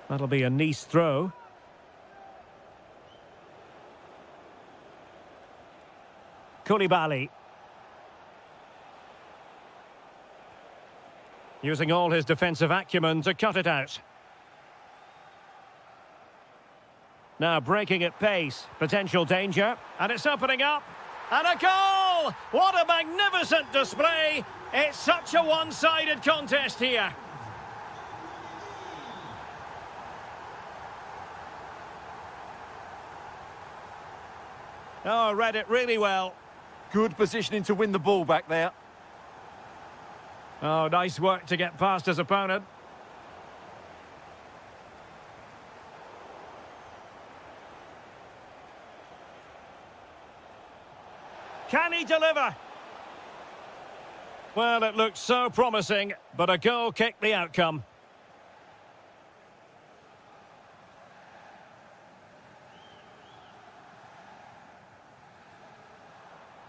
That'll be a Nice throw. Koulibaly. Using all his defensive acumen to cut it out. Now breaking at pace, potential danger, and it's opening up, and a goal! What a magnificent display! It's such a one-sided contest here. Oh, read it really well. Good positioning to win the ball back there. Oh, nice work to get past his opponent. Can he deliver? Well, it looked so promising, but a goal kicked the outcome.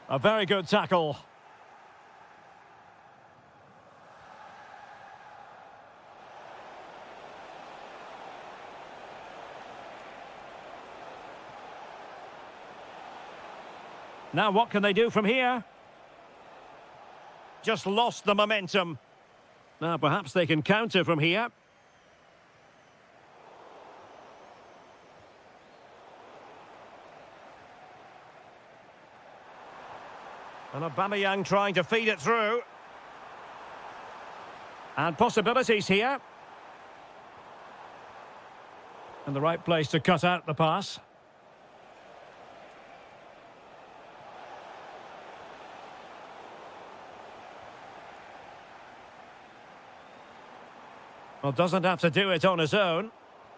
A very good tackle. Now what can they do from here? Just lost the momentum. Now perhaps they can counter from here. And Aubameyang trying to feed it through. And possibilities here. And the right place to cut out the pass. Well, doesn't have to do it on his own,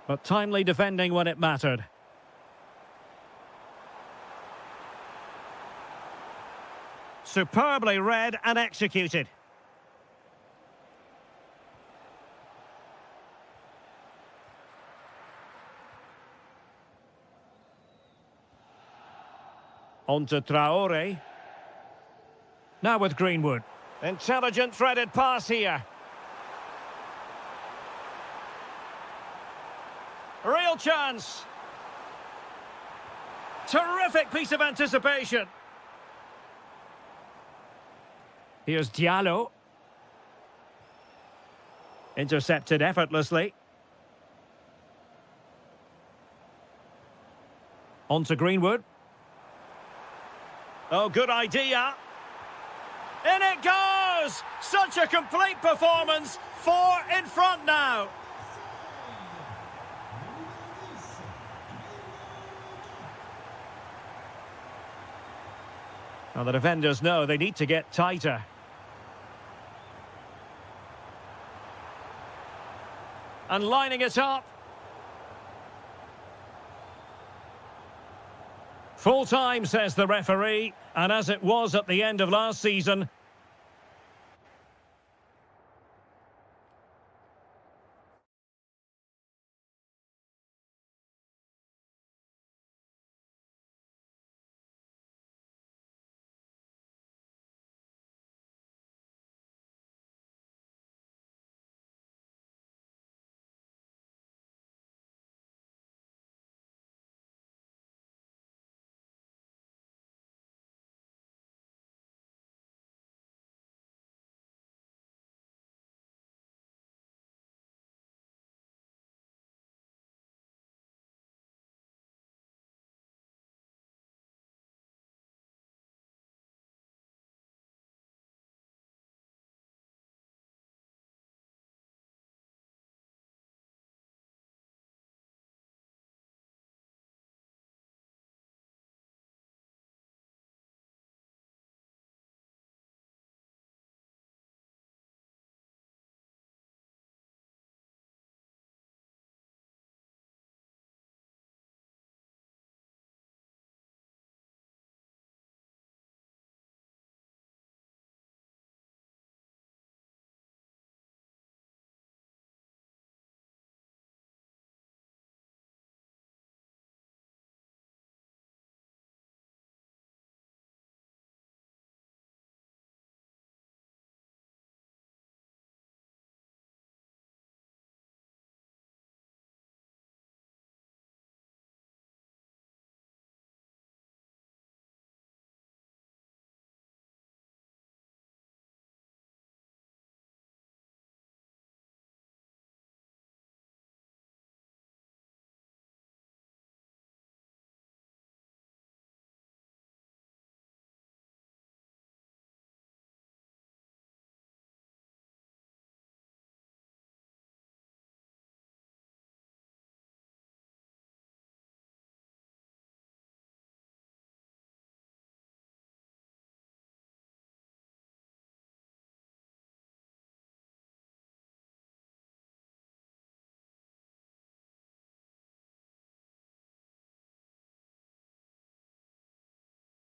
but timely defending when it mattered. Superbly read and executed. On to Traore. Now with Greenwood. Intelligent threaded pass here. Real chance. Terrific piece of anticipation. Here's Diallo. Intercepted effortlessly. On to Greenwood. Oh, good idea. In it goes! Such a complete performance. 4 in front now. Well, the defenders know they need to get tighter. And lining it up. Full time, says the referee, and as it was at the end of last season.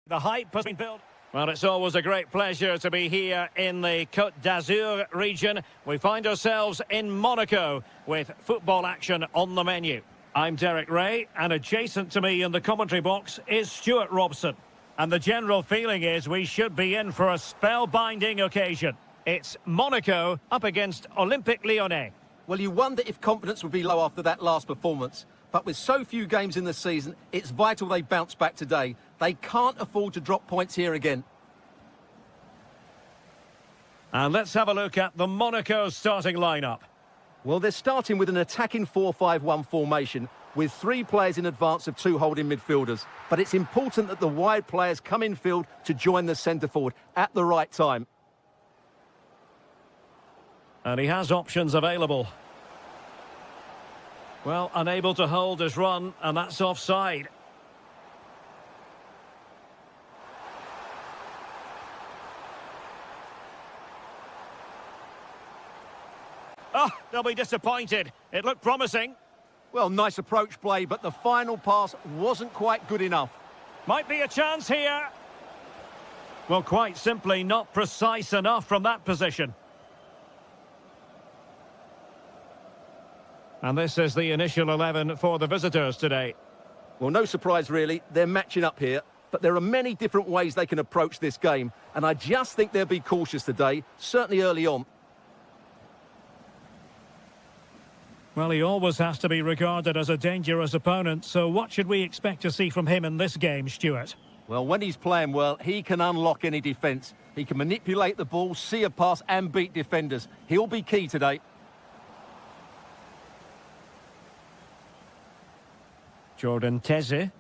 The hype has been built. Well, it's always a great pleasure to be here in the Côte d'Azur region. We find ourselves in Monaco with football action on the menu. I'm Derek Ray, and adjacent to me in the commentary box is Stuart Robson. And the general feeling is we should be in for a spellbinding occasion. It's Monaco up against Olympique Lyonnais. Well, you wonder if confidence would be low after that last performance. But with so few games in the season, it's vital they bounce back today. They can't afford to drop points here again. And let's have a look at the Monaco starting lineup. Well, they're starting with an attacking 4-5-1 formation with 3 players in advance of 2 holding midfielders. But it's important that the wide players come in field to join the centre forward at the right time. And he has options available. Well, unable to hold his run, and that's offside. Oh, they'll be disappointed. It looked promising. Well, nice approach play, but the final pass wasn't quite good enough. Might be a chance here. Well, quite simply not precise enough from that position. And this is the initial 11 for the visitors today. Well, no surprise really, they're matching up here, but there are many different ways they can approach this game, and I just think they'll be cautious today, certainly early on. Well, he always has to be regarded as a dangerous opponent, so what should we expect to see from him in this game, Stuart? Well, when he's playing well, he can unlock any defence. He can manipulate the ball, see a pass and beat defenders. He'll be key today. Jordan Teze.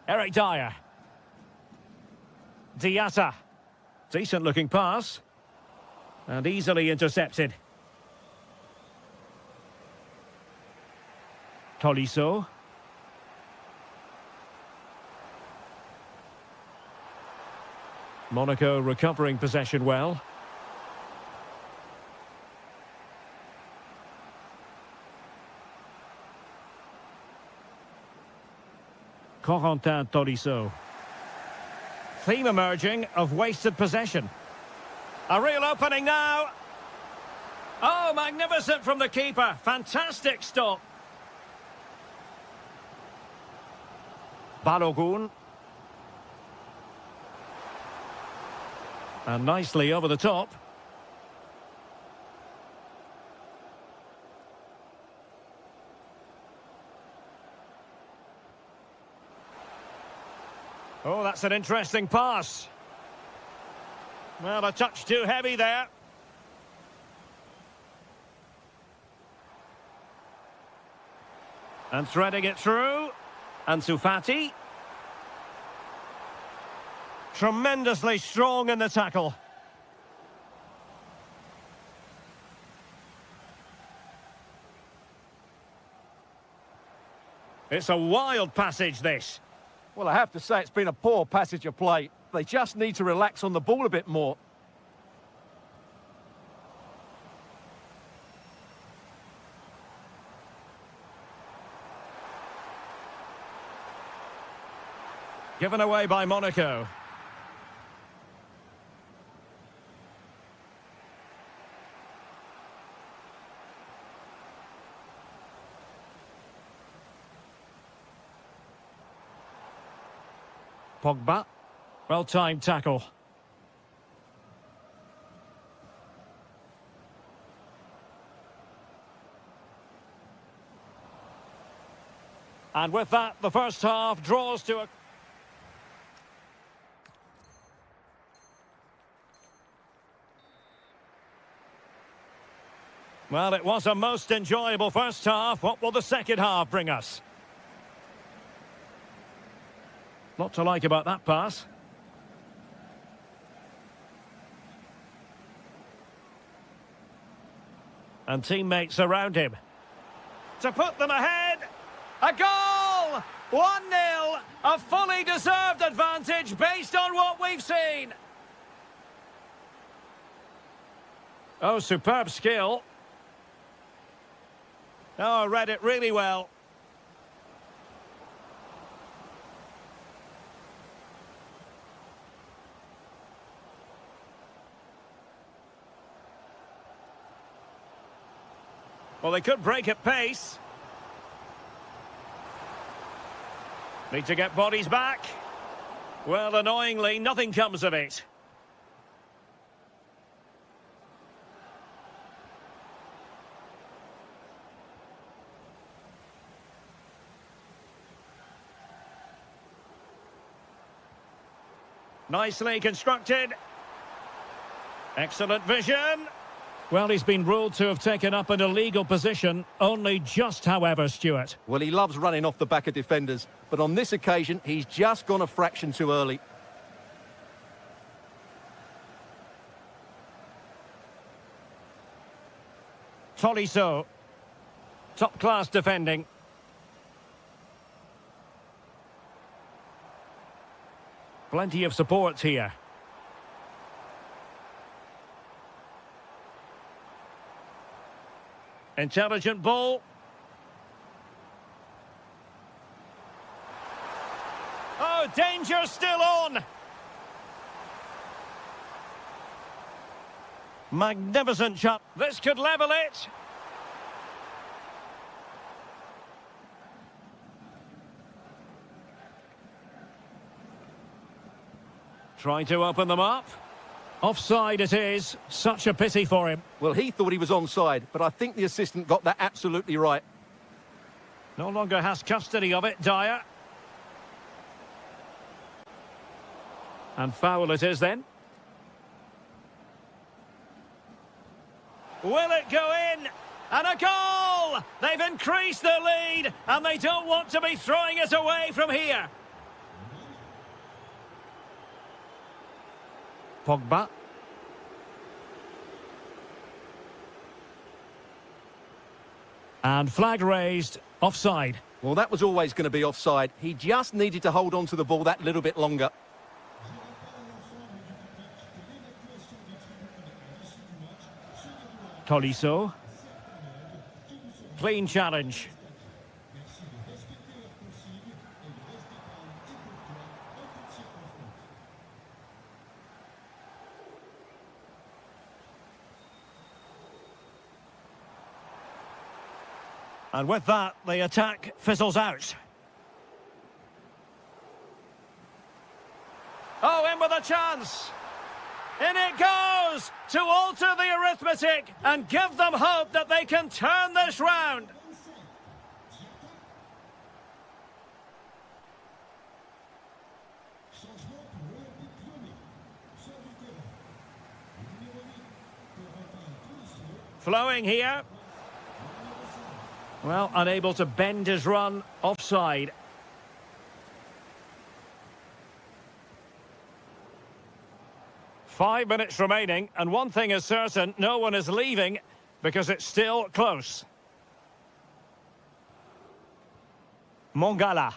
Eric Dyer. Diatta. Decent looking pass. And easily intercepted. Tolisso. Monaco recovering possession well. Corentin Tolisso. Theme emerging of wasted possession. A real opening now. Oh, magnificent from the keeper. Fantastic stop. Balogun. And nicely over the top. Oh, that's an interesting pass. Well, a touch too heavy there. And threading it through. Ansu Fati. Tremendously strong in the tackle. It's a wild passage, this. Well, I have to say it's been a poor passage of play. They just need to relax on the ball a bit more. Given away by Monaco. Pogba. Well-timed tackle. And with that, the first half draws to a... Well, it was a most enjoyable first half. What will the second half bring us? Lot to like about that pass. And teammates around him. To put them ahead. A goal! 1-0. A fully deserved advantage based on what we've seen. Oh, superb skill. Oh, read it really well. Well, they could break at pace. Need to get bodies back. Well, annoyingly, nothing comes of it. Nicely constructed. Excellent vision. Well, he's been ruled to have taken up an illegal position, only just, however, Stuart. Well, he loves running off the back of defenders, but on this occasion, he's just gone a fraction too early. Tolisso. Top-class defending. Plenty of support here. Intelligent ball. Oh, danger still on. Magnificent shot. This could level it. Trying to open them up. Offside it is. Such a pity for him. Well, he thought he was onside, but I think the assistant got that absolutely right. No longer has custody of it, Dyer. And foul it is then. Will it go in? And a goal! They've increased their lead, and they don't want to be throwing it away from here. Pogba. And flag raised, offside. Well, that was always going to be offside. He just needed to hold on to the ball that little bit longer. Tolisso. Clean challenge. And with that, the attack fizzles out. Oh, in with a chance. In it goes to alter the arithmetic and give them hope that they can turn this round. Flowing here. Well, unable to bend his run, offside. Five minutes remaining, and one thing is certain, no one is leaving because it's still close. Mongala.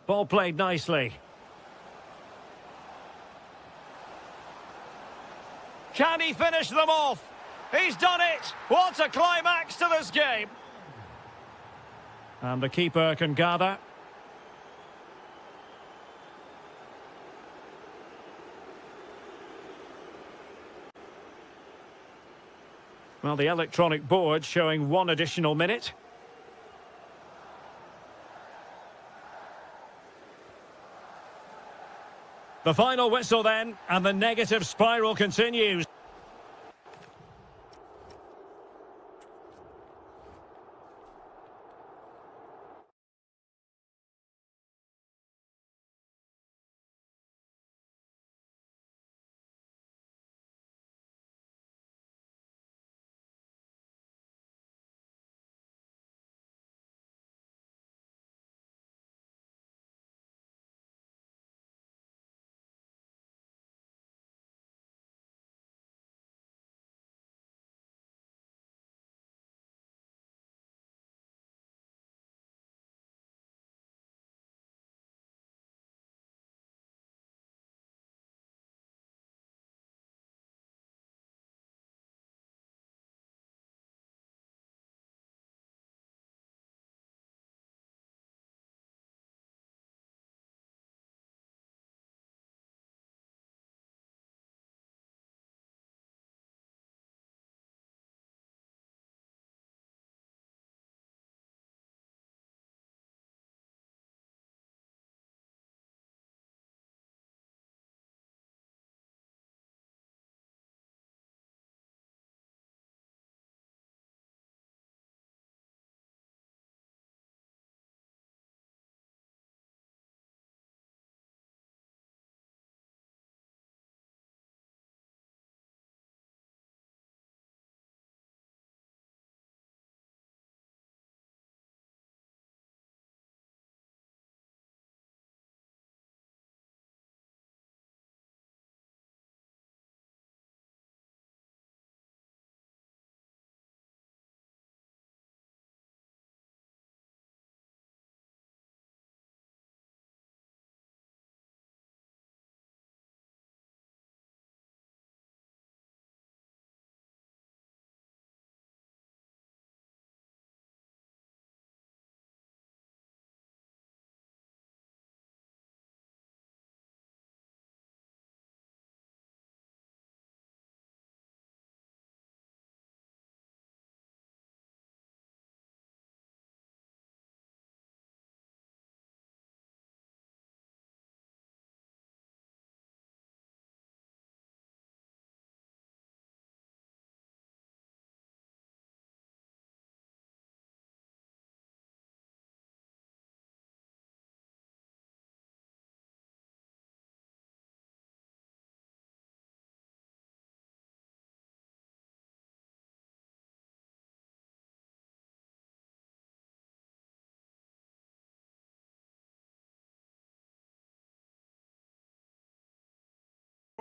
Ball played nicely. Can he finish them off? He's done it! What a climax to this game! And the keeper can gather. Well, the electronic board showing one additional minute. The final whistle then, and the negative spiral continues.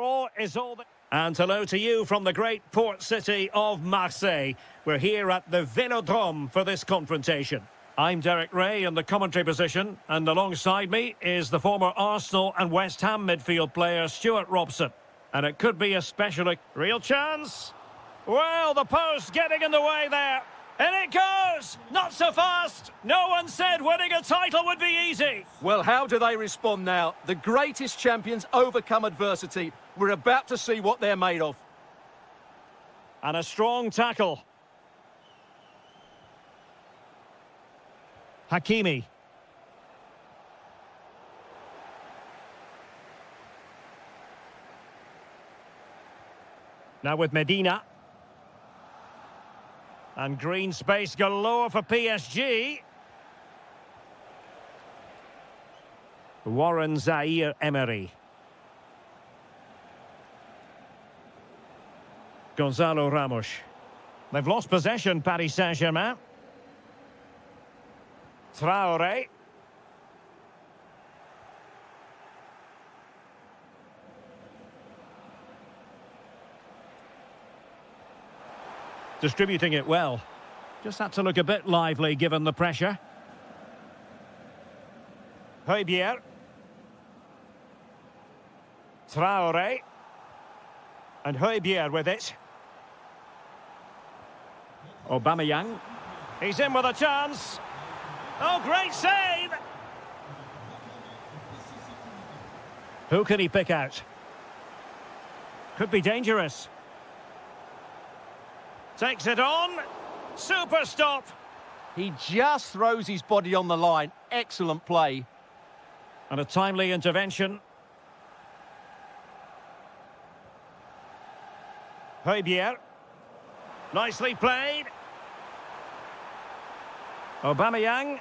Draw is all that... And hello to you from the great port city of Marseille. We're here at the Vélodrome for this confrontation. I'm Derek Ray in the commentary position, and alongside me is the former Arsenal and West Ham midfield player Stuart Robson. And it could be a special... Real chance? Well, the post getting in the way there. And it goes! Not so fast! No one said winning a title would be easy. Well, how do they respond now? The greatest champions overcome adversity. We're about to see what they're made of. And a strong tackle. Hakimi. Now with Medina. And green space galore for PSG. Warren Zaire-Emery. Gonzalo Ramos. They've lost possession, Paris Saint-Germain. Traoré. Distributing it well. Just had to look a bit lively given the pressure. Højbjerg. Traoré. And Højbjerg with it. Aubameyang. He's in with a chance. Oh, great save! Who can he pick out? Could be dangerous. Takes it on. Super stop. He just throws his body on the line. Excellent play. And a timely intervention. Højbjerg. Nicely played. Aubameyang.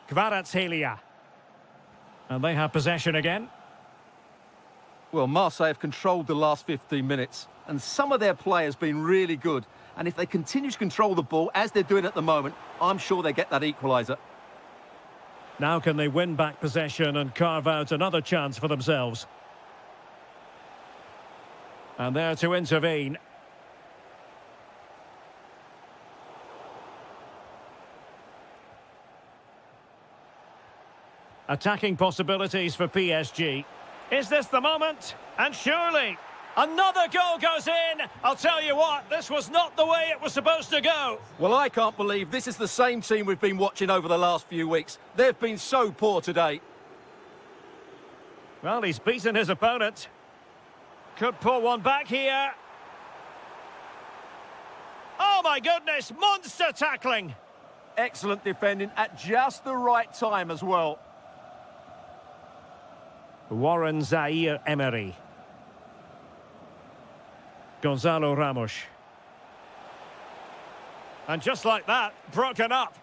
Kvaratskhelia. And they have possession again. Well, Marseille have controlled the last 15 minutes, and some of their players have been really good. And if they continue to control the ball, as they're doing at the moment, I'm sure they get that equaliser. Now can they win back possession and carve out another chance for themselves? And there to intervene. Attacking possibilities for PSG. Is this the moment? And surely, another goal goes in. I'll tell you what, this was not the way it was supposed to go. Well, I can't believe this is the same team we've been watching over the last few weeks. They've been so poor today. Well, he's beaten his opponent. Could pull one back here. Oh my goodness, monster tackling. Excellent defending at just the right time as well. Warren Zaire-Emery. Gonzalo Ramos. And just like that, broken up.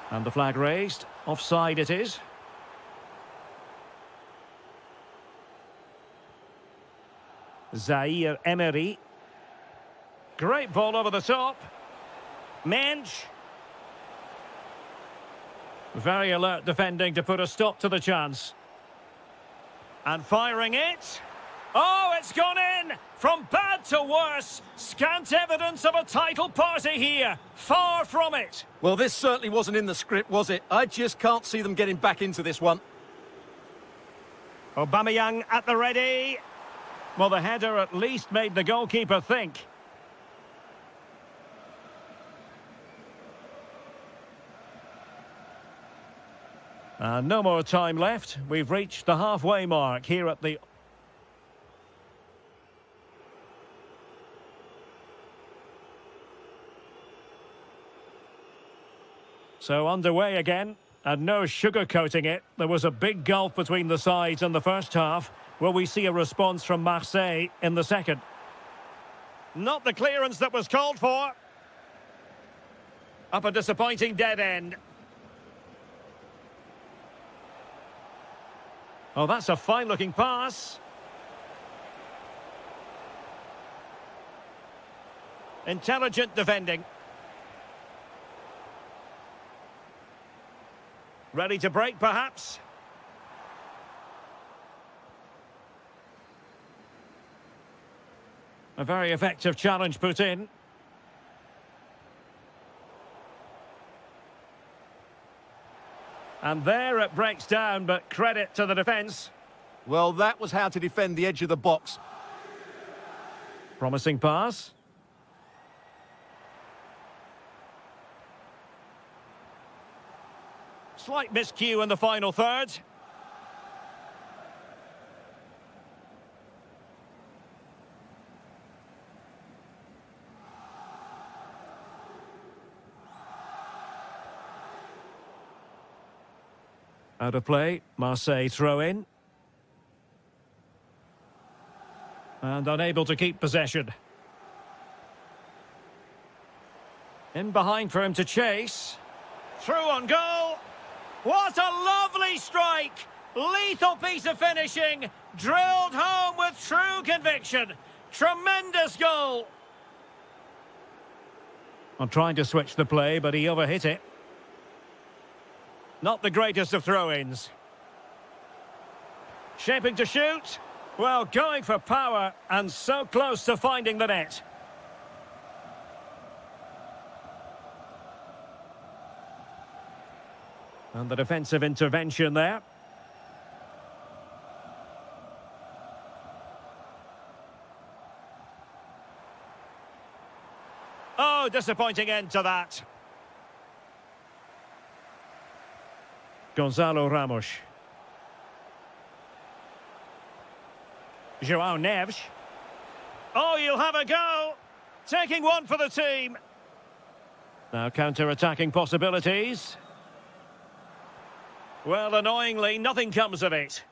And the flag raised. Offside it is. Zaire-Emery. Great ball over the top. Mensch. Very alert defending to put a stop to the chance. And firing it. Oh, it's gone in! From bad to worse. Scant evidence of a title party here. Far from it. Well, this certainly wasn't in the script, was it? I just can't see them getting back into this one. Aubameyang at the ready. Well, the header at least made the goalkeeper think. No more time left. We've reached the halfway mark here at the... So underway again, and no sugarcoating it. There was a big gulf between the sides in the first half. Will we see a response from Marseille in the second? Not the clearance that was called for. Up a disappointing dead end. Oh, that's a fine-looking pass. Intelligent defending. Ready to break, perhaps? A very effective challenge put in. And there it breaks down, but credit to the defence. Well, that was how to defend the edge of the box. Promising pass. Slight miscue in the final third. Out of play, Marseille throw in. And unable to keep possession. In behind for him to chase. Through on goal. What a lovely strike! Lethal piece of finishing. Drilled home with true conviction. Tremendous goal. I'm trying to switch the play, but he overhit it. Not the greatest of throw-ins. Shaping to shoot. Well, going for power and so close to finding the net. And the defensive intervention there. Oh, disappointing end to that. Gonzalo Ramos. João Neves. Oh, you'll have a go. Taking one for the team. Now counter-attacking possibilities. Well, annoyingly, nothing comes of it.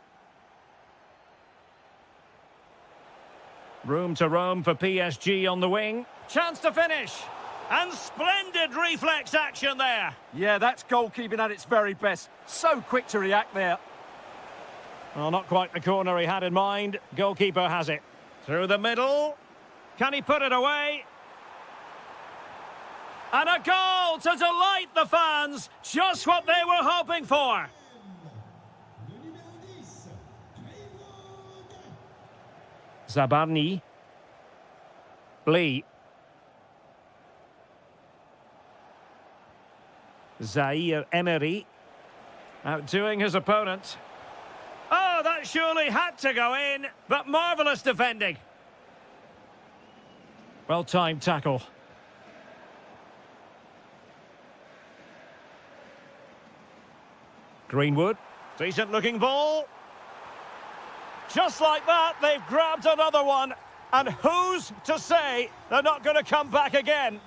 Room to roam for PSG on the wing. Chance to finish. And splendid reflex action there. Yeah, that's goalkeeping at its very best. So quick to react there. Well, not quite the corner he had in mind. Goalkeeper has it. Through the middle. Can he put it away? And a goal to delight the fans. Just what they were hoping for. Zabarni. Lee. Zaire Emery. Outdoing his opponent. Oh, that surely had to go in, but marvellous defending. Well-timed tackle. Greenwood. Decent-looking ball. Just like that, they've grabbed another one. And who's to say they're not going to come back again?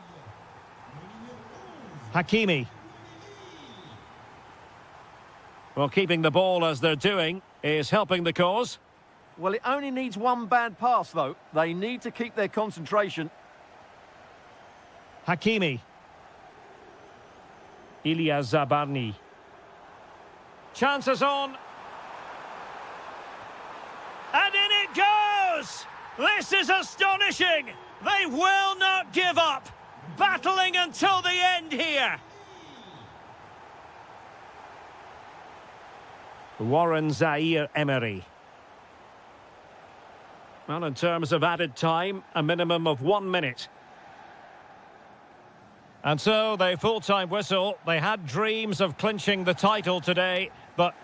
Hakimi. Well, keeping the ball as they're doing is helping the cause. Well, it only needs one bad pass, though. They need to keep their concentration. Hakimi. Ilya Zabarni. Chances on. And in it goes! This is astonishing! They will not give up! Battling until the end here! Warren Zaire Emery. Well, in terms of added time, a minimum of 1 minute. And so, the full-time whistle. They had dreams of clinching the title today, but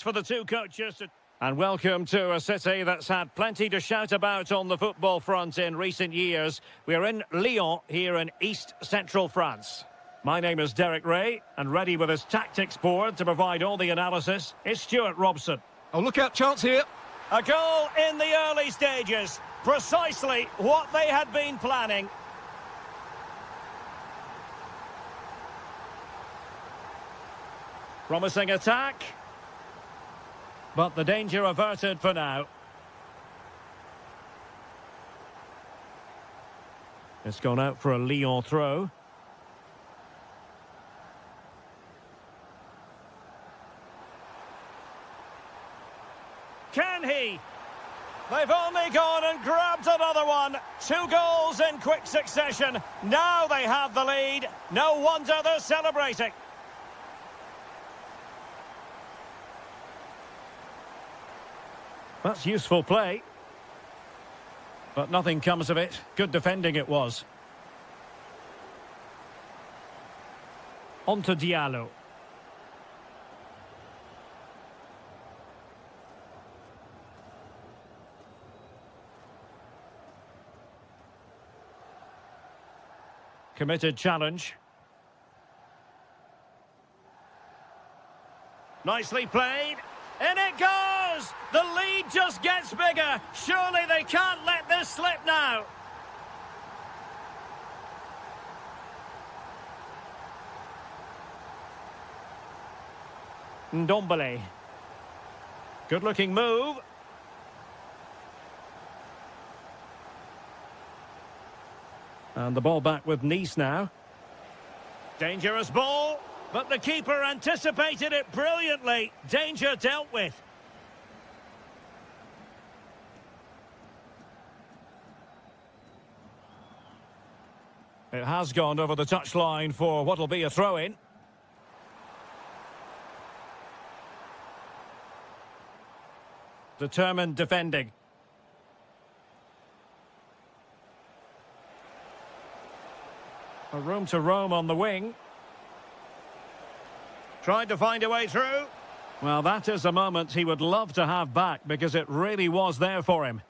For the two coaches. And welcome to a city that's had plenty to shout about on the football front in recent years. We're in Lyon, here in East Central France. My name is Derek Ray, and ready with his tactics board to provide all the analysis is Stuart Robson. Oh, look out, chance here. A goal in the early stages. Precisely what they had been planning. Promising attack. But the danger averted for now. It's gone out for a Lyon throw. Can he? They've only gone and grabbed another one. 2 goals in quick succession. Now they have the lead. No wonder they're celebrating. That's useful play. But nothing comes of it. Good defending it was. On to Diallo. Committed challenge. Nicely played. In it goes! The lead just gets bigger. Surely they can't let this slip now. Ndombele. Good-looking move. And the ball back with Nice now. Dangerous ball. But the keeper anticipated it brilliantly. Danger dealt with. It has gone over the touchline for what will be a throw-in. Determined defending. A room to roam on the wing. Tried to find a way through. Well, that is a moment he would love to have back because it really was there for him.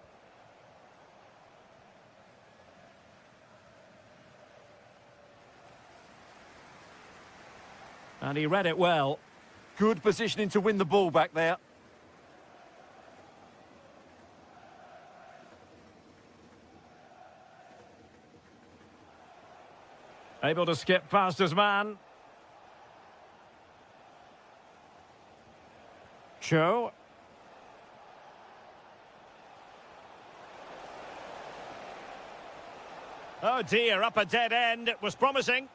And he read it well. Good positioning to win the ball back there. Able to skip past his man. Show. Oh dear, up a dead end. It was promising.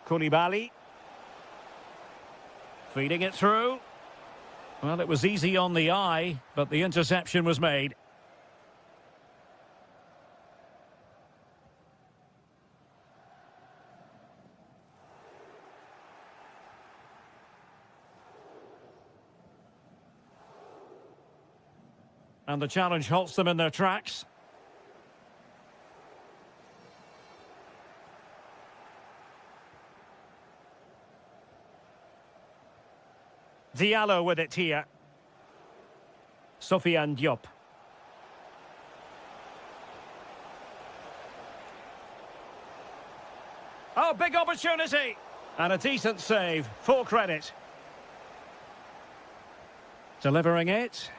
Koulibaly. Feeding it through. Well, it was easy on the eye, but the interception was made. And the challenge halts them in their tracks. Diallo with it here. Sofiane Diop. Oh, big opportunity! And a decent save. Full credit. Delivering it.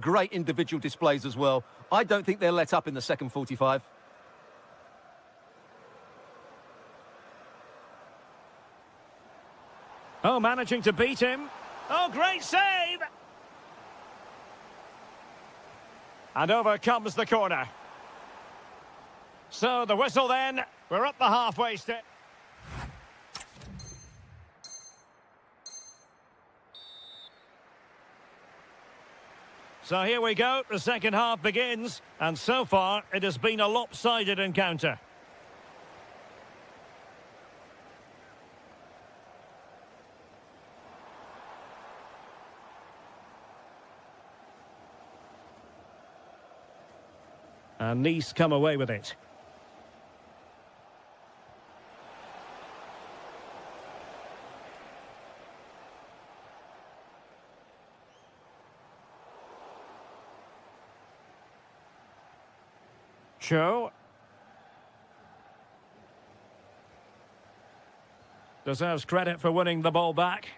Great individual displays as well. I don't think they'll let up in the second 45. Oh, managing to beat him. Oh, great save! And over comes the corner. So the whistle then. We're up the halfway step. So here we go, the second half begins, and so far it has been a lopsided encounter. And Nice come away with it. Show. Deserves credit for winning the ball back.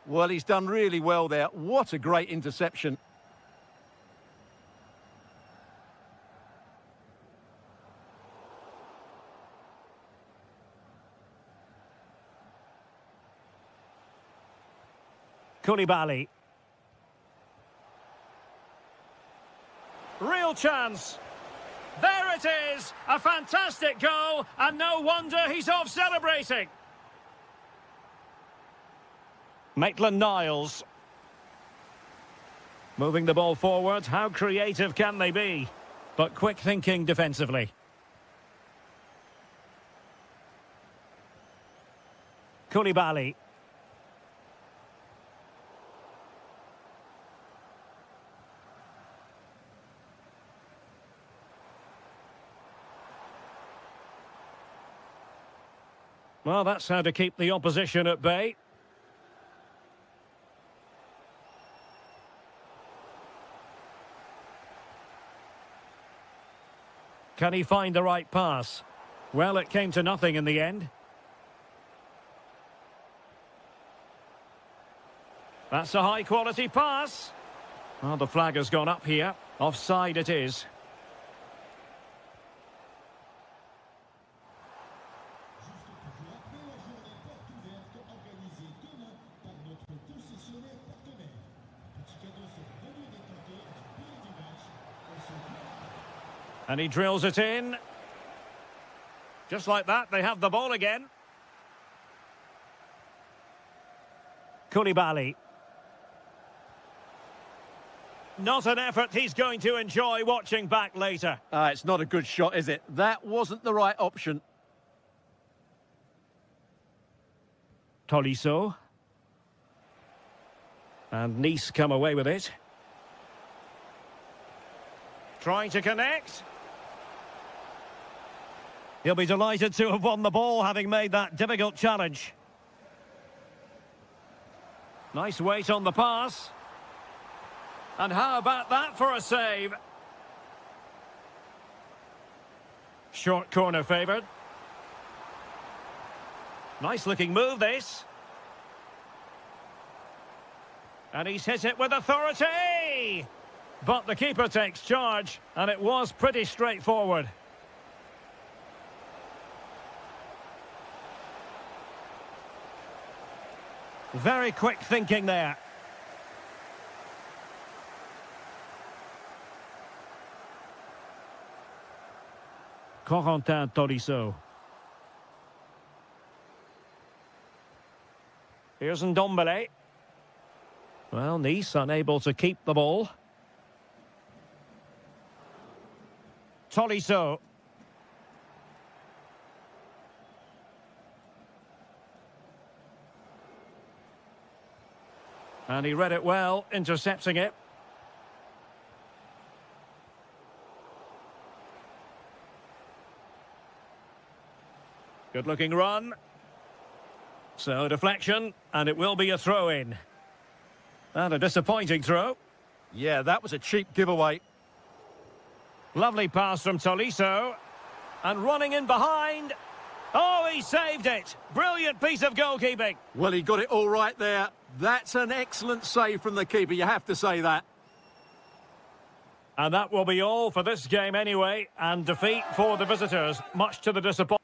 Well, he's done really well there. What a great interception. Koulibaly. Real chance. There it is! A fantastic goal, and no wonder he's off celebrating. Maitland-Niles. Moving the ball forward, how creative can they be? But quick thinking defensively. Koulibaly. Well, that's how to keep the opposition at bay. Can he find the right pass? Well, it came to nothing in the end. That's a high-quality pass. Well, the flag has gone up here. Offside it is. And he drills it in. Just like that, they have the ball again. Koulibaly. Not an effort he's going to enjoy watching back later. It's not a good shot, is it? That wasn't the right option. Tolisso. And Nice come away with it. Trying to connect. He'll be delighted to have won the ball, having made that difficult challenge. Nice weight on the pass. And how about that for a save? Short corner favoured. Nice looking move, this. And he's hit it with authority! But the keeper takes charge, and it was pretty straightforward. Very quick thinking there. Corentin Tolisso. Here's Ndombele. Well, Nice unable to keep the ball. Tolisso. And he read it well, intercepting it. Good-looking run. So, deflection, and it will be a throw-in. And a disappointing throw. Yeah, that was a cheap giveaway. Lovely pass from Tolisso. And running in behind. Oh, he saved it. Brilliant piece of goalkeeping. Well, he got it all right there. That's an excellent save from the keeper, you have to say that. And that will be all for this game anyway, and defeat for the visitors, much to the disappointment.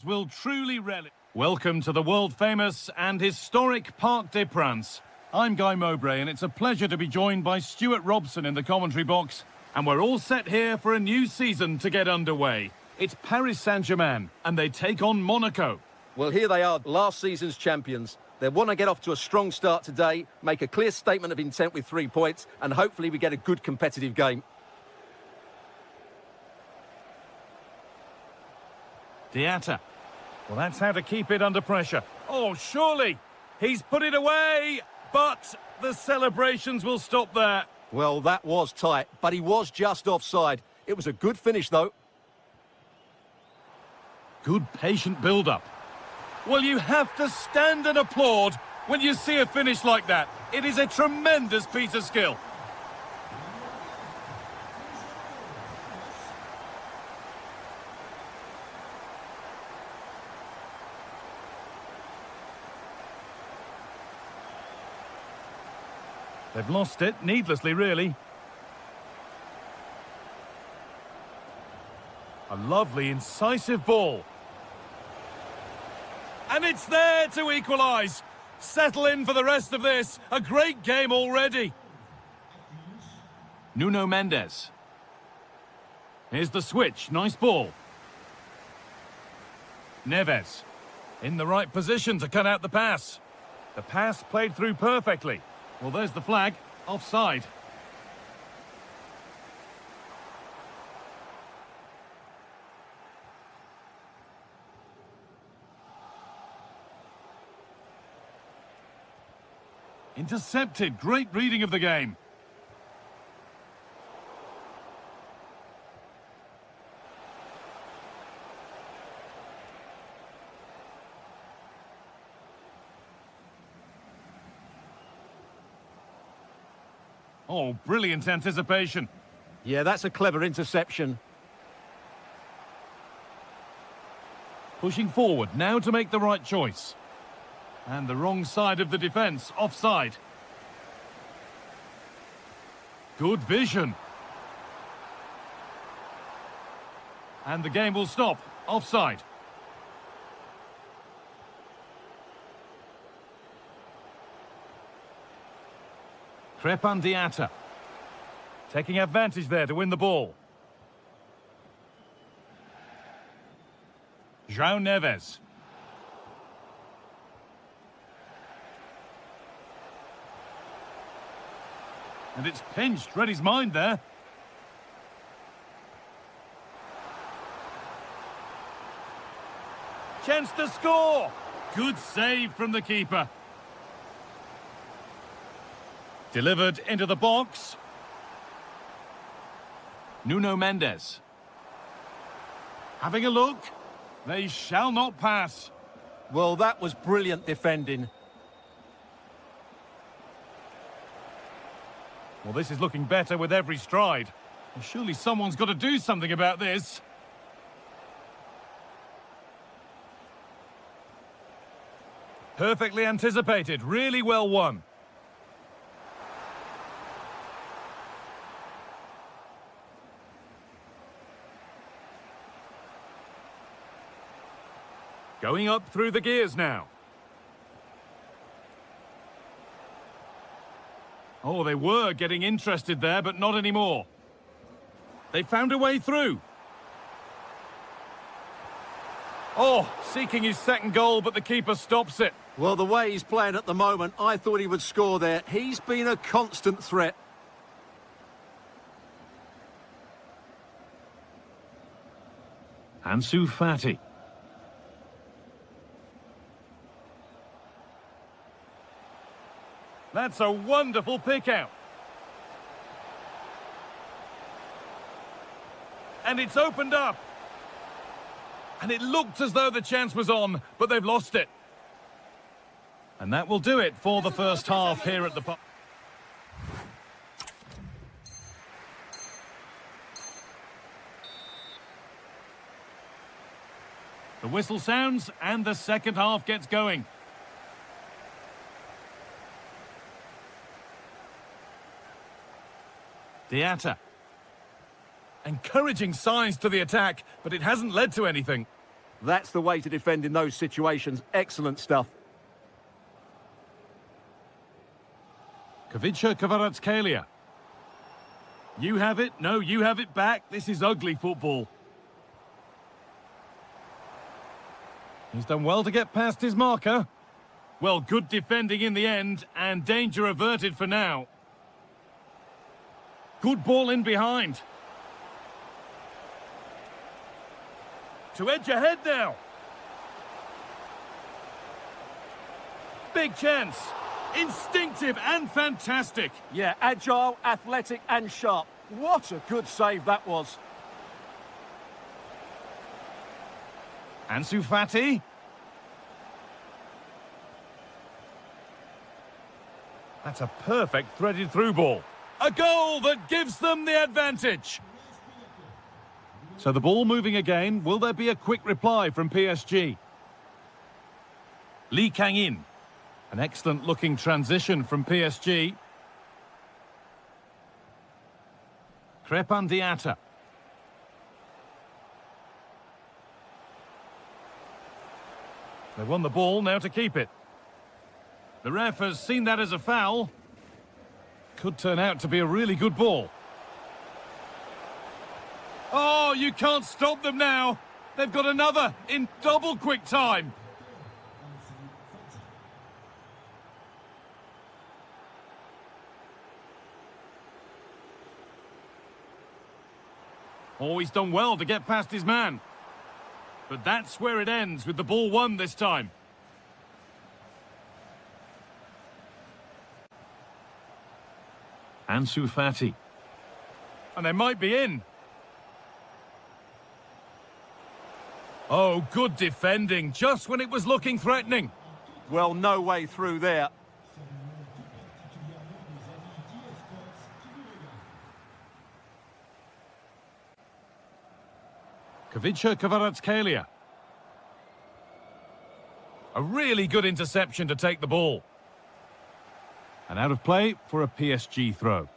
Will truly relish. Welcome to the world-famous and historic Parc des Princes. I'm Guy Mowbray, and it's a pleasure to be joined by Stuart Robson in the commentary box. And we're all set here for a new season to get underway. It's Paris Saint-Germain, and they take on Monaco. Well, here they are, last season's champions. They want to get off to a strong start today, make a clear statement of intent with 3 points, and hopefully we get a good competitive game. Diatta. Well, that's how to keep it under pressure. Oh, surely. He's put it away, but the celebrations will stop there. Well, that was tight, but he was just offside. It was a good finish, though. Good patient build-up. Well, you have to stand and applaud when you see a finish like that. It is a tremendous piece of skill. They've lost it, needlessly really. A lovely, incisive ball. And it's there to equalise. Settle in for the rest of this. A great game already. Nuno Mendes. Here's the switch. Nice ball. Neves. In the right position to cut out the pass. The pass played through perfectly. Well, there's the flag. Offside. Intercepted. Great reading of the game. Oh, brilliant anticipation. Yeah, that's a clever interception. Pushing forward now to make the right choice. And the wrong side of the defence, offside. Good vision. And the game will stop, offside. Crepandiata. Taking advantage there to win the ball. João Neves. And it's pinched, read his mind there. Chance to score! Good save from the keeper. Delivered into the box. Nuno Mendes. Having a look. They shall not pass. Well, that was brilliant defending. Well, this is looking better with every stride. Well, surely someone's got to do something about this. Perfectly anticipated, really well won. Going up through the gears now. Oh, they were getting interested there, but not anymore. They found a way through. Oh, seeking his second goal, but the keeper stops it. Well, the way he's playing at the moment, I thought he would score there. He's been a constant threat. Ansu Fati. That's a wonderful pick out. And it's opened up. And it looked as though the chance was on, but they've lost it. And that will do it for the first half here at the park. The whistle sounds and the second half gets going. Diatta. Encouraging signs to the attack, but it hasn't led to anything. That's the way to defend in those situations. Excellent stuff. Kavica Kvaratskhelia. You have it. No, you have it back. This is ugly football. He's done well to get past his marker. Well, good defending in the end, and danger averted for now. Good ball in behind. To edge ahead now. Big chance. Instinctive and fantastic. Yeah, agile, athletic and sharp. What a good save that was. Ansu Fati. That's a perfect threaded through ball. A goal that gives them the advantage. So the ball moving again. Will there be a quick reply from PSG? Lee Kang-in. An excellent looking transition from PSG. Crepandiata. They won the ball, now to keep it. The ref has seen that as a foul. Could turn out to be a really good ball. Oh, you can't stop them now. They've got another in double quick time. Oh, he's done well to get past his man. But that's where it ends, with the ball won this time. Ansu Fati. And they might be in. Oh, good defending, just when it was looking threatening. Well, no way through there. Kavica Kvaratskhelia. A really good interception to take the ball. And out of play for a PSG throw.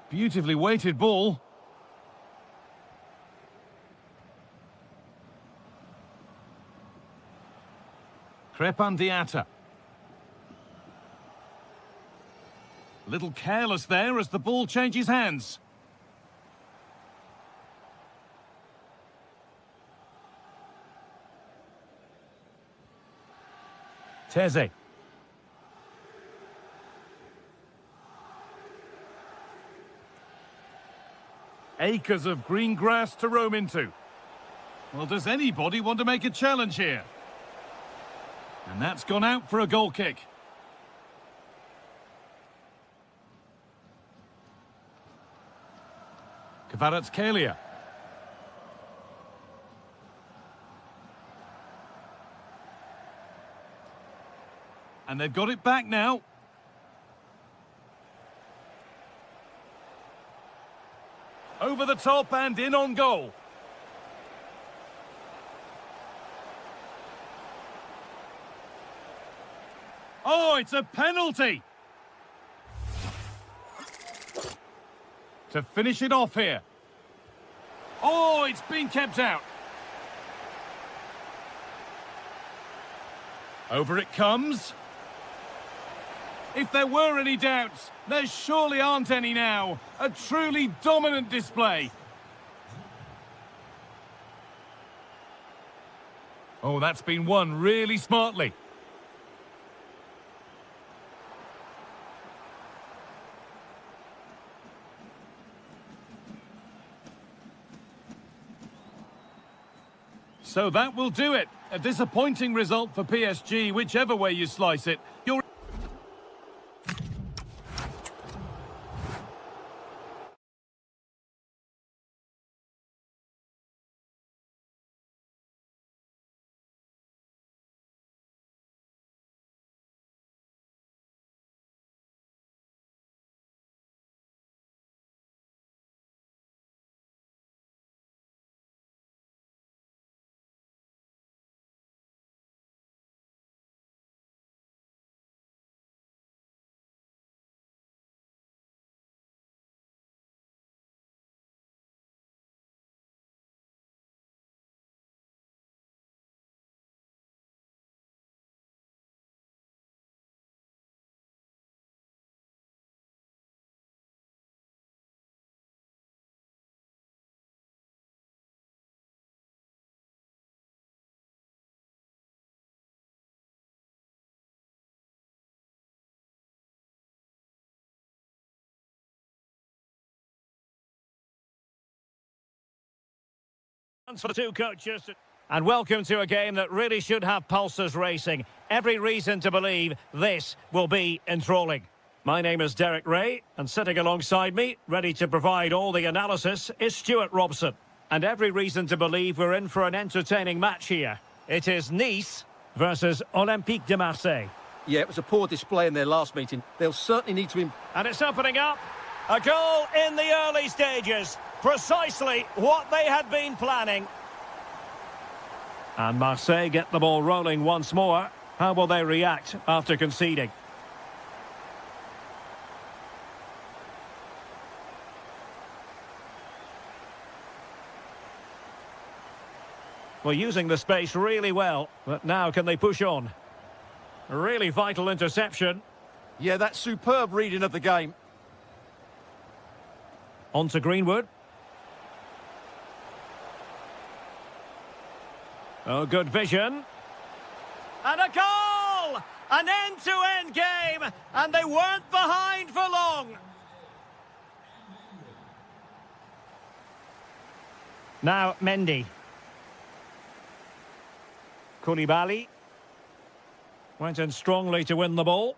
Beautifully weighted ball. Crepandiata. A little careless there as the ball changes hands. Teze. Acres of green grass to roam into. Well, does anybody want to make a challenge here? And that's gone out for a goal kick. Kvaratskhelia. And they've got it back now. Over the top and in on goal. Oh, it's a penalty! To finish it off here. Oh, it's been kept out. Over it comes. If there were any doubts, there surely aren't any now. A truly dominant display. Oh, that's been won really smartly. So that will do it. A disappointing result for PSG, whichever way you slice it. You're for the two coaches. And welcome to a game that really should have pulses racing. Every reason to believe this will be enthralling. My name is Derek Ray, and sitting alongside me, ready to provide all the analysis, is Stuart Robson. And every reason to believe we're in for an entertaining match here. It is Nice versus Olympique de Marseille. Yeah, it was a poor display in their last meeting. They'll certainly need to... And it's opening up. A goal in the early stages. Precisely what they had been planning. And Marseille get the ball rolling once more. How will they react after conceding? Well, using the space really well, but now can they push on? A really vital interception. Yeah, that's superb reading of the game. On to Greenwood. Oh, good vision. And a goal! An end-to-end game, and they weren't behind for long. Now, Mendy. Koulibaly. Went in strongly to win the ball.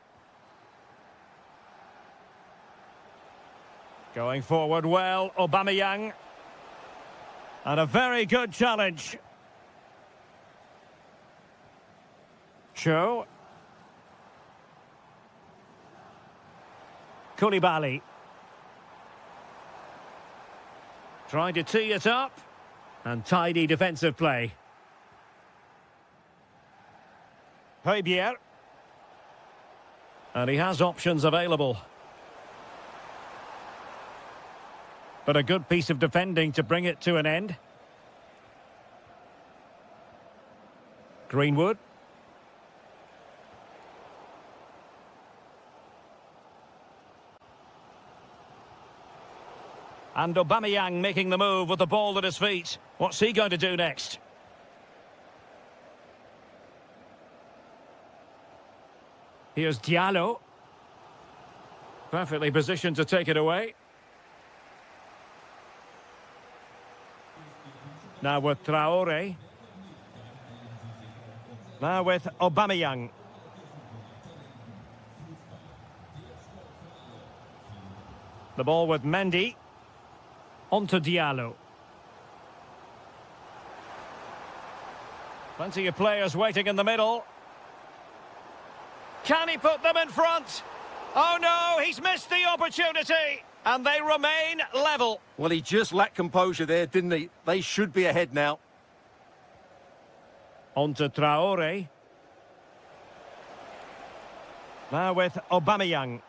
Going forward well, Aubameyang. And a very good challenge. Cho. Koulibaly. Trying to tee it up. And tidy defensive play. Højbjerg. And he has options available. But a good piece of defending to bring it to an end. Greenwood. And Aubameyang making the move with the ball at his feet. What's he going to do next? Here's Diallo. Perfectly positioned to take it away. Now with Traore. Now with Aubameyang. The ball with Mendy. On to Diallo. Plenty of players waiting in the middle. Can he put them in front? Oh no, he's missed the opportunity. And they remain level. Well, he just lacked composure there, didn't he? They should be ahead now. On to Traore. Now with Aubameyang.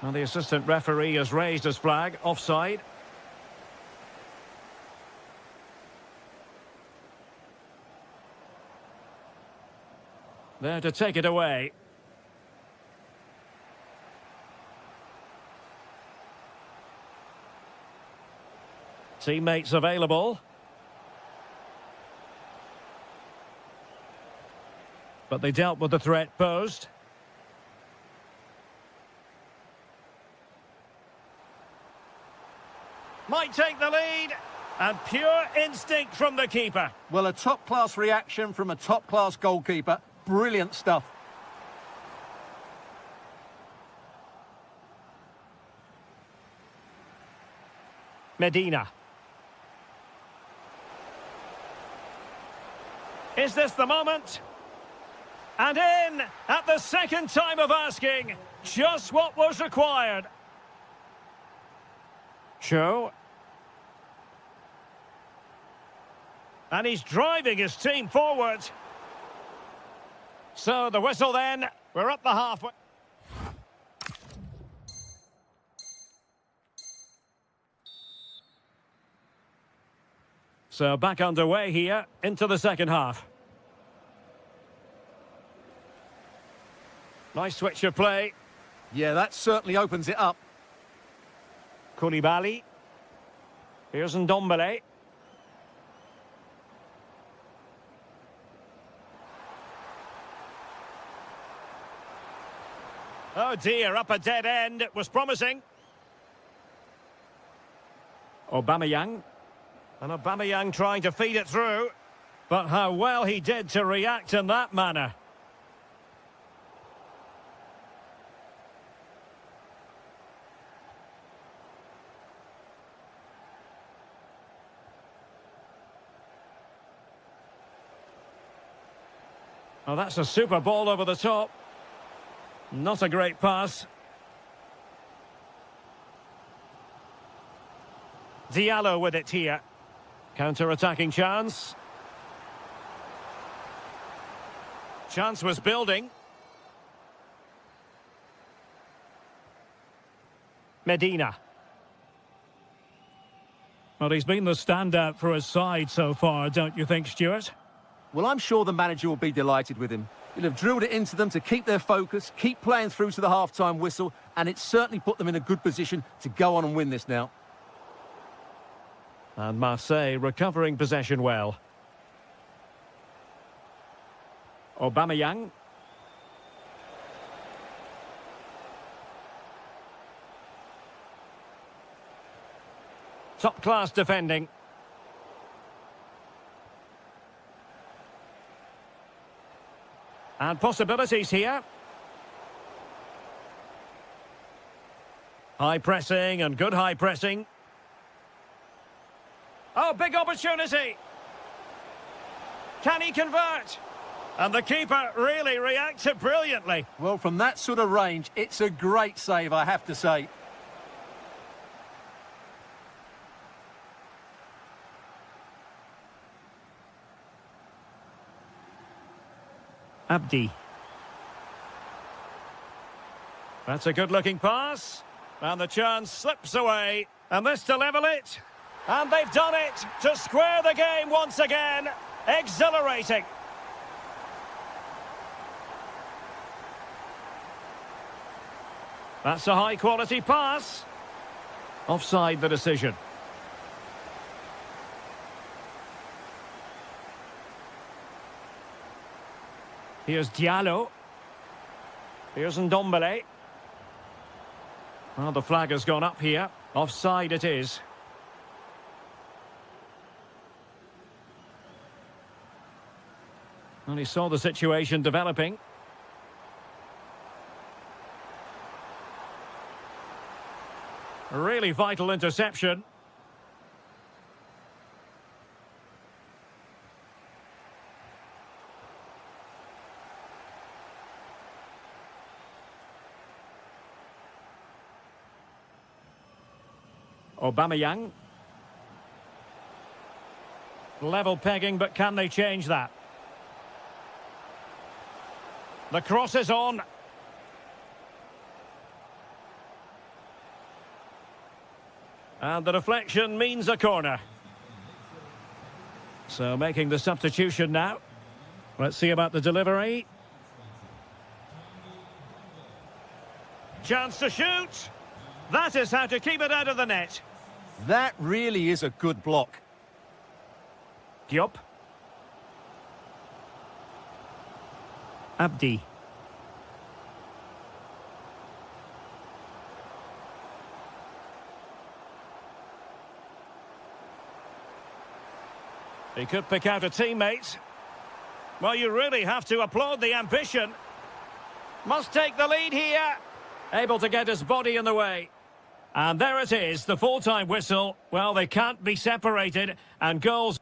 And the assistant referee has raised his flag, offside. There to take it away. Teammates available. But they dealt with the threat posed. Might take the lead. And pure instinct from the keeper. Well, a top-class reaction from a top-class goalkeeper. Brilliant stuff. Medina. Is this the moment? And in at the second time of asking. Just what was required. Cho. And he's driving his team forward. So the whistle then. We're up the halfway. So back underway here into the second half. Nice switch of play. Yeah, that certainly opens it up. Koulibaly. Here's Ndombele. Oh dear, up a dead end. It was promising. Aubameyang. And Aubameyang trying to feed it through. But how well he did to react in that manner. Oh, that's a super ball over the top. Not a great pass. Diallo with it here. Counter-attacking chance. Chance was building. Medina. Well, he's been the standout for his side so far, don't you think, Stuart? Well, I'm sure the manager will be delighted with him. He'll have drilled it into them to keep their focus, keep playing through to the half-time whistle, and it's certainly put them in a good position to go on and win this now. And Marseille recovering possession well. Aubameyang. Top-class defending. And possibilities here. High pressing and good high pressing. Oh, big opportunity. Can he convert? And the keeper really reacted brilliantly. Well, from that sort of range, it's a great save, I have to say. Abdi. That's a good-looking pass. And the chance slips away. And this to level it. And they've done it to square the game once again. Exhilarating. That's a high-quality pass. Offside the decision. Here's Diallo. Here's Ndombele. Well, the flag has gone up here. Offside it is. And he saw the situation developing. A really vital interception. Aubameyang. Level pegging, but can they change that? The cross is on. And the deflection means a corner. So making the substitution now. Let's see about the delivery. Chance to shoot. That is how to keep it out of the net. That really is a good block. Diop. Abdi. He could pick out a teammate. Well, you really have to applaud the ambition. Must take the lead here. Able to get his body in the way. And there it is, the full-time whistle. Well, they can't be separated, and goals...